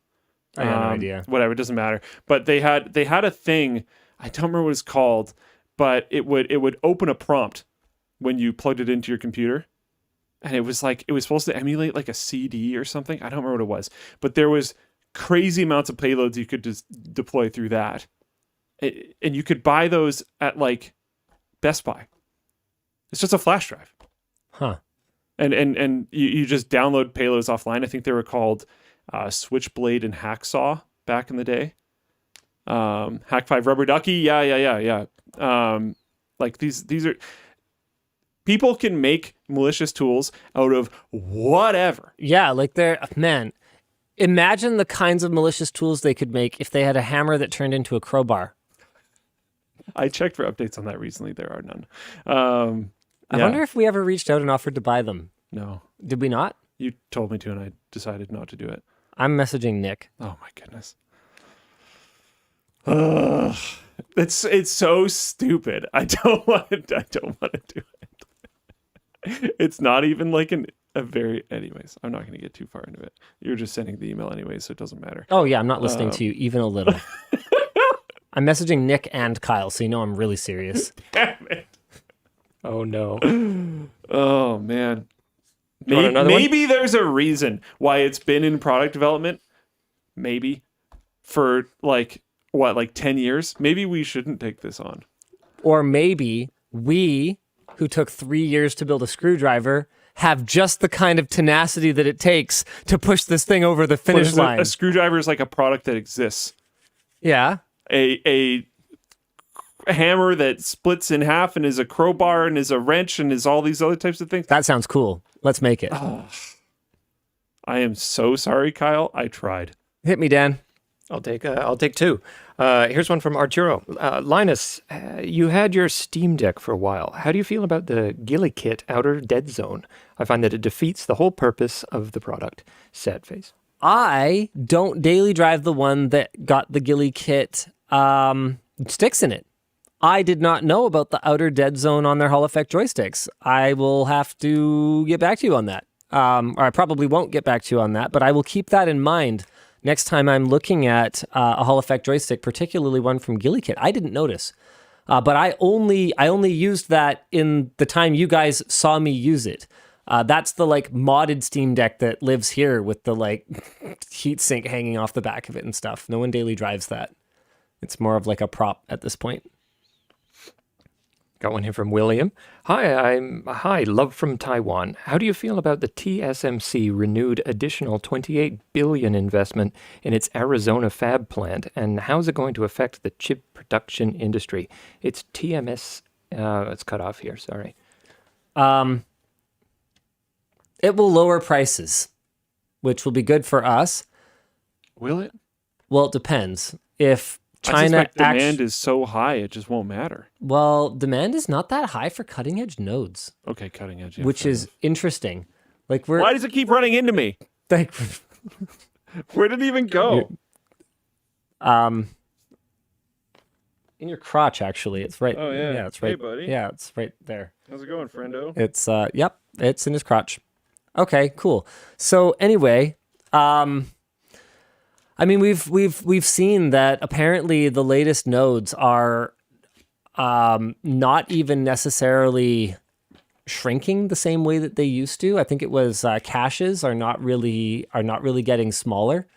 I got no idea. Whatever, it doesn't matter. But they had a thing. I don't remember what it's called, but it would open a prompt when you plugged it into your computer, and it was supposed to emulate like a CD or something. I don't remember what it was, but there was crazy amounts of payloads you could just deploy through that, and you could buy those at like Best Buy. It's just a flash drive, Huh. and you just download payloads offline. I think they were called Switchblade and Hacksaw back in the day. Hack 5 Rubber Ducky, yeah. Like these are people can make malicious tools out of whatever. Yeah, like man, imagine the kinds of malicious tools they could make if they had a hammer that turned into a crowbar. I checked for updates on that recently. There are none. I wonder if we ever reached out and offered to buy them. No, Did we not? you told me to, and I decided not to do it. I'm messaging Nick. Oh my goodness. Ugh. It's so stupid. I don't want to do it. It's not even like anyways, I'm not going to get too far into it. You're just sending the email anyways, so it doesn't matter. Oh yeah, I'm not listening to you even a little. I'm messaging Nick and Kyle, so you know I'm really serious. Damn it. Oh no. Oh man. You want another one? Maybe there's a reason why it's been in product development. Maybe for like 10 years. Maybe we shouldn't take this on. Or maybe we, who took 3 years to build a screwdriver, have just the kind of tenacity that it takes to push this thing over the finish line. A screwdriver is like a product that exists. Yeah. A hammer that splits in half and is a crowbar and is a wrench and is all these other types of things. That sounds cool. Let's make it. I am so sorry, Kyle. I tried. Hit me, Dan. I'll take 2. Here's one from Arturo. Linus, you had your Steam Deck for a while. How do you feel about the Ghillie Kit Outer Dead Zone? I find that it defeats the whole purpose of the product. Sad face. I don't daily drive the one that got the Ghillie Kit sticks in it. I did not know about the Outer Dead Zone on their Hall Effect joysticks. I will have to get back to you on that. Or I probably won't get back to you on that, but I will keep that in mind next time I'm looking at a Hall Effect joystick, particularly one from Ghillie Kit. I didn't notice. But I only used that in the time you guys saw me use it. That's the like modded Steam Deck that lives here with the like heatsink hanging off the back of it and stuff. No one daily drives that. It's more of like a prop at this point. Got one here from William. Hi, love from Taiwan. How do you feel about the TSMC renewed additional $28 billion investment in its Arizona fab plant, and how's it going to affect the chip production industry? It's TMS. It's cut off here. Sorry. It will lower prices, which will be good for us. Will it? Well, it depends. If I China suspect demand is so high, it just won't matter. well, demand is not that high for cutting edge nodes, Okay, cutting edge. Yeah, which fair is enough. interesting. Like we're Why does it keep running into me? like, Where did it even go? in your crotch, actually. It's right. Oh, yeah. Yeah, it's Hey, right. buddy. Yeah, it's right there. How's it going, friendo? It's yep, it's in his crotch. Okay, cool. So anyway, I mean we've seen that apparently the latest nodes are not even necessarily shrinking the same way that they used to. I think it was caches are not really getting smaller.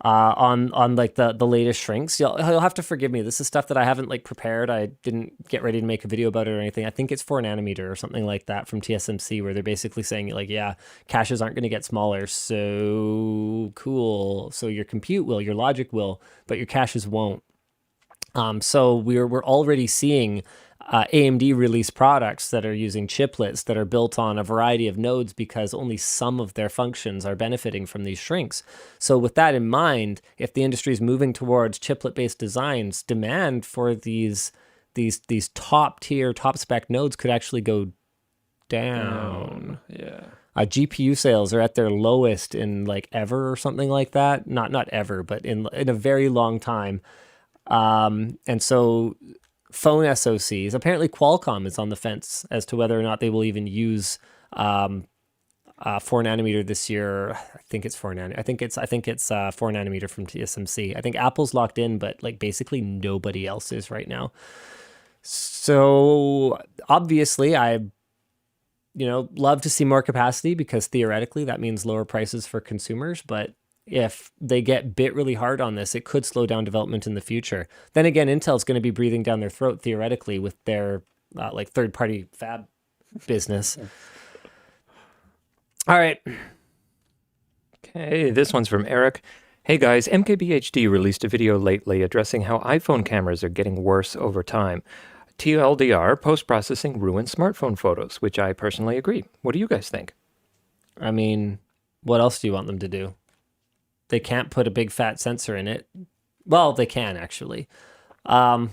On like the latest shrinks. You'll have to forgive me. This is stuff that I haven't like prepared. I didn't get ready to make a video about it or anything. I think it's 4 nanometer or something like that from TSMC, where they're basically saying like, yeah, caches aren't going to get smaller. So cool. So your compute will, your logic will, but your caches won't. So we're already seeing AMD release products that are using chiplets that are built on a variety of nodes because only some of their functions are benefiting from these shrinks. So with that in mind, if the industry is moving towards chiplet-based designs, demand for these top tier, top spec nodes could actually go down. Yeah. GPU sales are at their lowest in like ever or something like that. Not ever, but in a very long time. And so phone SoCs, apparently Qualcomm is on the fence as to whether or not they will even use 4 nanometer this year. I think it's 4 nanometer. I think it's 4 nanometer from TSMC. I think Apple's locked in, but like basically nobody else is right now. So obviously I love to see more capacity because theoretically that means lower prices for consumers, but if they get bit really hard on this, it could slow down development in the future. Then again, Intel's going to be breathing down their throat theoretically with their like third-party fab business. All right. Okay, this one's from Eric. Hey guys, MKBHD released a video lately addressing how iPhone cameras are getting worse over time. TLDR, post-processing ruins smartphone photos, which I personally agree. What do you guys think? I mean, what else do you want them to do? They can't put a big fat sensor in it. Well, they can actually. Okay.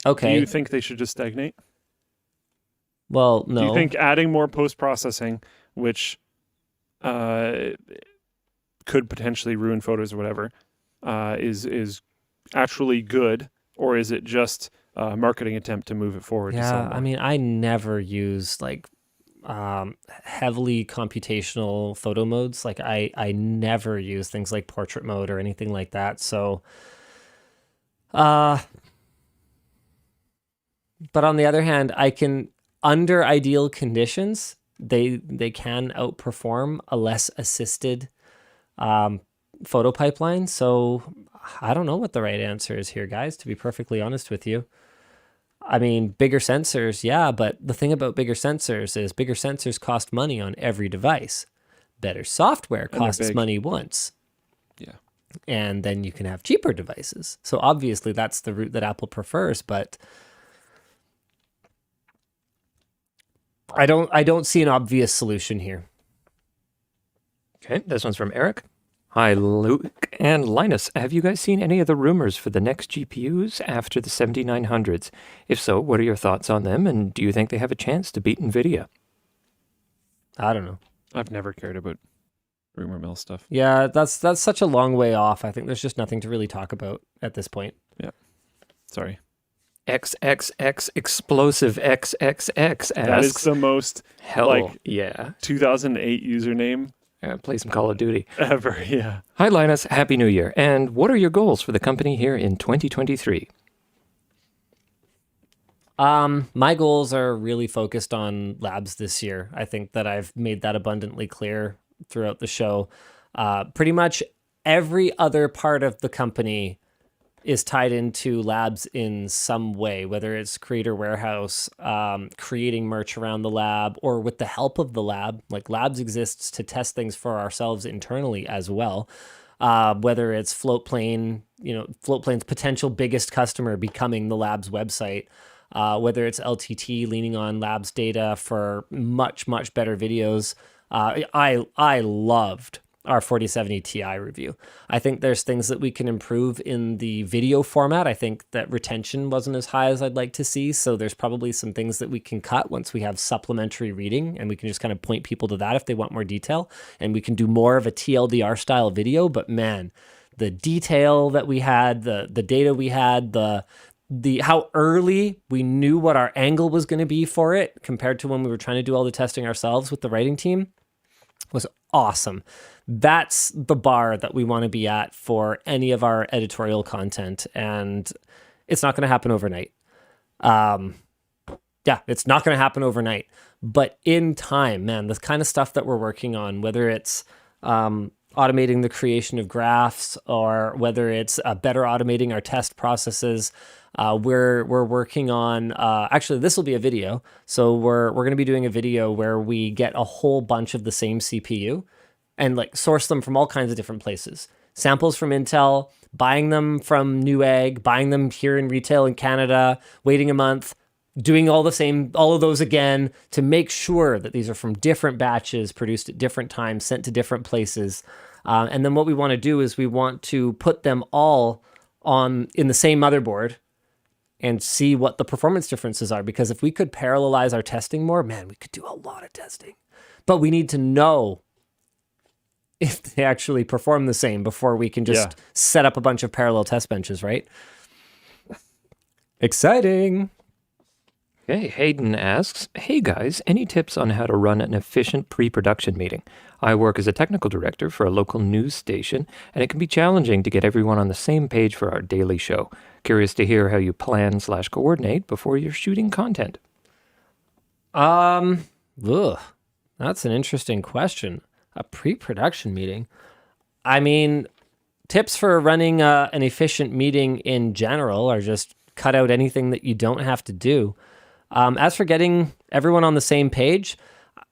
Do you think they should just stagnate? Well, no. Do you think adding more post-processing, which could potentially ruin photos or whatever, is actually good, or is it just a marketing attempt to move it forward? To sell more? I mean, I never use like heavily computational photo modes. Like I never use things like portrait mode or anything like that. So, but on the other hand, I can, under ideal conditions, they can outperform a less assisted photo pipeline. So I don't know what the right answer is here, guys, to be perfectly honest with you. I mean, bigger sensors, yeah, but the thing about bigger sensors cost money on every device. Better software costs money once. Yeah. And then you can have cheaper devices. So obviously that's the route that Apple prefers, but I don't see an obvious solution here. Okay, this one's from Eric. Hi, Luke and Linus. Have you guys seen any of the rumors for the next GPUs after the 7900s? If so, what are your thoughts on them, and do you think they have a chance to beat NVIDIA? I don't know. I've never cared about rumor mill stuff. Yeah, that's such a long way off. I think there's just nothing to really talk about at this point. Yeah. Sorry. XXX explosive XXX asks. That is the most hell yeah 2008 username play some Call of Duty ever. Yeah. Hi Linus, Happy New Year. And what are your goals for the company here in 2023? My goals are really focused on labs this year. I think that I've made that abundantly clear throughout the show. Pretty much every other part of the company is tied into labs in some way, whether it's Creator Warehouse, creating merch around the lab, or with the help of the lab. Like labs exists to test things for ourselves internally as well. Whether it's Floatplane, Floatplane's potential biggest customer becoming the lab's website, whether it's LTT leaning on labs data for much, much better videos. I loved our 4070 Ti review. I think there's things that we can improve in the video format. I think that retention wasn't as high as I'd like to see, so there's probably some things that we can cut once we have supplementary reading, and we can just kind of point people to that if they want more detail, and we can do more of a TLDR style video. But man, the detail that we had, the data we had, the how early we knew what our angle was going to be for it compared to when we were trying to do all the testing ourselves with the writing team was awesome. That's the bar that we want to be at for any of our editorial content, and it's not going to happen overnight. It's not going to happen overnight, but in time, man, the kind of stuff that we're working on, whether it's automating the creation of graphs or whether it's better automating our test processes, we're working on, actually this will be a video. So we're going to be doing a video where we get a whole bunch of the same CPU and like source them from all kinds of different places. Samples from Intel, buying them from Newegg, buying them here in retail in Canada, waiting a month, doing all of those again to make sure that these are from different batches, produced at different times, sent to different places. And then what we want to do is we want to put them all in the same motherboard and see what the performance differences are. Because if we could parallelize our testing more, man, we could do a lot of testing. But we need to know if they actually perform the same before we can just set up a bunch of parallel test benches, right? Exciting. Okay, Hayden asks, hey guys, any tips on how to run an efficient pre-production meeting? I work as a technical director for a local news station, and it can be challenging to get everyone on the same page for our daily show. Curious to hear how you plan/coordinate before you're shooting content. That's an interesting question. A pre-production meeting. I mean, tips for running an efficient meeting in general are just cut out anything that you don't have to do. As for getting everyone on the same page,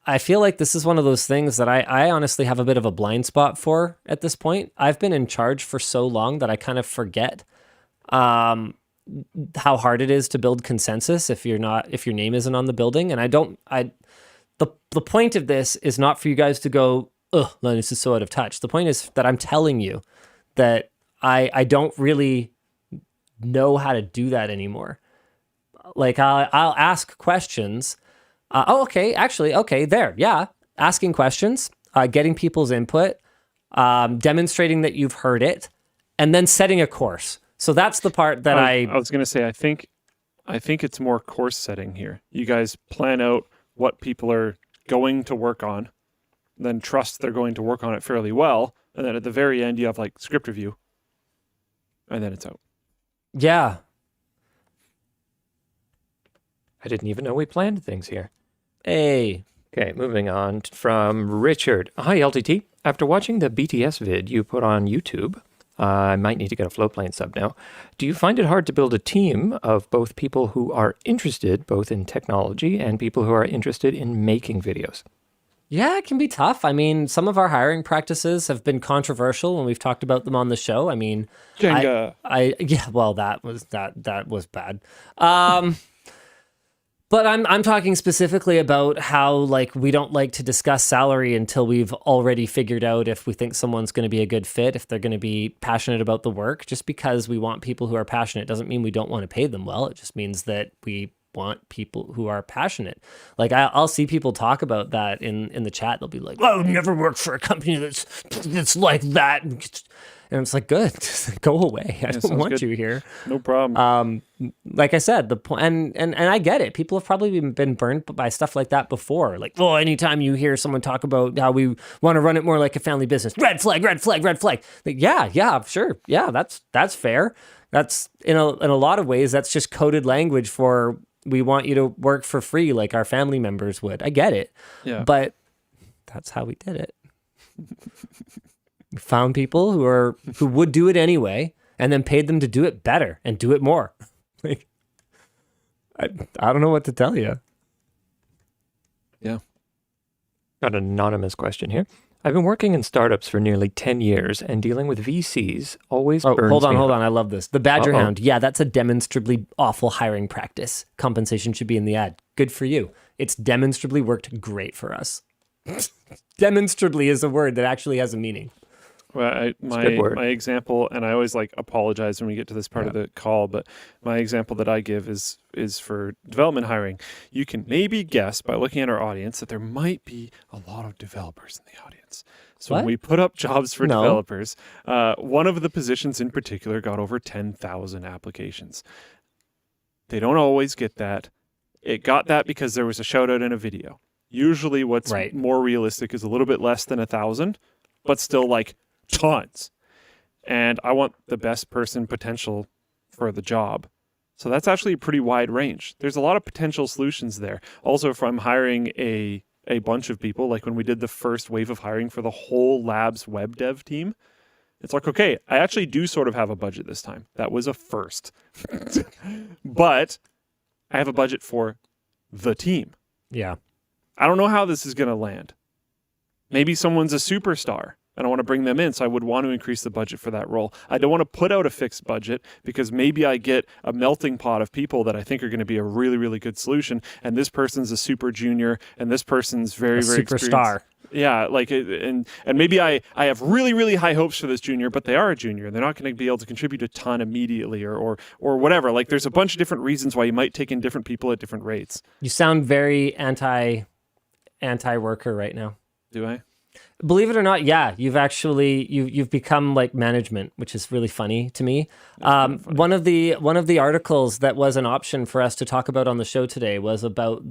I feel like this is one of those things that I honestly have a bit of a blind spot for at this point. I've been in charge for so long that I kind of forget how hard it is to build consensus if your name isn't on the building. And the point of this is not for you guys to go, ugh, Linus is so out of touch. The point is that I'm telling you that I don't really know how to do that anymore. Like I'll ask questions. Asking questions, getting people's input, demonstrating that you've heard it, and then setting a course. So that's the part that I was going to say, I think it's more course setting here. You guys plan out what people are going to work on, then trust they're going to work on it fairly well, and then at the very end you have like script review, and then it's out. Yeah. I didn't even know we planned things here. Hey. Okay, moving on from Richard. Hi, LTT. After watching the BTS vid you put on YouTube, I might need to get a Floatplane sub now. Do you find it hard to build a team of both people who are interested both in technology and people who are interested in making videos? Yeah, it can be tough. I mean, some of our hiring practices have been controversial when we've talked about them on the show. I mean, Jenga. That was bad. But I'm talking specifically about how like we don't like to discuss salary until we've already figured out if we think someone's going to be a good fit, if they're going to be passionate about the work. Just because we want people who are passionate doesn't mean we don't want to pay them well. It just means that we want people who are passionate. Like I'll see people talk about that in the chat. They'll be like, "Oh, I would never work for a company that's like that." And it's like, good, go away. I don't want you here. No problem. Like I said, the point, and I get it. People have probably been burned by stuff like that before. Like, oh, anytime you hear someone talk about how we want to run it more like a family business, red flag, red flag, red flag. Like, yeah, sure, yeah, that's fair. That's in a lot of ways, that's just coded language for we want you to work for free like our family members would. I get it. Yeah. But that's how we did it. We found people who would do it anyway and then paid them to do it better and do it more. Like, I don't know what to tell you. Yeah. Got an anonymous question here. I've been working in startups for nearly 10 years and dealing with VCs always burns hold me on. up. I love this. The Badger Uh-oh. Hound. Yeah, that's a demonstrably awful hiring practice. Compensation should be in the ad. Good for you. It's demonstrably worked great for us. Demonstrably is a word that actually has a meaning. Well, my example, and I always apologize when we get to this part of the call, but my example that I give is for development hiring. You can maybe guess by looking at our audience that there might be a lot of developers in the audience. So when we put up jobs for developers, one of the positions in particular got over 10,000 applications. They don't always get that. It got that because there was a shout out in a video. Usually what's more realistic is a little bit less than 1,000, but still tons. And I want the best person potential for the job. So that's actually a pretty wide range. There's a lot of potential solutions there. Also, if I'm hiring a bunch of people, like when we did the first wave of hiring for the whole labs web dev team, it's okay, I actually do sort of have a budget this time. That was a first. But I have a budget for the team. Yeah. I don't know how this is going to land. Maybe someone's a superstar and I want to bring them in, so I would want to increase the budget for that role. I don't want to put out a fixed budget because maybe I get a melting pot of people that I think are going to be a really, really good solution, and this person's a super junior, and this person's very, very superstar. Yeah, and maybe I have really, really high hopes for this junior, but they are a junior, and they're not going to be able to contribute a ton immediately or whatever. There's a bunch of different reasons why you might take in different people at different rates. You sound very anti-worker right now. Do I? Believe it or not, yeah, you've become like management, which is really funny to me. One of the articles that was an option for us to talk about on the show today was about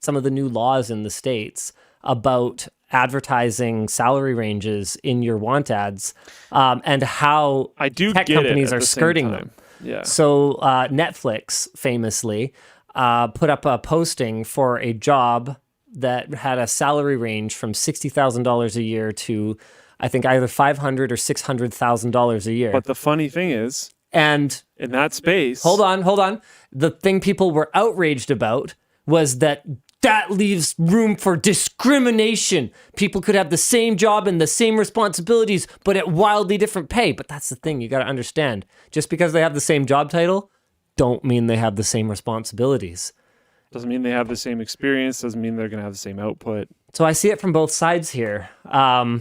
some of the new laws in the States about advertising salary ranges in your want ads, and how tech companies are skirting them. Yeah. So Netflix famously put up a posting for a job that had a salary range from $60,000 a year to, I think, either $500,000 or $600,000 a year. But the funny thing is, and in that space, hold on. The thing people were outraged about was that leaves room for discrimination. People could have the same job and the same responsibilities, but at wildly different pay. But that's the thing you got to understand. Just because they have the same job title, don't mean they have the same responsibilities. Doesn't mean they have the same experience. Doesn't mean they're going to have the same output. So I see it from both sides here. I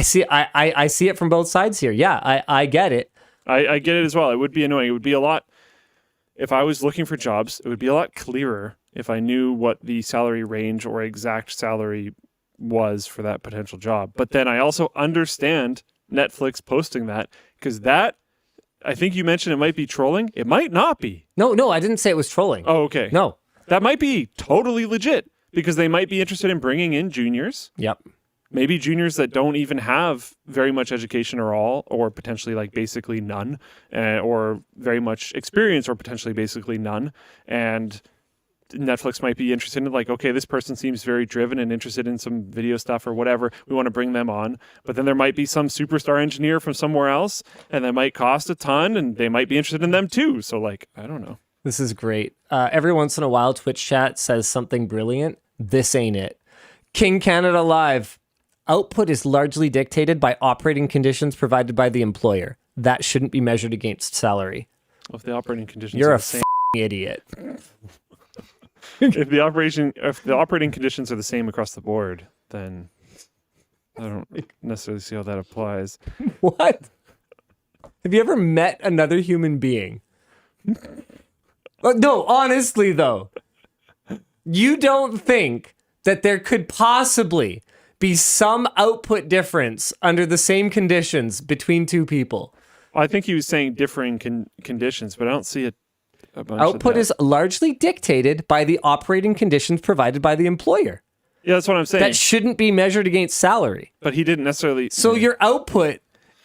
see it from both sides here. Yeah, I get it. I get it as well. It would be annoying. It would be a lot, if I was looking for jobs, it would be a lot clearer if I knew what the salary range or exact salary was for that potential job. But then I also understand Netflix posting that, because that, I think you mentioned it might be trolling. It might not be. No, I didn't say it was trolling. Oh, okay. No. That might be totally legit, because they might be interested in bringing in juniors. Yep. Maybe juniors that don't even have very much education or potentially basically none, or very much experience, or potentially basically none. And Netflix might be interested in okay, this person seems very driven and interested in some video stuff or whatever. We want to bring them on. But then there might be some superstar engineer from somewhere else, and that might cost a ton, and they might be interested in them too. So I don't know. This is great. Every once in a while, Twitch chat says something brilliant. This ain't it. King Canada Live. Output is largely dictated by operating conditions provided by the employer. That shouldn't be measured against salary. Well, if the operating conditions You're are a the same, idiot. if the operating conditions are the same across the board, then I don't necessarily see how that applies. What? Have you ever met another human being? No, honestly though, you don't think that there could possibly be some output difference under the same conditions between two people? I think he was saying differing conditions, but I don't see a bunch Output of that. is largely dictated by the operating conditions provided by the employer. Yeah, that's what I'm saying. That shouldn't be measured against salary. But he didn't necessarily... So your output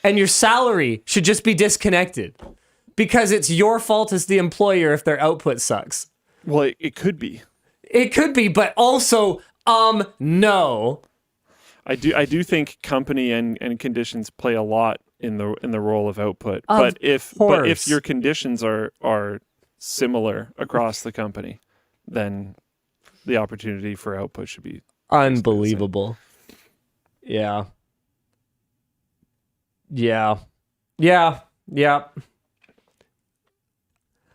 and your salary should just be disconnected. because it's your fault as the employer if their output sucks. Well, it could be. It could be, but also, no. I do think company and conditions play a lot in the role of output. But if your conditions are similar across the company, then the opportunity for output should be unbelievable. Yeah. Okay,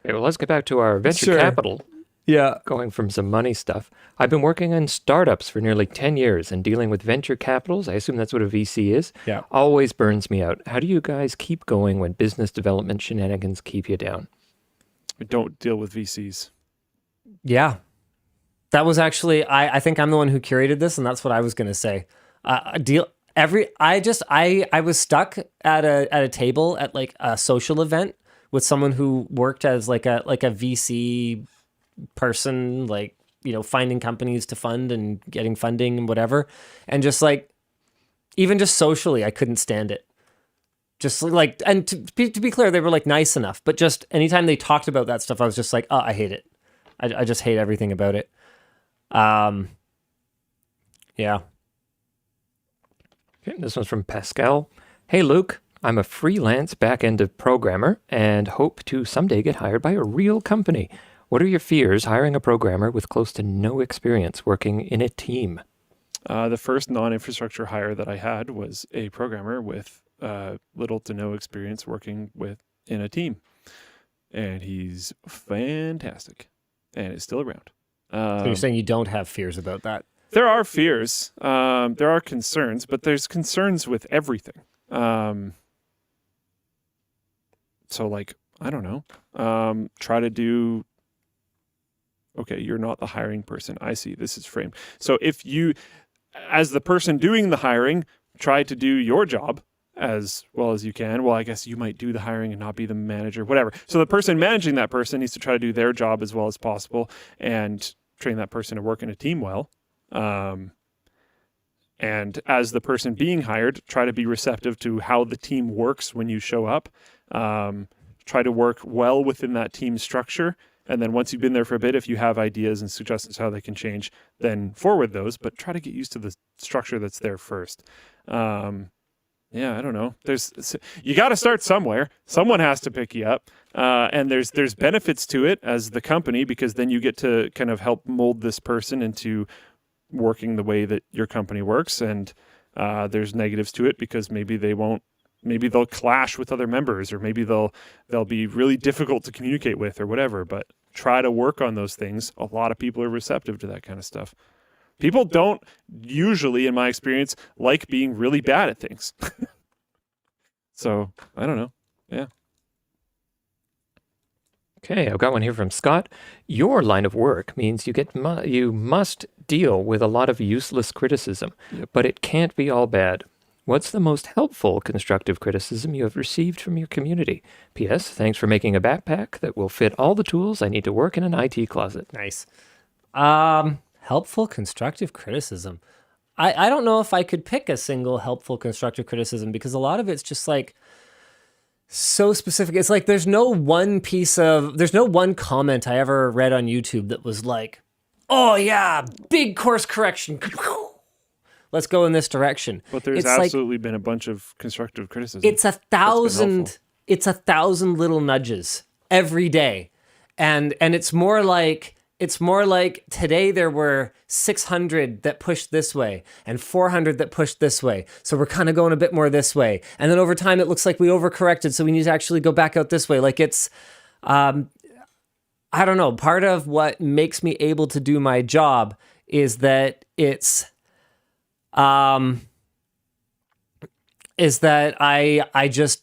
well, let's get back to our venture capital. Yeah. Going from some money stuff. I've been working on startups for nearly 10 years and dealing with venture capitals. I assume that's what a VC is. Yeah. Always burns me out. How do you guys keep going when business development shenanigans keep you down? We don't deal with VCs. Yeah. That was actually, I think I'm the one who curated this, and that's what I was going to say. I was stuck at a table at like a social event with someone who worked as like a VC person, like, you know, finding companies to fund and getting funding and whatever. And just like, even just socially, I couldn't stand it. Just like, and to be clear, they were like nice enough, but just anytime they talked about that stuff, I was just like, oh, I hate it. I just hate everything about it. Yeah. Okay, this one's from Pascal. Hey, Luke, I'm a freelance back-end programmer and hope to someday get hired by a real company. What are your fears hiring a programmer with close to no experience working in a team? The first non-infrastructure hire that I had was a programmer with little to no experience working in a team. And he's fantastic and is still around. So you're saying you don't have fears about that? There are fears. There are concerns, but there's concerns with everything. So like, I don't know, try to do, okay, you're not the hiring person. I see, this is framed. So if you, as the person doing the hiring, try to do your job as well as you can. Well, I guess you might do the hiring and not be the manager, whatever. So the person managing that person needs to try to do their job as well as possible and train that person to work in a team well. And as the person being hired, try to be receptive to how the team works when you show up. Try to work well within that team structure. And then once you've been there for a bit, if you have ideas and suggestions how they can change, then forward those, but try to get used to the structure that's there first. Yeah, I don't know. You got to start somewhere. Someone has to pick you up. And there's benefits to it as the company, because then you get to kind of help mold this person into working the way that your company works. And there's negatives to it because maybe they'll clash with other members, or maybe they'll be really difficult to communicate with or whatever, but try to work on those things. A lot of people are receptive to that kind of stuff. People don't usually, in my experience, like being really bad at things. So, I don't know. Yeah. Okay, I've got one here from Scott. Your line of work means you must deal with a lot of useless criticism, but it can't be all bad. What's the most helpful constructive criticism you have received from your community? P.S. Thanks for making a backpack that will fit all the tools I need to work in an IT closet. Nice. Helpful constructive criticism. I don't know if I could pick a single helpful constructive criticism, because a lot of it's just like so specific. It's like there's no one comment I ever read on YouTube that was like, oh yeah, big course correction. Let's go in this direction. But there's absolutely been a bunch of constructive criticism. It's 1,000 little nudges every day. And it's more like today there were 600 that pushed this way and 400 that pushed this way. So we're kind of going a bit more this way. And then over time it looks like we overcorrected, so we need to actually go back out this way. Like it's I don't know, part of what makes me able to do my job is that I just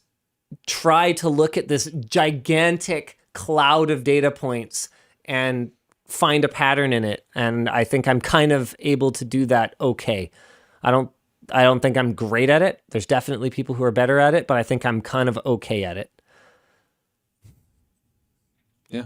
try to look at this gigantic cloud of data points and find a pattern in it. And I think I'm kind of able to do that okay. I don't think I'm great at it. There's definitely people who are better at it, but I think I'm kind of okay at it. Yeah.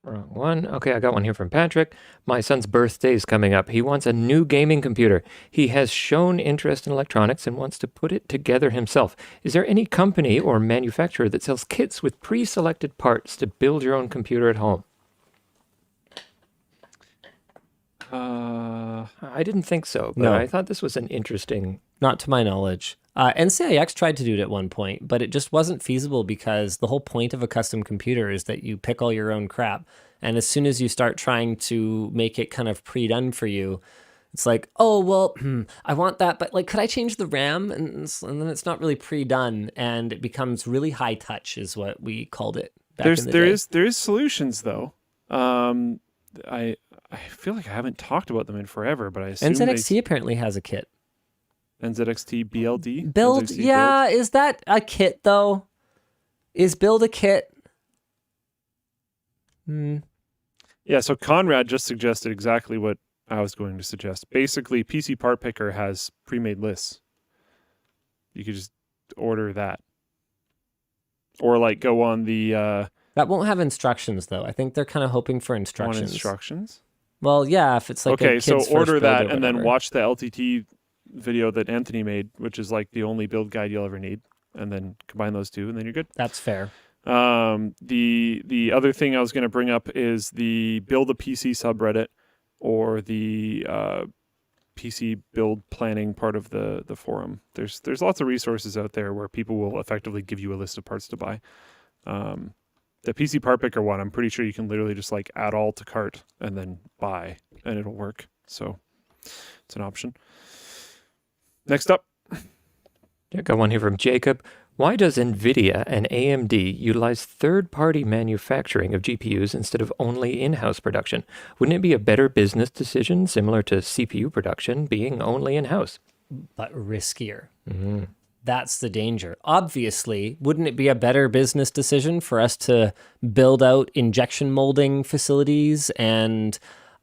Wrong one. Okay, I got one here from Patrick. My son's birthday is coming up. He wants a new gaming computer. He has shown interest in electronics and wants to put it together himself. Is there any company or manufacturer that sells kits with pre-selected parts to build your own computer at home? I didn't think so, but No. I thought this was an interesting... Not to my knowledge. NCIX tried to do it at one point, but it just wasn't feasible because the whole point of a custom computer is that you pick all your own crap. And as soon as you start trying to make it kind of pre-done for you, it's like, oh, well, I want that, but like, could I change the RAM? And then it's not really pre-done, and it becomes really high touch is what we called it back in the day. There is solutions though. I feel like I haven't talked about them in forever, but I assume NZXT apparently has a kit. NZXT BLD? Build, NZXT yeah, is that a kit though? Is build a kit? Yeah, so Conrad just suggested exactly what I was going to suggest. Basically, PC Part Picker has pre-made lists. You could just order that. Or like go on the... That won't have instructions though. I think they're kind of hoping for on instructions. instructions? Well, yeah, if it's like a Okay, kid's so first order build that or and then whatever. watch the LTT video that Anthony made, which is like the only build guide you'll ever need. And then combine those two and then you're good. That's fair. The other thing I was going to bring up is the Build a PC subreddit or the PC build planning part of the forum. There's lots of resources out there where people will effectively give you a list of parts to buy. The PC part picker one, I'm pretty sure you can literally just like add all to cart and then buy and it'll work. So it's an option. Next up. I got one here from Jacob. Why does NVIDIA and AMD utilize third-party manufacturing of GPUs instead of only in-house production? Wouldn't it be a better business decision similar to CPU production being only in-house? But riskier. That's the danger. Obviously, wouldn't it be a better business decision for us to build out injection molding facilities and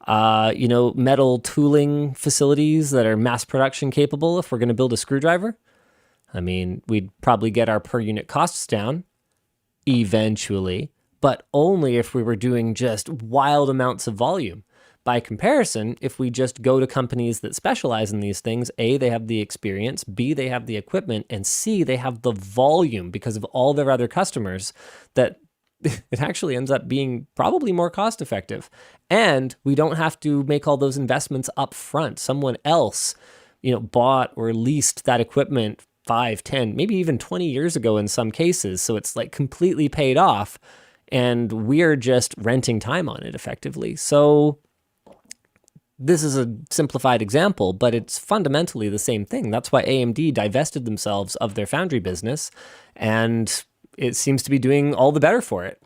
metal tooling facilities that are mass production capable if we're going to build a screwdriver? I mean, we'd probably get our per unit costs down eventually, but only if we were doing just wild amounts of volume. By comparison, if we just go to companies that specialize in these things, A, they have the experience, B, they have the equipment, and C, they have the volume because of all their other customers, that it actually ends up being probably more cost effective. And we don't have to make all those investments up front. Someone else, bought or leased that equipment 5, 10, maybe even 20 years ago in some cases. So it's like completely paid off and we're just renting time on it effectively. So this is a simplified example, but it's fundamentally the same thing. That's why AMD divested themselves of their foundry business, and it seems to be doing all the better for it.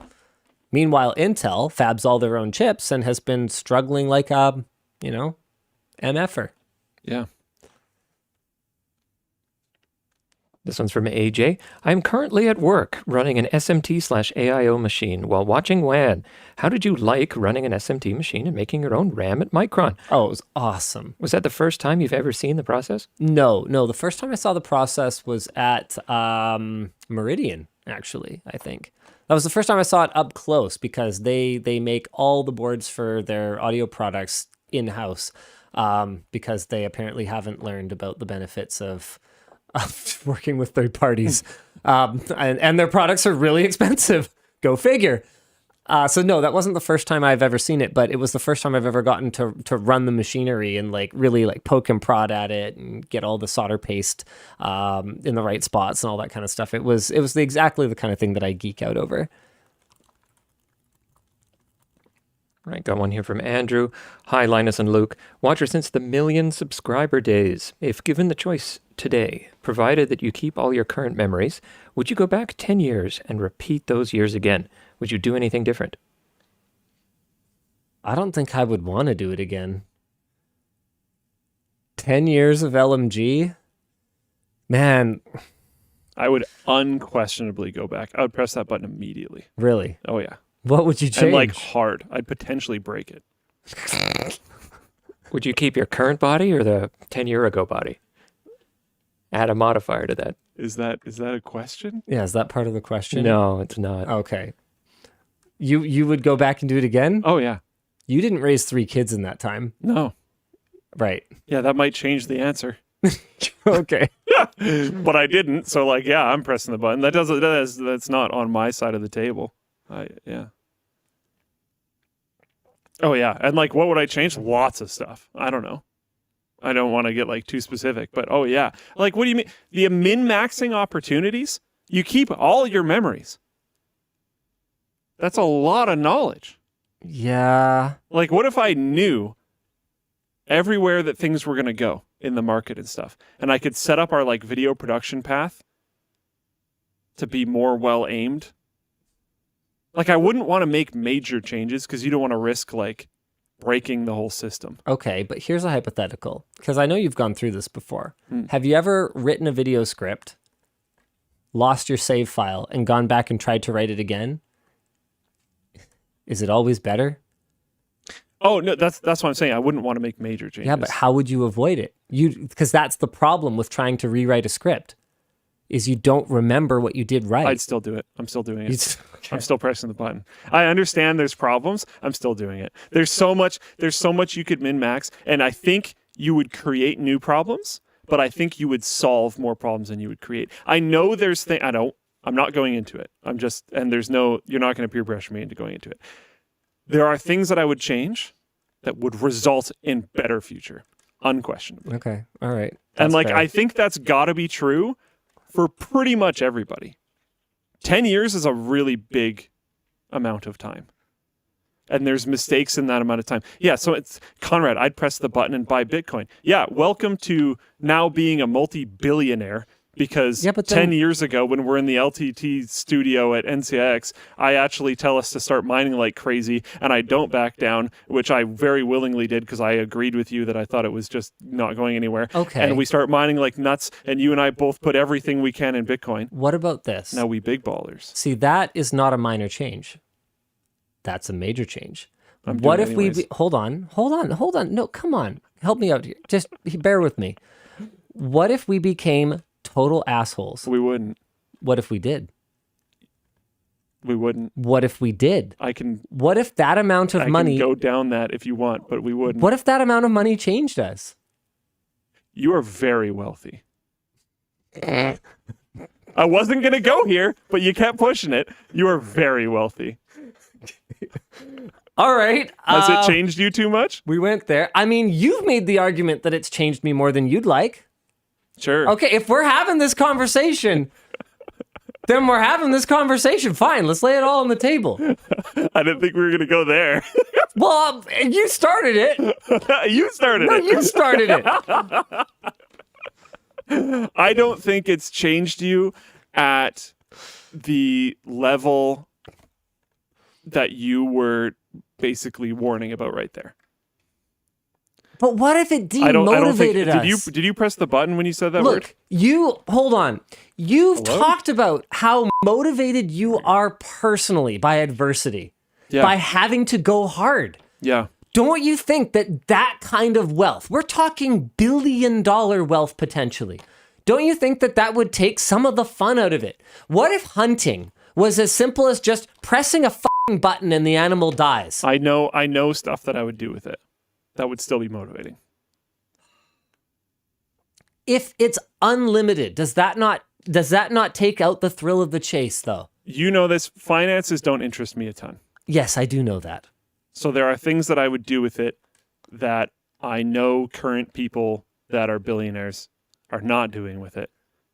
Meanwhile, Intel fabs all their own chips and has been struggling like a, MFer. Yeah. This one's from AJ. I'm currently at work running an SMT/AIO machine while watching WAN. How did you like running an SMT machine and making your own RAM at Micron? Oh, it was awesome. Was that the first time you've ever seen the process? No. The first time I saw the process was at Meridian, actually, I think. That was the first time I saw it up close because they make all the boards for their audio products in-house because they apparently haven't learned about the benefits of working with third parties. And their products are really expensive. Go figure. So no, that wasn't the first time I've ever seen it, but it was the first time I've ever gotten to run the machinery and really poke and prod at it and get all the solder paste in the right spots and all that kind of stuff. It was exactly the kind of thing that I geek out over. Right, got one here from Andrew. Hi, Linus and Luke. Watcher since the 1,000,000 subscriber days. If given the choice today, provided that you keep all your current memories, would you go back 10 years and repeat those years again? Would you do anything different? I don't think I would want to do it again. 10 years of LMG? Man. I would unquestionably go back. I would press that button immediately. Really? Oh, yeah. What would you change? And hard. I'd potentially break it. Would you keep your current body or the 10-year ago body? Add a modifier to that. Is that a question? Yeah, is that part of the question? No, it's not. Okay. You would go back and do it again? Oh yeah. You didn't raise 3 kids in that time. No. Right. Yeah, that might change the answer. Okay. But I didn't, so like, yeah, I'm pressing the button. That's not on my side of the table. Yeah. Oh yeah, and like, what would I change? Lots of stuff. I don't know. I don't want to get like too specific, but oh yeah, like, what do you mean? The min-maxing opportunities? You keep all your memories. That's a lot of knowledge. Yeah. Like, what if I knew everywhere that things were going to go in the market and stuff, and I could set up our like video production path to be more well aimed? Like, I wouldn't want to make major changes because you don't want to risk like breaking the whole system. Okay, but here's a hypothetical, because I know you've gone through this before. Have you ever written a video script, lost your save file, and gone back and tried to write it again? Is it always better? Oh no, that's what I'm saying. I wouldn't want to make major changes. Yeah, but how would you avoid it? Because that's the problem with trying to rewrite a script, is you don't remember what you did right. I'd still do it. I'm still doing it. Okay. I'm still pressing the button. I understand there's problems. I'm still doing it. There's so much you could min-max, and I think you would create new problems, but I think you would solve more problems than you would create. I know there's things. I'm not going into it. You're not going to peer pressure me into going into it. There are things that I would change that would result in better future, unquestionably. Okay, all right. And That's like, fair. I think that's got to be true for pretty much everybody. 10 years is a really big amount of time. And there's mistakes in that amount of time. Yeah, so it's, Conrad, I'd press the button and buy Bitcoin. Yeah, welcome to now being a multi-billionaire, because Yeah, but 10 years ago when we're in the LTT studio at NCIX, I actually tell us to start mining like crazy, and I don't back down, which I very willingly did because I agreed with you that I thought it was just not going anywhere. Okay. And we start mining like nuts, and you and I both put everything we can in Bitcoin. What about this? Now we big ballers. See, that is not a minor change. That's a major change. I'm What doing if it we... anyways. Hold on. No, come on. Help me out here. Just bear with me. What if we became total assholes? We wouldn't. What if we did? We wouldn't. What if we did? I can What if that amount of money... go down that if you want, but we wouldn't. What if that amount of money changed us? You are very wealthy. I wasn't going to go here, but you kept pushing it. You are very wealthy. All right. Has it changed you too much? We went there. I mean, you've made the argument that it's changed me more than you'd like. Sure. Okay, if we're having this conversation, then we're having this conversation. Fine, let's lay it all on the table. I didn't think we were going to go there. Well, you started it. You started No, it. you started it. I don't think it's changed you at the level that you were basically warning about right there. But what if it I don't think. demotivated us? Did you press the button when you said that word? Look, hold on. You've Hello? talked about how motivated you are personally by adversity, Yeah. by having to go hard. Yeah. Don't you think that kind of wealth, we're talking billion-dollar wealth potentially, don't you think that would take some of the fun out of it? What if hunting was as simple as just pressing a fucking button and the animal dies? I know stuff that I would do with it. That would still be motivating. If it's unlimited, does that not take out the thrill of the chase, though? You know this. Finances don't interest me a ton. Yes, I do know that. So there are things that I would do with it that I know current people that are billionaires are not doing with it,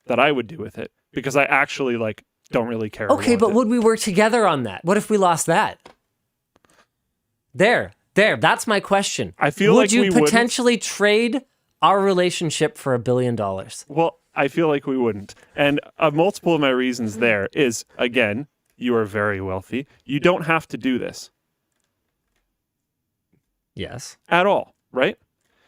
that I would do with it, because I actually don't really care. Okay, about but it. would we work together on that? What if we lost that? There, that's my question. I feel would like you we wouldn't. potentially trade our relationship for $1 billion? Well, I feel like we wouldn't. And a multiple of my reasons there is, again, you are very wealthy. You don't have to do this Yes. at all, right?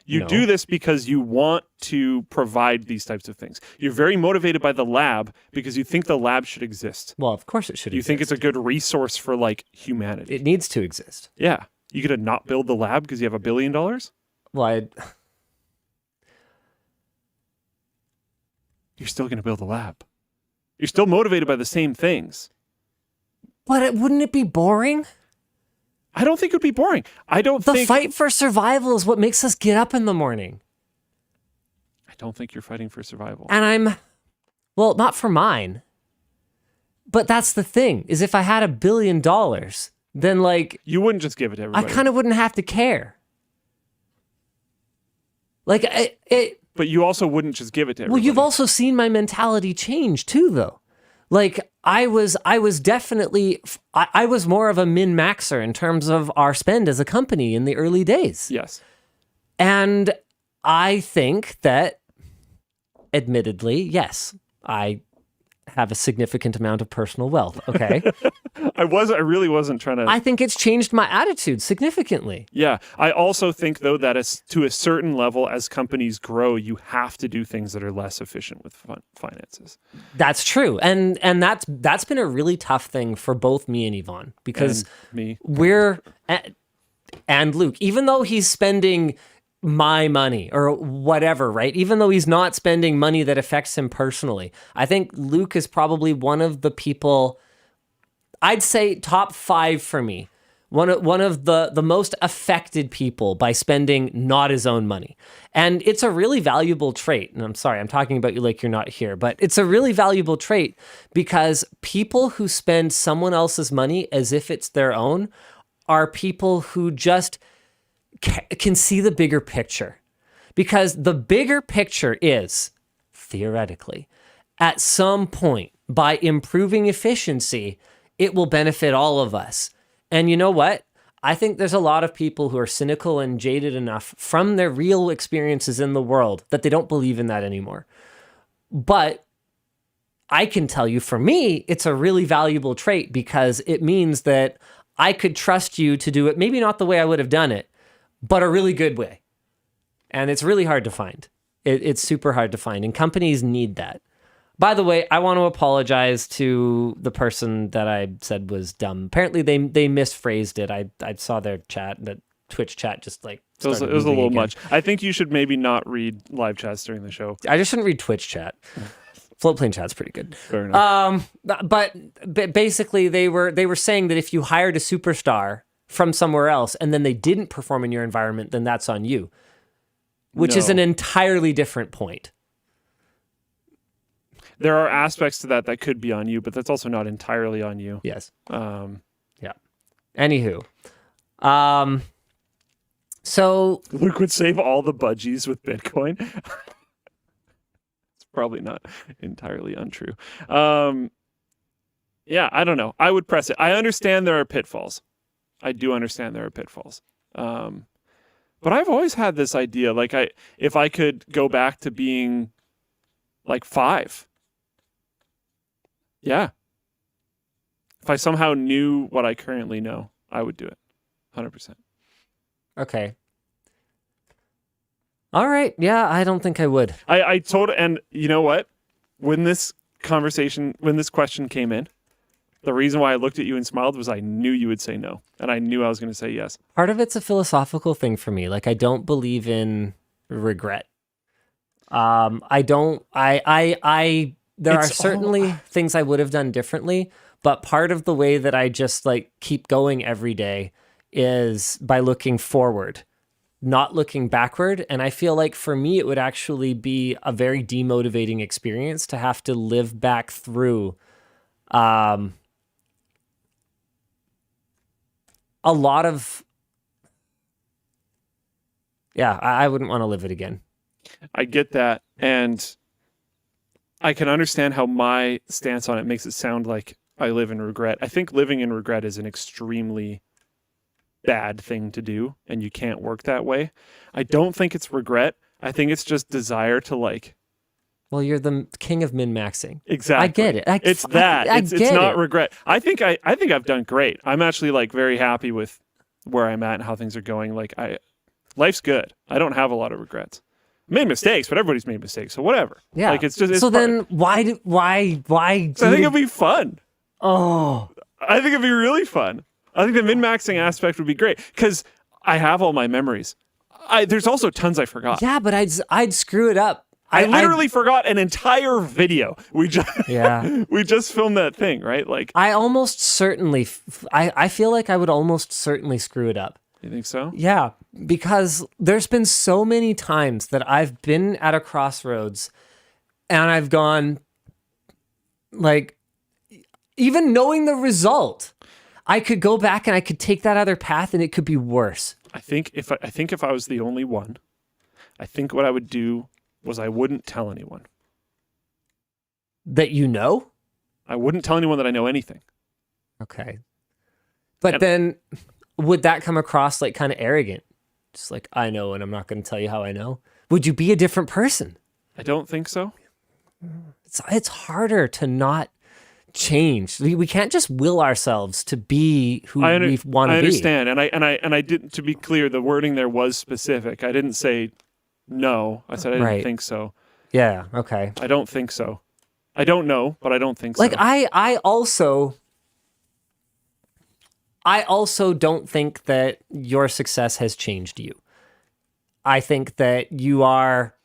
You No. do this because you want to provide these types of things. You're very motivated by the lab because you think the lab should exist. Well, of course it should. You think it's a good resource for humanity. It needs to exist. Yeah. You gonna not build the lab because you have $1 billion? Well, You're still gonna build a lab. You're still motivated by the same things. But wouldn't it be boring? I don't think it would be boring. I don't The think... fight for survival is what makes us get up in the morning. I don't think you're fighting for survival. And well, not for mine. But that's the thing, is if I had $1 billion, then like... You wouldn't just give it to everybody. I kind of wouldn't have to care. Like, But you also wouldn't just give it to everybody. well, you've also seen my mentality change too, though. Like, I was definitely, I was more of a min-maxer in terms of our spend as a company in the early days. Yes. And I think that, admittedly, yes, I have a significant amount of personal wealth, okay? I really wasn't trying to... I think it's changed my attitude significantly. Yeah. I also think, though, that to a certain level, as companies grow, you have to do things that are less efficient with finances. That's true. And that's been a really tough thing for both me and Yvonne, because me. and Luke, even though he's spending my money or whatever, right? Even though he's not spending money that affects him personally, I think Luke is probably one of the people, I'd say top 5 for me. One of the most affected people by spending not his own money. And it's a really valuable trait. And I'm sorry, I'm talking about you like you're not here, but it's a really valuable trait because people who spend someone else's money as if it's their own are people who just can see the bigger picture. Because the bigger picture is, theoretically, at some point, by improving efficiency, it will benefit all of us. And you know what? I think there's a lot of people who are cynical and jaded enough from their real experiences in the world that they don't believe in that anymore. But I can tell you, for me, it's a really valuable trait because it means that I could trust you to do it, maybe not the way I would have done it, but a really good way. And it's really hard to find. It's super hard to find, and companies need that. By the way, I want to apologize to the person that I said was dumb. Apparently, they misphrased it. I saw their chat, the Twitch chat, just like It was a little much. I think you should maybe not read live chats during the show. I just shouldn't read Twitch chat. Floatplane chat's pretty good. Fair enough. But basically, they were saying that if you hired a superstar from somewhere else and then they didn't perform in your environment, then that's on you, which is an entirely different point. There are aspects to that could be on you, but that's also not entirely on you. Yes. Yeah. Anywho. So Luke would save all the budgies with Bitcoin. It's probably not entirely untrue. Yeah, I don't know. I would press it. I understand there are pitfalls. I do understand there are pitfalls. But I've always had this idea, like if I could go back to being like 5. Yeah. If I somehow knew what I currently know, I would do it. 100%. okay. All right. Yeah, I don't think I would. I told, and you know what? When this question came in, the reason why I looked at you and smiled was I knew you would say no, and I knew I was going to say yes. Part of it's a philosophical thing for me. Like, I don't believe in regret. There are certainly things I would have done differently, but part of the way that I just like keep going every day is by looking forward, not looking backward. And I feel like for me, it would actually be a very demotivating experience to have to live back through a lot of, I wouldn't want to live it again. I get that. And I can understand how my stance on it makes it sound like I live in regret. I think living in regret is an extremely bad thing to do, and you can't work that way. I don't think it's regret. I think it's just desire to like... Well, you're the king of min-maxing. Exactly. I get it. It's not regret. I think I've done great. I'm actually like very happy with where I'm at and how things are going. Like life's good. I don't have a lot of regrets. Made mistakes, but everybody's made mistakes, so whatever. Yeah. Like it's just. Then why? I think it'd be fun. Oh. I think it'd be really fun. I think the min-maxing aspect would be great because I have all my memories. There's also tons I forgot. Yeah, but I'd screw it up. I literally forgot an entire video. We just filmed that thing, right? Like, I almost certainly, I feel like I would almost certainly screw it up. you think so? Yeah, because there's been so many times that I've been at a crossroads and I've gone, like, even knowing the result, I could go back and I could take that other path and it could be worse. I think if I was the only one, I think what I would do was I wouldn't tell anyone. That you know? I wouldn't tell anyone that I know anything. Okay. But then would that come across like kind of arrogant? Just like, I know and I'm not going to tell you how I know. Would you be a different person? I don't think so. It's harder to not change. We can't just will ourselves to be who we want to be. I understand. And I didn't, to be clear, the wording there was specific. I didn't say no. I said I didn't think so. Yeah, okay. I don't think so. I don't know, but I don't think so. Like I also don't think that your success has changed you. I think that you are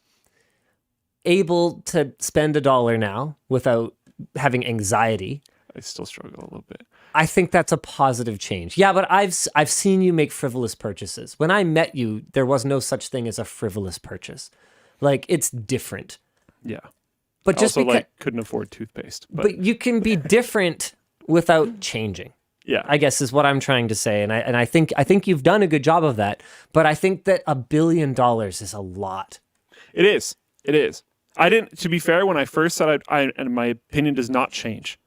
able to spend $1 now without having anxiety. I still struggle a little bit. I think that's a positive change. Yeah, but I've seen you make frivolous purchases. When I met you, there was no such thing as a frivolous purchase. Like, it's different. Yeah. But just also, because couldn't afford toothpaste. But you can be different without changing. Yeah. I guess is what I'm trying to say. And I think you've done a good job of that. But I think that $1 billion is a lot. It is. It is. I didn't, to be fair, when I first said and my opinion does not change.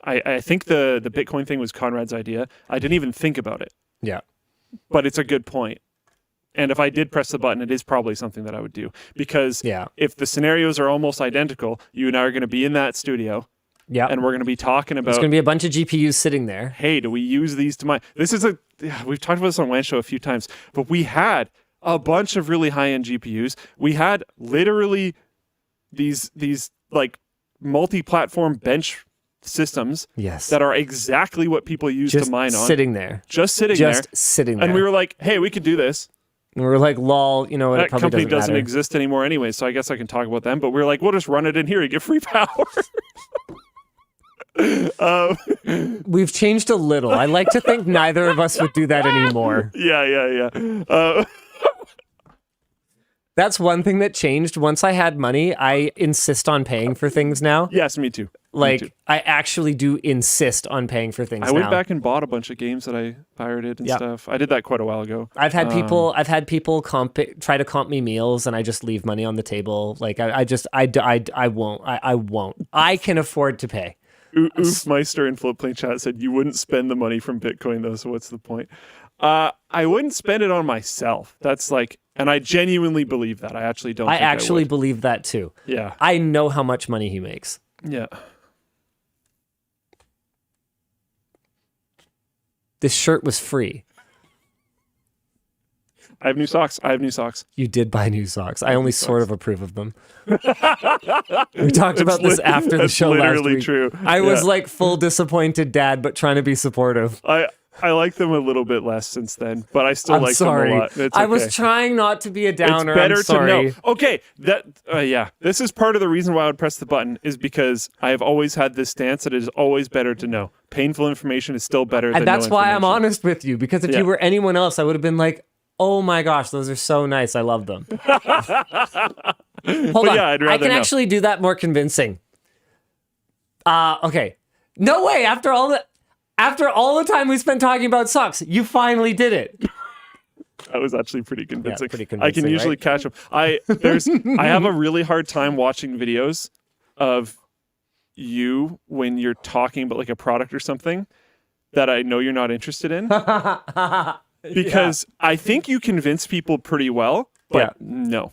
I think the Bitcoin thing was Conrad's idea. I didn't even think about it. Yeah. But it's a good point. And if I did press the button, it is probably something that I would do. Because if the scenarios are almost identical, you and I are going to be in that studio. Yeah. And we're going to be talking about... There's going to be a bunch of GPUs sitting there. Hey, do we use these to mine? This is we've talked about this on WAN Show a few times, but we had a bunch of really high-end GPUs. We had literally these like multi-platform bench systems that are exactly what people use to mine on. Sitting there. Just sitting there. And we were like, hey, we could do this. And we were like, lol, you know what? That it probably company doesn't matter. exist anymore anyway, so I guess I can talk about them. But we were like, we'll just run it in here. You get free power. We've changed a little. I like to think neither of us would do that anymore. Yeah. That's one thing that changed. Once I had money, I insist on paying for things now. Yes, me too. Like, me too. I actually do insist on paying for things now. I went back and bought a bunch of games that I pirated and stuff. I did that quite a while ago. I've had people try to comp me meals, and I just leave money on the table. Like, I won't. I can afford to pay. Oofmeister in Floatplane chat said you wouldn't spend the money from Bitcoin though, so what's the point? I wouldn't spend it on myself. That's like, and I genuinely believe that. I actually don't. I actually believe that too. Yeah. I know how much money he makes. Yeah. This shirt was free. I have new socks. You did buy new socks. I only sort of approve of them. We talked about this after the show last week. True. I was like full disappointed dad, but trying to be supportive. I like them a little bit less since then, but I still like them a lot. It's I was trying not to be a downer. It's better I'm sorry. to know. Okay, this is part of the reason why I would press the button is because I have always had this stance that it is always better to know. Painful information is still better than no information. And that's why I'm honest with you, because if you were anyone else, I would have been like, oh my gosh, those are so nice. I love them. Hold on. I'd rather I can know. actually do that more convincing. Okay. No way. After all the time we spent talking about socks, you finally did it. That was actually pretty convincing. Yeah, pretty convincing. I can usually catch them. I have a really hard time watching videos of you when you're talking about like a product or something that I know you're not interested in. Because I think you convince people pretty well, but no.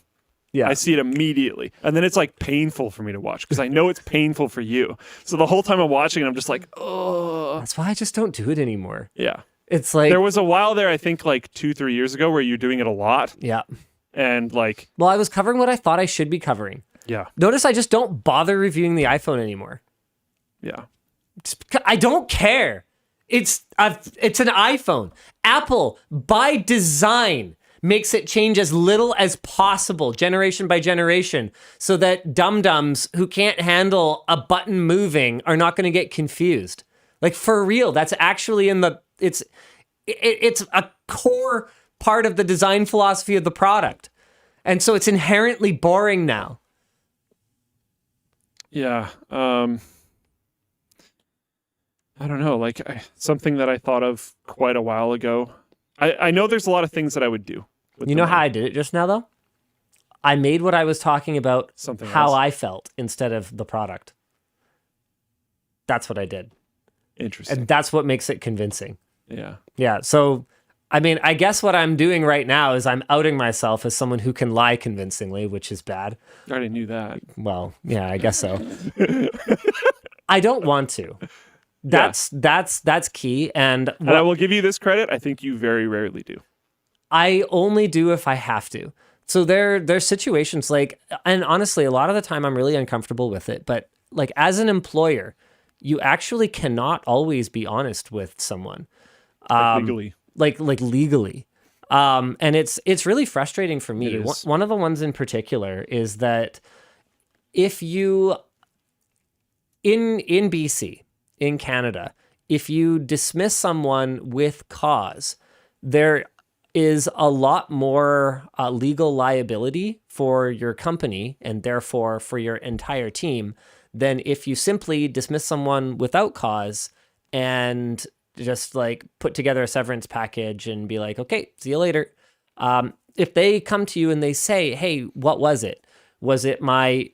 Yeah. I see it immediately. And then it's like painful for me to watch because I know it's painful for you. So the whole time I'm watching it, I'm just like, oh. That's why I just don't do it anymore. Yeah. It's like... There was a while there, I think like 2-3 years ago where you're doing it a lot. Yeah. And like... Well, I was covering what I thought I should be covering. Yeah. Notice I just don't bother reviewing the iPhone anymore. Yeah. I don't care. It's an iPhone. Apple, by design, makes it change as little as possible, generation by generation, so that dum-dums who can't handle a button moving are not going to get confused. Like, for real, that's actually it's a core part of the design philosophy of the product. And so it's inherently boring now. Yeah. I don't know, like something that I thought of quite a while ago. I know there's a lot of things that I would do. You know how I did it just now, though? I made what I was talking about Something how else. I felt instead of the product. That's what I did. Interesting. And that's what makes it convincing. Yeah. Yeah. So, I mean, I guess what I'm doing right now is I'm outing myself as someone who can lie convincingly, which is bad. I already knew that. Well, yeah, I guess so. I don't want to. That's key. And I will give you this credit. I think you very rarely do. I only do if I have to. So there's situations like, and honestly, a lot of the time I'm really uncomfortable with it. But like, as an employer, you actually cannot always be honest with someone. Legally. Like legally. And it's really frustrating for me. It is. One of the ones in particular is that if you, in BC, in Canada, if you dismiss someone with cause, there is a lot more legal liability for your company and therefore for your entire team than if you simply dismiss someone without cause and just like put together a severance package and be like, okay, see you later. If they come to you and they say, hey, what was it? Was it my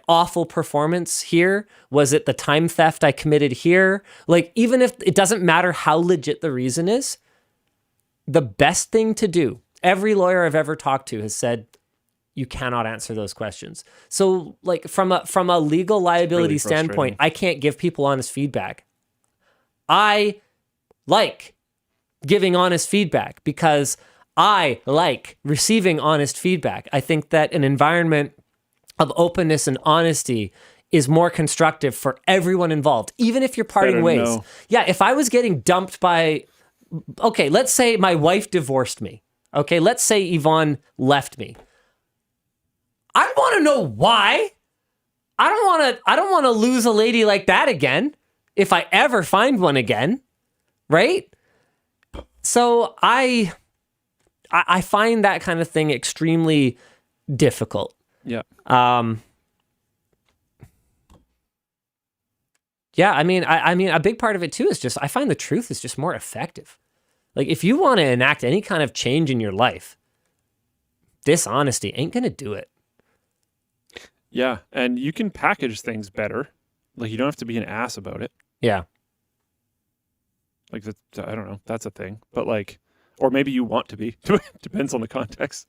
awful performance here? Was it the time theft I committed here? Like, even if it doesn't matter how legit the reason is, the best thing to do, every lawyer I've ever talked to has said, you cannot answer those questions. So like from a legal liability Really frustrating. standpoint, I can't give people honest feedback. I like giving honest feedback because I like receiving honest feedback. I think that an environment of openness and honesty is more constructive for everyone involved, even if you're parting Better ways. know. Yeah, if I was getting dumped by, okay, let's say my wife divorced me. Okay, let's say Yvonne left me. I want to know why. I don't want to lose a lady like that again if I ever find one again, right? So I find that kind of thing extremely difficult. Yeah. Yeah, I mean, a big part of it too is just I find the truth is just more effective. Like, if you want to enact any kind of change in your life, dishonesty ain't gonna do it. Yeah. And you can package things better. Like, you don't have to be an ass about it. Yeah. Like, I don't know. That's a thing. But like, or maybe you want to be. Depends on the context.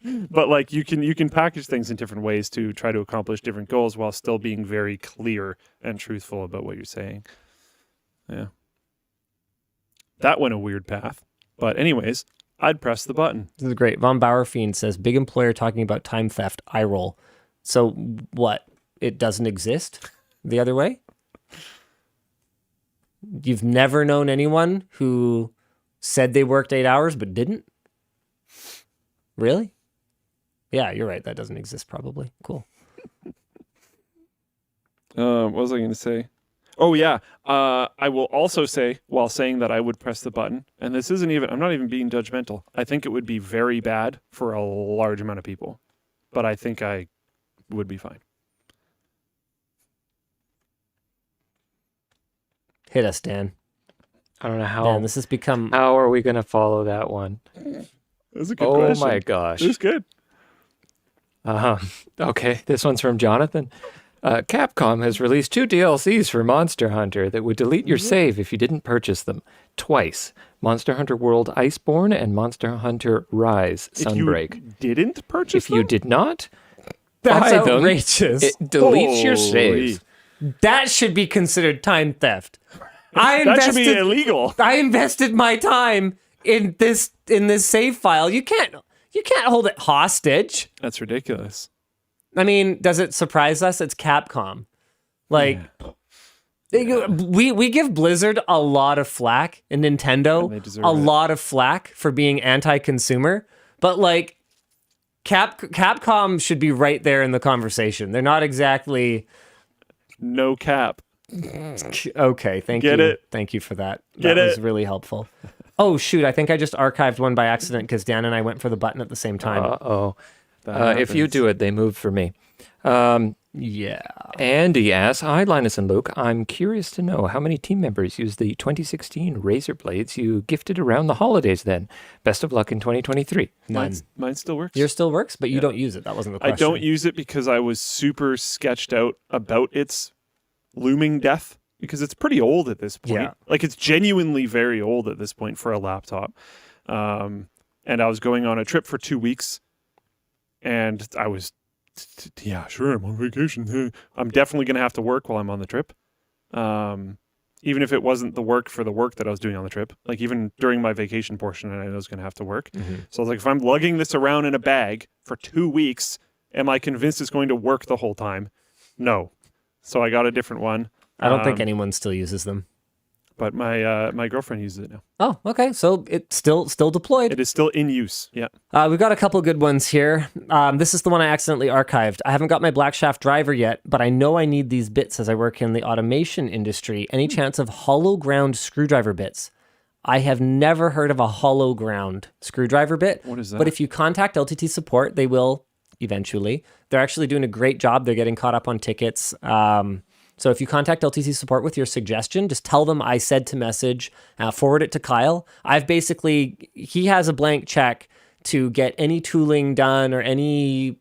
But like, you can package things in different ways to try to accomplish different goals while still being very clear and truthful about what you're saying. Yeah. That went a weird path. But anyways, I'd press the button. This is great. Von Bauerfiend says, big employer talking about time theft, eye roll. So what? It doesn't exist the other way? You've never known anyone who said they worked 8 hours but didn't? Really? Yeah, you're right. That doesn't exist probably. Cool. What was I going to say? Oh, yeah. I will also say, while saying that I would press the button, and this isn't even, I'm not even being judgmental. I think it would be very bad for a large amount of people, but I think I would be fine. Hit us, Dan. I don't know how. Dan, this has become... How are we going to follow that one? That's a good Oh question. my gosh. It was good. Okay, this one's from Jonathan. Capcom has released 2 DLCs for Monster Hunter that would delete your save if you didn't purchase them twice. Monster Hunter World Iceborne and Monster Hunter Rise Sunbreak. If you didn't purchase If you did not That's buy them, outrageous. it deletes your Holy. saves. That should be considered time theft. That should be illegal. I invested my time in this save file. You can't hold it hostage. That's ridiculous. I mean, does it surprise us? It's Capcom. Like, We give Blizzard a lot of flack and Nintendo And they deserve a it. lot of flack for being anti-consumer, but like Capcom should be right there in the conversation. They're not exactly No cap. okay. Thank Get you. it? Thank you for that. Get That was it? really helpful. Oh shoot! I think I just archived one by accident because Dan and I went for the button at the same time. Uh-oh. That If you happens. do it, they move for me. Yeah. Andy asks, hi, Linus and Luke. I'm curious to know how many team members use the 2016 Razer blades you gifted around the holidays then. Best of luck in 2023. None. Mine still works. Yours still works, but you don't use it. That wasn't the I question. don't use it because I was super sketched out about its looming death because it's pretty old at this point. Yeah. Like it's genuinely very old at this point for a laptop. And I was going on a trip for 2 weeks and I was, yeah, sure, I'm on vacation. I'm definitely going to have to work while I'm on the trip. Even if it wasn't the work for the work that I was doing on the trip, like even during my vacation portion, I was going to have to work. So I was like, if I'm lugging this around in a bag for 2 weeks, am I convinced it's going to work the whole time? No. So I got a different one. I don't think anyone still uses them. But my girlfriend uses it now. Oh, okay. So it's still deployed. It is still in use. Yeah. We've got a couple good ones here. This is the one I accidentally archived. I haven't got my black shaft driver yet, but I know I need these bits as I work in the automation industry. Any chance of hollow ground screwdriver bits? I have never heard of a hollow ground screwdriver bit. What is that? But if you contact LTT support, they will eventually. They're actually doing a great job. They're getting caught up on tickets. So if you contact LTT support with your suggestion, just tell them I said to message, forward it to Kyle. He has a blank check to get any tooling done or any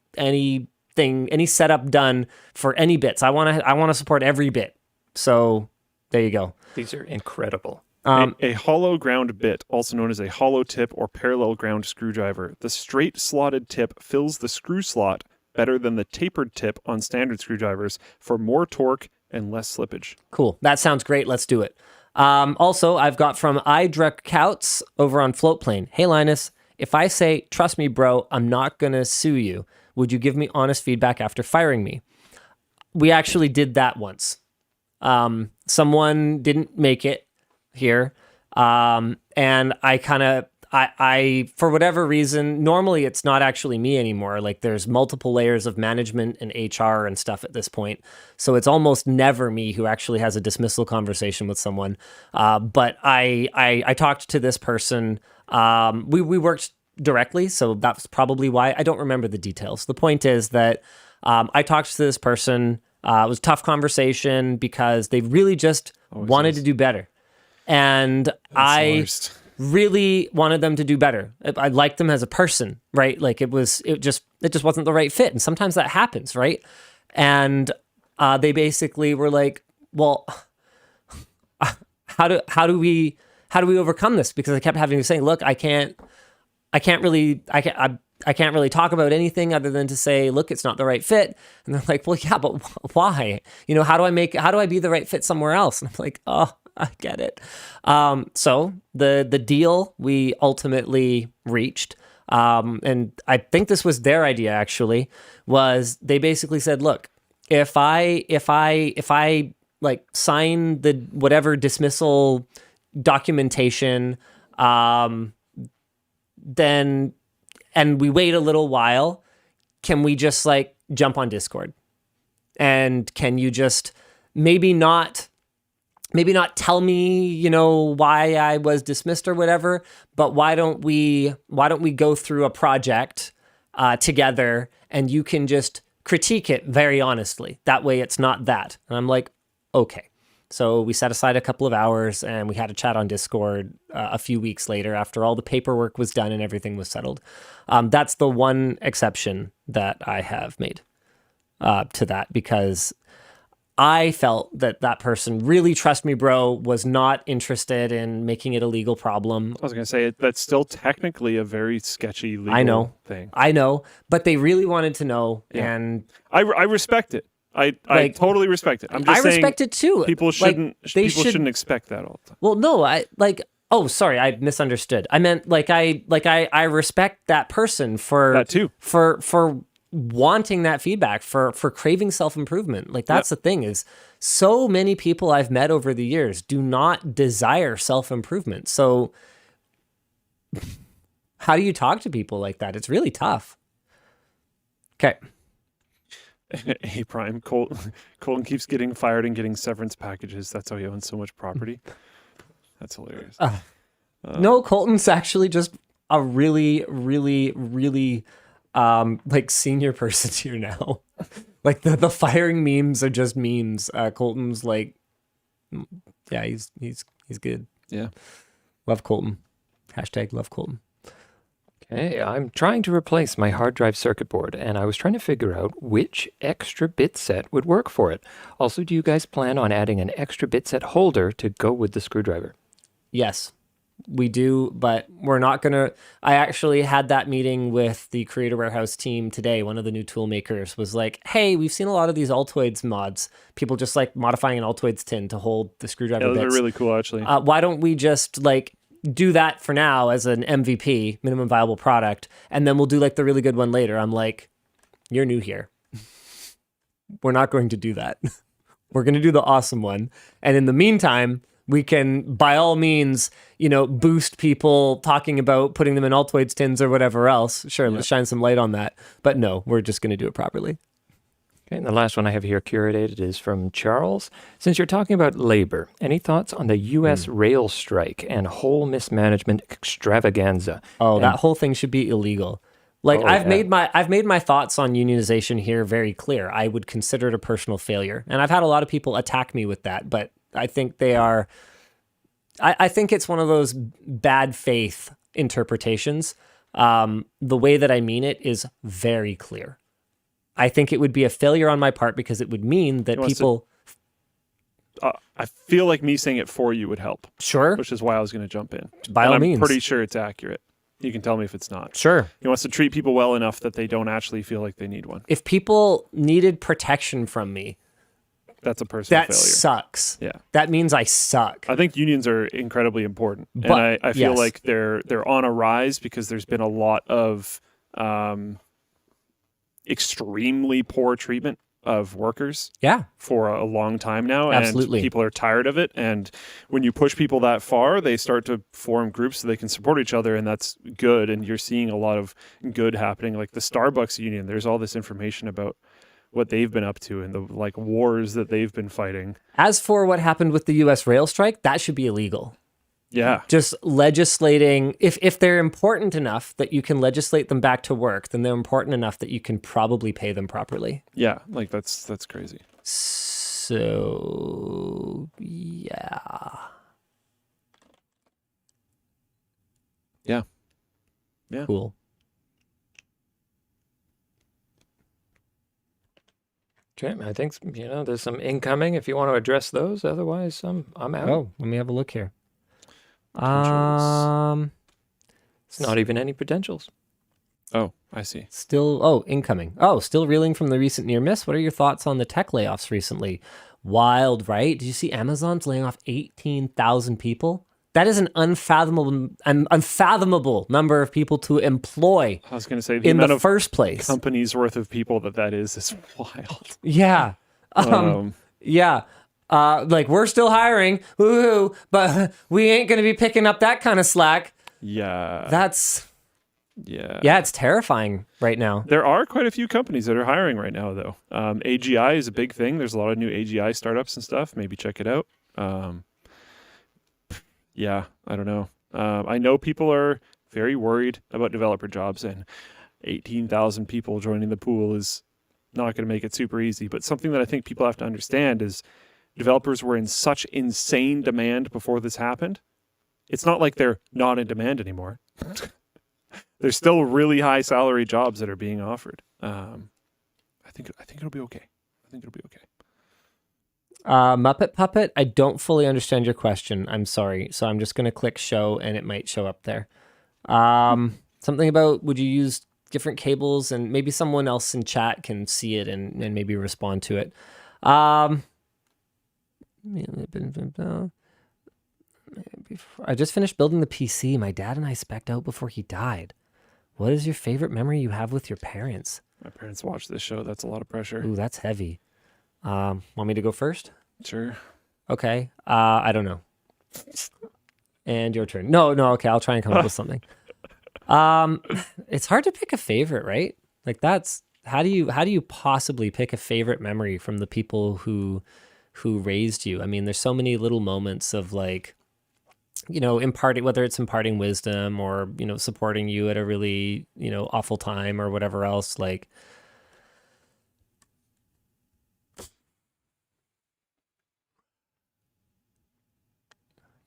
setup done for any bits. I want to support every bit. So there you go. These are incredible. A hollow ground bit, also known as a hollow tip or parallel ground screwdriver. The straight slotted tip fills the screw slot better than the tapered tip on standard screwdrivers for more torque and less slippage. Cool. That sounds great. Let's do it. Also, I've got from Idrek Couts over on Floatplane. Hey, Linus, if I say, trust me, bro, I'm not going to sue you, would you give me honest feedback after firing me? We actually did that once. Someone didn't make it here. And I for whatever reason, normally it's not actually me anymore. Like there's multiple layers of management and HR and stuff at this point. So it's almost never me who actually has a dismissal conversation with someone. But I talked to this person. We worked directly. So that's probably why. I don't remember the details. The point is that I talked to this person. It was a tough conversation because they really just wanted to do better. And really wanted them to do better. I liked them as a person, right? Like it just wasn't the right fit. And sometimes that happens, right? And they basically were like, well, how do we overcome this? Because I kept having to say, look, I can't really talk about anything other than to say, look, it's not the right fit. And they're like, well, yeah, but why? How do I be the right fit somewhere else? And I'm like, oh, I get it. So the deal we ultimately reached, and I think this was their idea actually, was they basically said, look, if I like sign the whatever dismissal documentation, then, and we wait a little while, can we just like jump on Discord? And can you just maybe not tell me, why I was dismissed or whatever, but why don't we go through a project together and you can just critique it very honestly. That way it's not that. And I'm like, okay. So we set aside a couple of hours and we had a chat on Discord a few weeks later after all the paperwork was done and everything was settled. That's the one exception that I have made to that, because I felt that person, really trust me, bro, was not interested in making it a legal problem. I was going to say, that's still technically a very sketchy legal thing. I know, but they really wanted to know, and I respect it. I totally respect it. I'm just saying, respect it too. People shouldn't expect that all the time. Well, no, oh, sorry, I misunderstood. I meant I respect that person for that too. for wanting that feedback, for craving self-improvement. Like that's the thing, is so many people I've met over the years do not desire self-improvement. So how do you talk to people like that? It's really tough. Okay. Hey, Prime. Colton keeps getting fired and getting severance packages. That's how he owns so much property. That's hilarious. No, Colton's actually just a really, really, really like senior person here now. Like the firing memes are just memes. Colton's like, yeah, he's good. Yeah. Love Colton. Hashtag love Colton. Okay, I'm trying to replace my hard drive circuit board, and I was trying to figure out which extra bit set would work for it. Also, do you guys plan on adding an extra bit set holder to go with the screwdriver? Yes, we do, but we're not going to... I actually had that meeting with the Creator Warehouse team today. One of the new tool makers was like, hey, we've seen a lot of these Altoids mods. People just like modifying an Altoids tin to hold the screwdriver bits. Those are really cool, actually. Why don't we just like do that for now as an MVP, minimum viable product, and then we'll do like the really good one later? I'm like, you're new here. We're not going to do that. We're going to do the awesome one. And in the meantime, we can, by all means, boost people talking about putting them in Altoids tins or whatever else. Sure, let's shine some light on that. But no, we're just going to do it properly. Okay, and the last one I have here curated is from Charles. Since you're talking about labor, any thoughts on the U.S. rail strike and whole mismanagement extravaganza? Oh, that whole thing should be illegal. Like I've made my thoughts on unionization here very clear. I would consider it a personal failure, and I've had a lot of people attack me with that. But I think they are. I think it's one of those bad faith interpretations. The way that I mean it is very clear. I think it would be a failure on my part because it would mean that people... I feel like me saying it for you would help. Sure. Which is why I was going to jump in. By all means. I'm pretty sure it's accurate. You can tell me if it's not. Sure. He wants to treat people well enough that they don't actually feel like they need one. If people needed protection from me... That's a personal failure. That sucks. Yeah. That means I suck. I think unions are incredibly important. But, and I feel like they're on a rise because there's been a lot of... extremely poor treatment of workers for a long time now. Absolutely. And people are tired of it. And when you push people that far, they start to form groups so they can support each other, and that's good. And you're seeing a lot of good happening. Like the Starbucks union, there's all this information about what they've been up to and the like wars that they've been fighting. As for what happened with the US rail strike, that should be illegal. Yeah. Just legislating, if they're important enough that you can legislate them back to work, then they're important enough that you can probably pay them properly. Yeah, like that's crazy. So, yeah. Yeah. Yeah. Cool. Okay, I think, there's some incoming if you want to address those. Otherwise, I'm out. Oh, let me have a look here. It's not even any potentials. Oh, I see. Incoming. Still reeling from the recent near miss. What are your thoughts on the tech layoffs recently? Wild, right? Did you see Amazon's laying off 18,000 people? That is an unfathomable number of people to employ. I was going to say in the first place. Companies worth of people that is wild. Yeah. Yeah. Like we're still hiring, woohoo, but we ain't going to be picking up that kind of slack. Yeah. Yeah, it's terrifying right now. There are quite a few companies that are hiring right now, though. AGI is a big thing. There's a lot of new AGI startups and stuff. Maybe check it out. Yeah, I don't know. I know people are very worried about developer jobs, and 18,000 people joining the pool is not going to make it super easy. But something that I think people have to understand is developers were in such insane demand before this happened. It's not like they're not in demand anymore. There's still really high salary jobs that are being offered. I think it'll be okay. Muppet Puppet, I don't fully understand your question. I'm sorry. So I'm just going to click show and it might show up there. Something about would you use different cables, and maybe someone else in chat can see it and maybe respond to it. I just finished building the PC. My dad and I spec'd out before he died. What is your favorite memory you have with your parents? My parents watch this show. That's a lot of pressure. Ooh, that's heavy. Want me to go first? Sure. Okay. I don't know. And your turn. No. Okay, I'll try and come up with something. It's hard to pick a favorite, right? Like that's how do you possibly pick a favorite memory from the people who raised you? I mean, there's so many little moments of like, imparting, whether it's imparting wisdom or, supporting you at a really, awful time or whatever else. Like,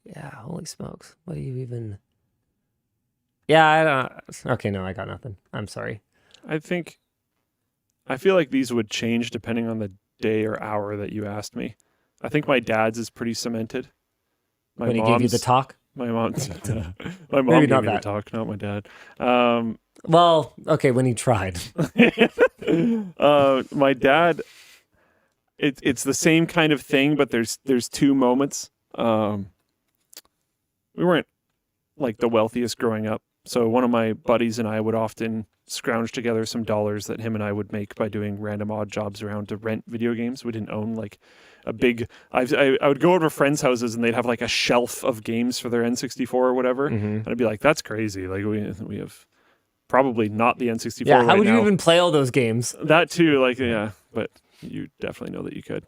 yeah, holy smokes. What do you even... Yeah, I don't... Okay, no, I got nothing. I'm sorry. I feel like these would change depending on the day or hour that you asked me. I think my dad's is pretty cemented. When he gave you the talk? My mom gave me the talk, not my dad. Well, okay, when he tried. My dad, it's the same kind of thing, but there's two moments. We weren't like the wealthiest growing up. So one of my buddies and I would often scrounge together some dollars that him and I would make by doing random odd jobs around to rent video games. We didn't own like a big... I would go over to friends' houses and they'd have like a shelf of games for their N64 or whatever. And I'd be like, that's crazy. Like we have probably not the N64 Yeah, how right would now. you even play all those games? That too, like, yeah, but you definitely know that you could.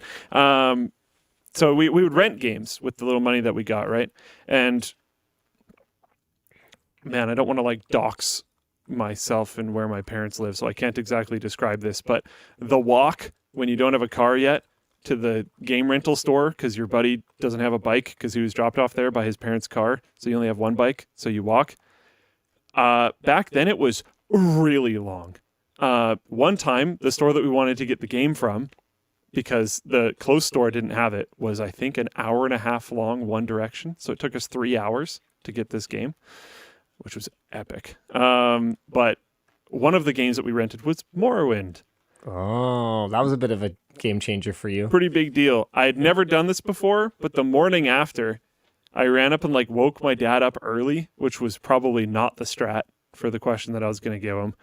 So we would rent games with the little money that we got, right? And man, I don't want to like dox myself and where my parents live, so I can't exactly describe this, but the walk when you don't have a car yet to the game rental store because your buddy doesn't have a bike because he was dropped off there by his parents' car, so you only have one bike, so you walk. Back then it was really long. One time, the store that we wanted to get the game from, because the close store didn't have it, was I think an hour and a half long one direction, so it took us 3 hours to get this game, which was epic. But one of the games that we rented was Morrowind. Oh, that was a bit of a game changer for you. Pretty big deal. I had never done this before, but the morning after, I ran up and like woke my dad up early, which was probably not the strat for the question that I was going to give him.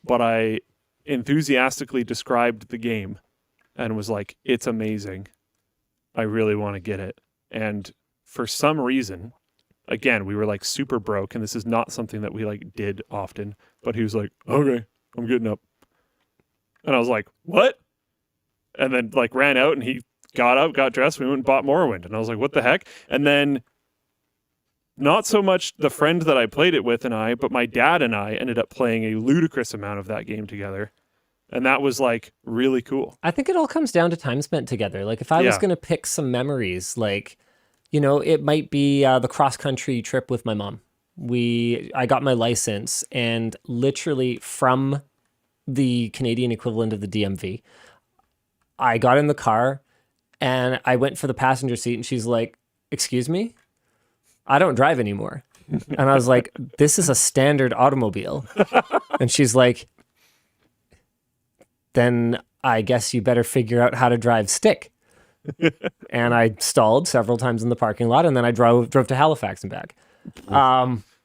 But I enthusiastically described the game and was like, it's amazing. I really want to get it. And for some reason... Again, we were like super broke, and this is not something that we like did often, but he was like, okay, I'm getting up. And I was like, what? And then like ran out and he got up, got dressed, we went and bought Morrowind. And I was like, what the heck? And then not so much the friend that I played it with and I, but my dad and I ended up playing a ludicrous amount of that game together. And that was like really cool. I think it all comes down to time spent together. Like if I was going to pick some memories, like... it might be the cross-country trip with my mom. I got my license, and literally from the Canadian equivalent of the DMV, I got in the car, and I went for the passenger seat, and she's like, excuse me? I don't drive anymore. And I was like, this is a standard automobile. And she's like, then I guess you better figure out how to drive stick. And I stalled several times in the parking lot, and then I drove to Halifax and back,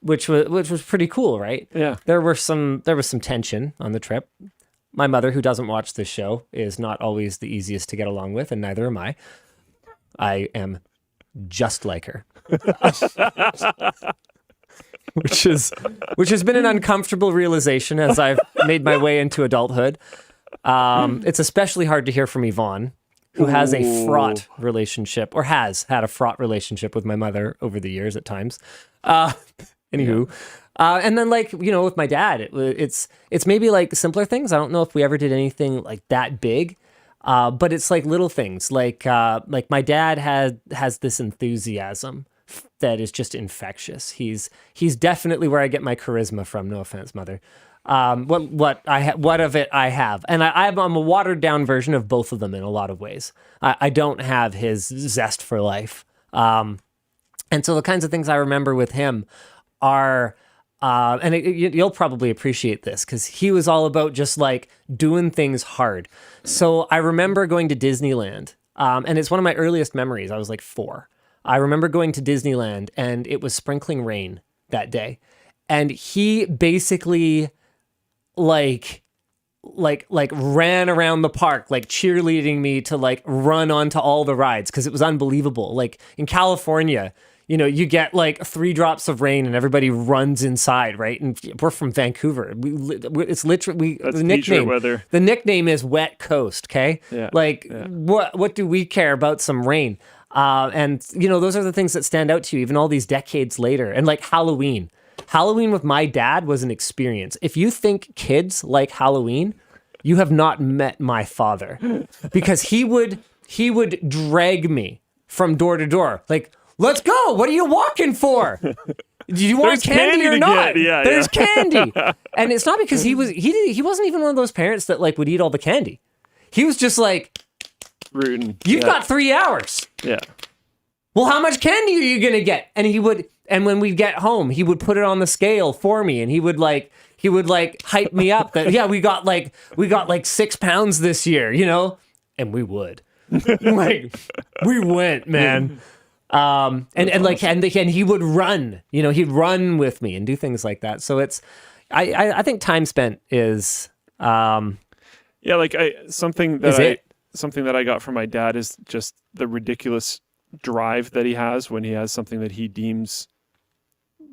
which was pretty cool, right? Yeah. There was some tension on the trip. My mother, who doesn't watch this show, is not always the easiest to get along with, and neither am I. I am just like her, which has been an uncomfortable realization as I've made my way into adulthood. It's especially hard to hear from Yvonne, who has a fraught relationship, or has had a fraught relationship with my mother over the years at times. Anywho. And then with my dad, it's maybe like simpler things. I don't know if we ever did anything like that big, but it's like little things. Like my dad has this enthusiasm that is just infectious. He's definitely where I get my charisma from. No offense, mother. What of it I have, and I'm a watered down version of both of them in a lot of ways. I don't have his zest for life, and so the kinds of things I remember with him are, you'll probably appreciate this because he was all about just like doing things hard. So I remember going to Disneyland, and it's one of my earliest memories. I was like 4. I remember going to Disneyland, and it was sprinkling rain that day, and he basically ran around the park, like cheerleading me to like run onto all the rides because it was unbelievable. Like in California, you know, you get like 3 drops of rain and everybody runs inside, right? And we're from Vancouver. It's literally That's the t-shirt nickname. weather. The nickname is Wet Coast. Okay, Yeah. What do we care about some rain? And you know, those are the things that stand out to you, even all these decades later. And like Halloween with my dad was an experience. If you think kids like Halloween, you have not met my father, because he would drag me from door to door. Like, let's go. What are you walking for? Do you want candy or not? Yeah, There's candy. And it's not because he wasn't even one of those parents that like would eat all the candy. He was just like, Rootin'. you've got 3 hours. Yeah. Well, how much candy are you going to get? And when we'd get home, he would put it on the scale for me, and he would hype me up that, yeah, we got like 6 pounds this year, you know? And we would. Like, we went, man. And he would run, you know, he'd run with me and do things like that. So it's, I think time spent is, Yeah, like something that I got from my dad is just the ridiculous drive that he has when he has something that he deems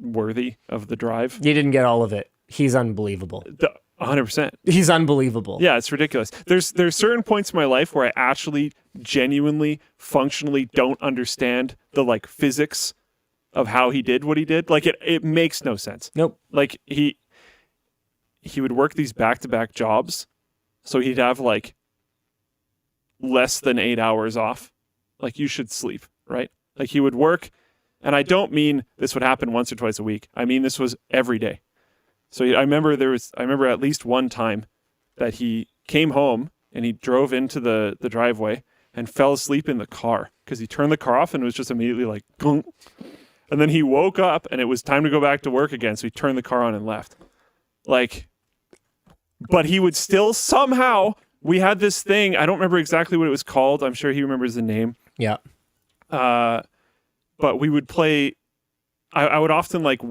worthy of the drive. you didn't get all of it. He's unbelievable. 100%. He's unbelievable. Yeah, it's ridiculous. There's certain points in my life where I actually genuinely functionally don't understand the like physics of how he did what he did. Like it makes no sense. Nope. Like he would work these back-to-back jobs, so he'd have like less than 8 hours off. Like, you should sleep, right? Like, he would work, and I don't mean this would happen once or twice a week. I mean this was every day. So I remember at least one time that he came home and he drove into the driveway and fell asleep in the car because he turned the car off and it was just immediately like, gunk. And then he woke up and it was time to go back to work again. So he turned the car on and left. Like, but he would still somehow, we had this thing, I don't remember exactly what it was called. I'm sure he remembers the name. Yeah. But we would play, I would often like,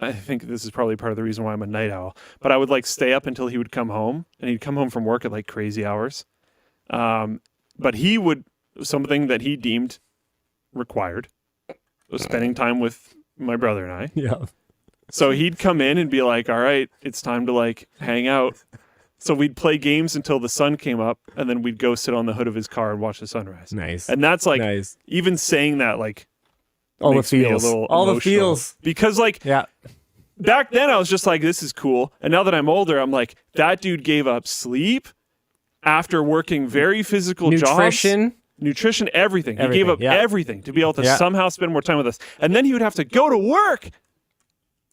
I think this is probably part of the reason why I'm a night owl, but I would like stay up until he would come home, and he'd come home from work at like crazy hours. But he would, something that he deemed required was spending time with my brother and I. Yeah. So he'd come in and be like, all right, it's time to like hang out. So we'd play games until the sun came up, and then we'd go sit on the hood of his car and watch the sunrise. Nice. And that's like, nice. Even saying that, like, all the makes me feels. a little All the emotional. feels. Because like, Yeah. back then I was just like, this is cool. And now that I'm older, I'm like, that dude gave up sleep after working very physical jobs. Nutrition, everything. He gave up everything to be able to somehow spend more time with us. And then he would have to go to work.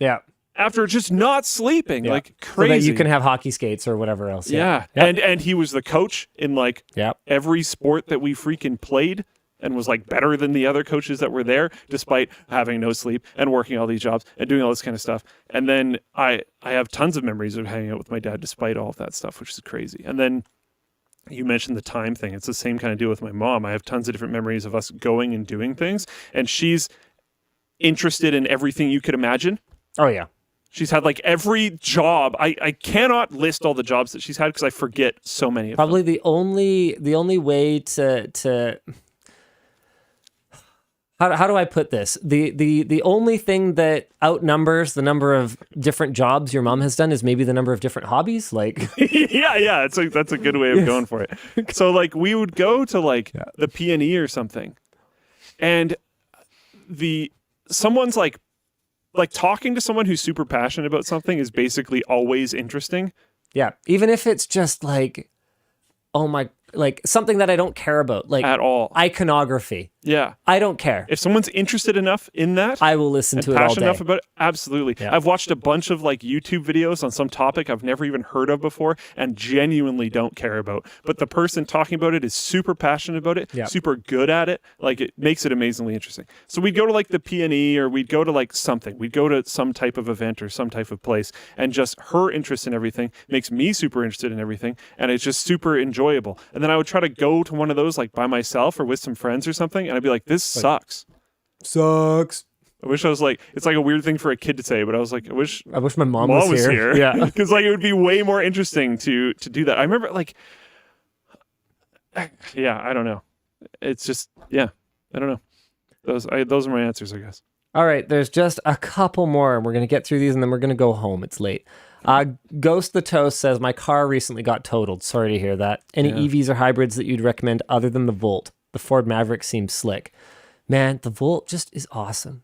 Yeah. After just not sleeping, like crazy. So that you can have hockey skates or whatever else. Yeah. Yep. And he was the coach in like every sport that we freaking played, and was like better than the other coaches that were there, despite having no sleep and working all these jobs and doing all this kind of stuff. And then I have tons of memories of hanging out with my dad despite all of that stuff, which is crazy. And then you mentioned the time thing. It's the same kind of deal with my mom. I have tons of different memories of us going and doing things, and she's interested in everything you could imagine. Oh, yeah. She's had like every job. I cannot list all the jobs that she's had because I forget so many of them. Probably the only way to how do I put this? The only thing that outnumbers the number of different jobs your mom has done is maybe the number of different hobbies. Like yeah, that's a good way of going for it. So like we would go to like the P&E or something, and someone's like talking to someone who's super passionate about something is basically always interesting. Yeah, even if it's just like, oh my, like something that I don't care about, like at all. Iconography. Yeah. I don't care. If someone's interested enough in that, I will listen to it all day. Passionate enough about it, absolutely. Yeah. I've watched a bunch of like YouTube videos on some topic I've never even heard of before and genuinely don't care about. But the person talking about it is super passionate about it, super good at it. Like it makes it amazingly interesting. So we'd go to like the P&E, or we'd go to like something. We'd go to some type of event or some type of place, and just her interest in everything makes me super interested in everything, and it's just super enjoyable. And then I would try to go to one of those like by myself or with some friends or something, and I'd be like, this sucks. I wish I was like, it's like a weird thing for a kid to say, but I was like, I wish my mom was here. Yeah. Because like it would be way more interesting to do that. I remember like, yeah, I don't know. It's just, yeah, I don't know. Those are my answers, I guess. All right, there's just a couple more, and we're going to get through these, and then we're going to go home. It's late. Ghost the Toast says, my car recently got totaled. Sorry to hear that. Any EVs or hybrids that you'd recommend other than the Volt? The Ford Maverick seems slick. Man, the Volt just is awesome.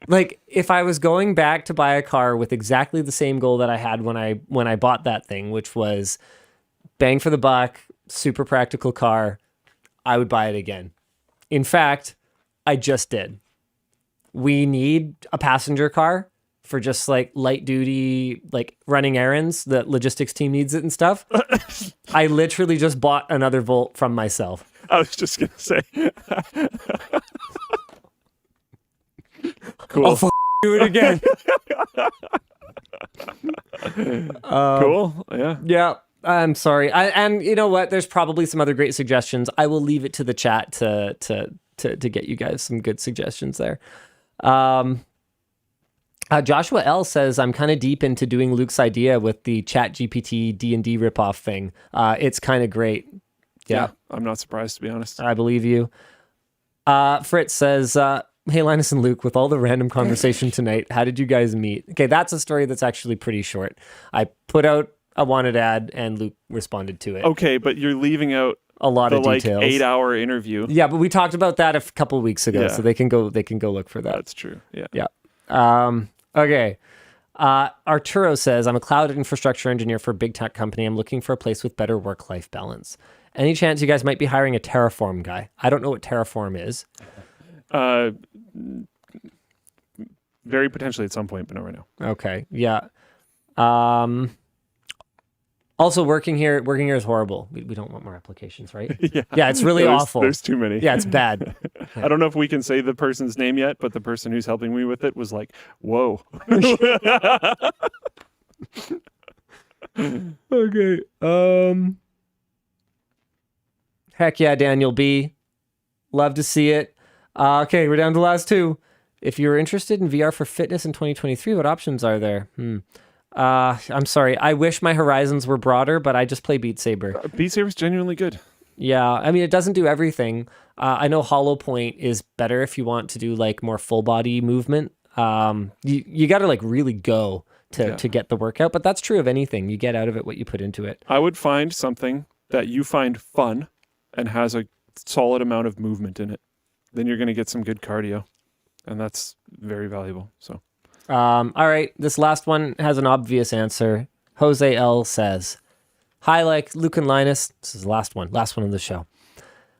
Like, if I was going back to buy a car with exactly the same goal that I had when I bought that thing, which was bang for the buck, super practical car, I would buy it again. In fact, I just did. We need a passenger car for just like light duty, like running errands. The logistics team needs it and stuff. I literally just bought another Volt from myself. I was just going to say. Cool. I'll do it again. Cool. Yeah. Yeah. I'm sorry. And you know what? There's probably some other great suggestions. I will leave it to the chat to get you guys some good suggestions there. Joshua L says, I'm kind of deep into doing Luke's idea with the ChatGPT D&D ripoff thing. It's kind of great. Yeah. I'm not surprised, to be honest. I believe you. Fritz says, hey, Linus and Luke, with all the random conversation tonight, how did you guys meet? Okay, that's a story that's actually pretty short. I put out a wanted ad and Luke responded to it. Okay, but you're leaving out a lot of details. Like 8-hour interview. Yeah, but we talked about that a couple weeks ago, so they can go look for that. That's true. Yeah. Yeah. Okay. Arturo says, I'm a cloud infrastructure engineer for a big tech company. I'm looking for a place with better work-life balance. Any chance you guys might be hiring a Terraform guy? I don't know what Terraform is. Very potentially at some point, but not right now. Okay. Yeah. Also, working here is horrible. We don't want more applications, right? Yeah, it's really awful. There's too many. Yeah, it's bad. I don't know if we can say the person's name yet, but the person who's helping me with it was like, whoa. Okay. Heck yeah, Daniel B. Love to see it. Okay, we're down to the last two. If you're interested in VR for fitness in 2023, what options are there? I'm sorry. I wish my horizons were broader, but I just play Beat Saber. Beat Saber's genuinely good. Yeah, I mean, it doesn't do everything. I know Hollow Point is better if you want to do like more full body movement. You got to like really go to get the workout, but that's true of anything. You get out of it what you put into it. I would find something that you find fun and has a solid amount of movement in it. Then you're going to get some good cardio, and that's very valuable. So. All right, this last one has an obvious answer. Jose L says, hi, like Luke and Linus. This is the last one of the show.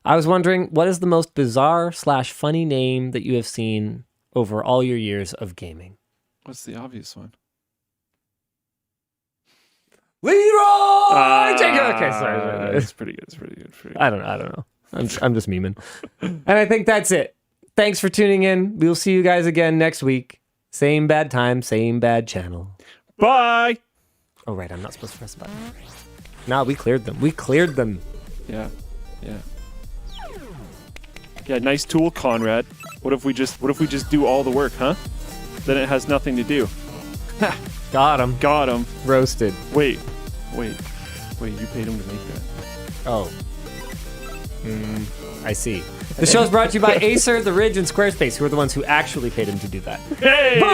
I was wondering, what is the most bizarre / funny name that you have seen over all your years of gaming? What's the obvious one? Leroy Jenkins. Okay, sorry. It's pretty good. I don't know. I'm just memeing. And I think that's it. Thanks for tuning in. We'll see you guys again next week. Same bad time, same bad channel. Bye. Oh, right. I'm not supposed to press the button. No, we cleared them. Yeah. Yeah, nice tool, Conrad. What if we just do all the work, huh? Then it has nothing to do. Got him. Roasted. Wait. You paid him to make that. Oh. I see. The show's brought to you by Acer, The Ridge, and Squarespace, who are the ones who actually paid him to do that. Hey!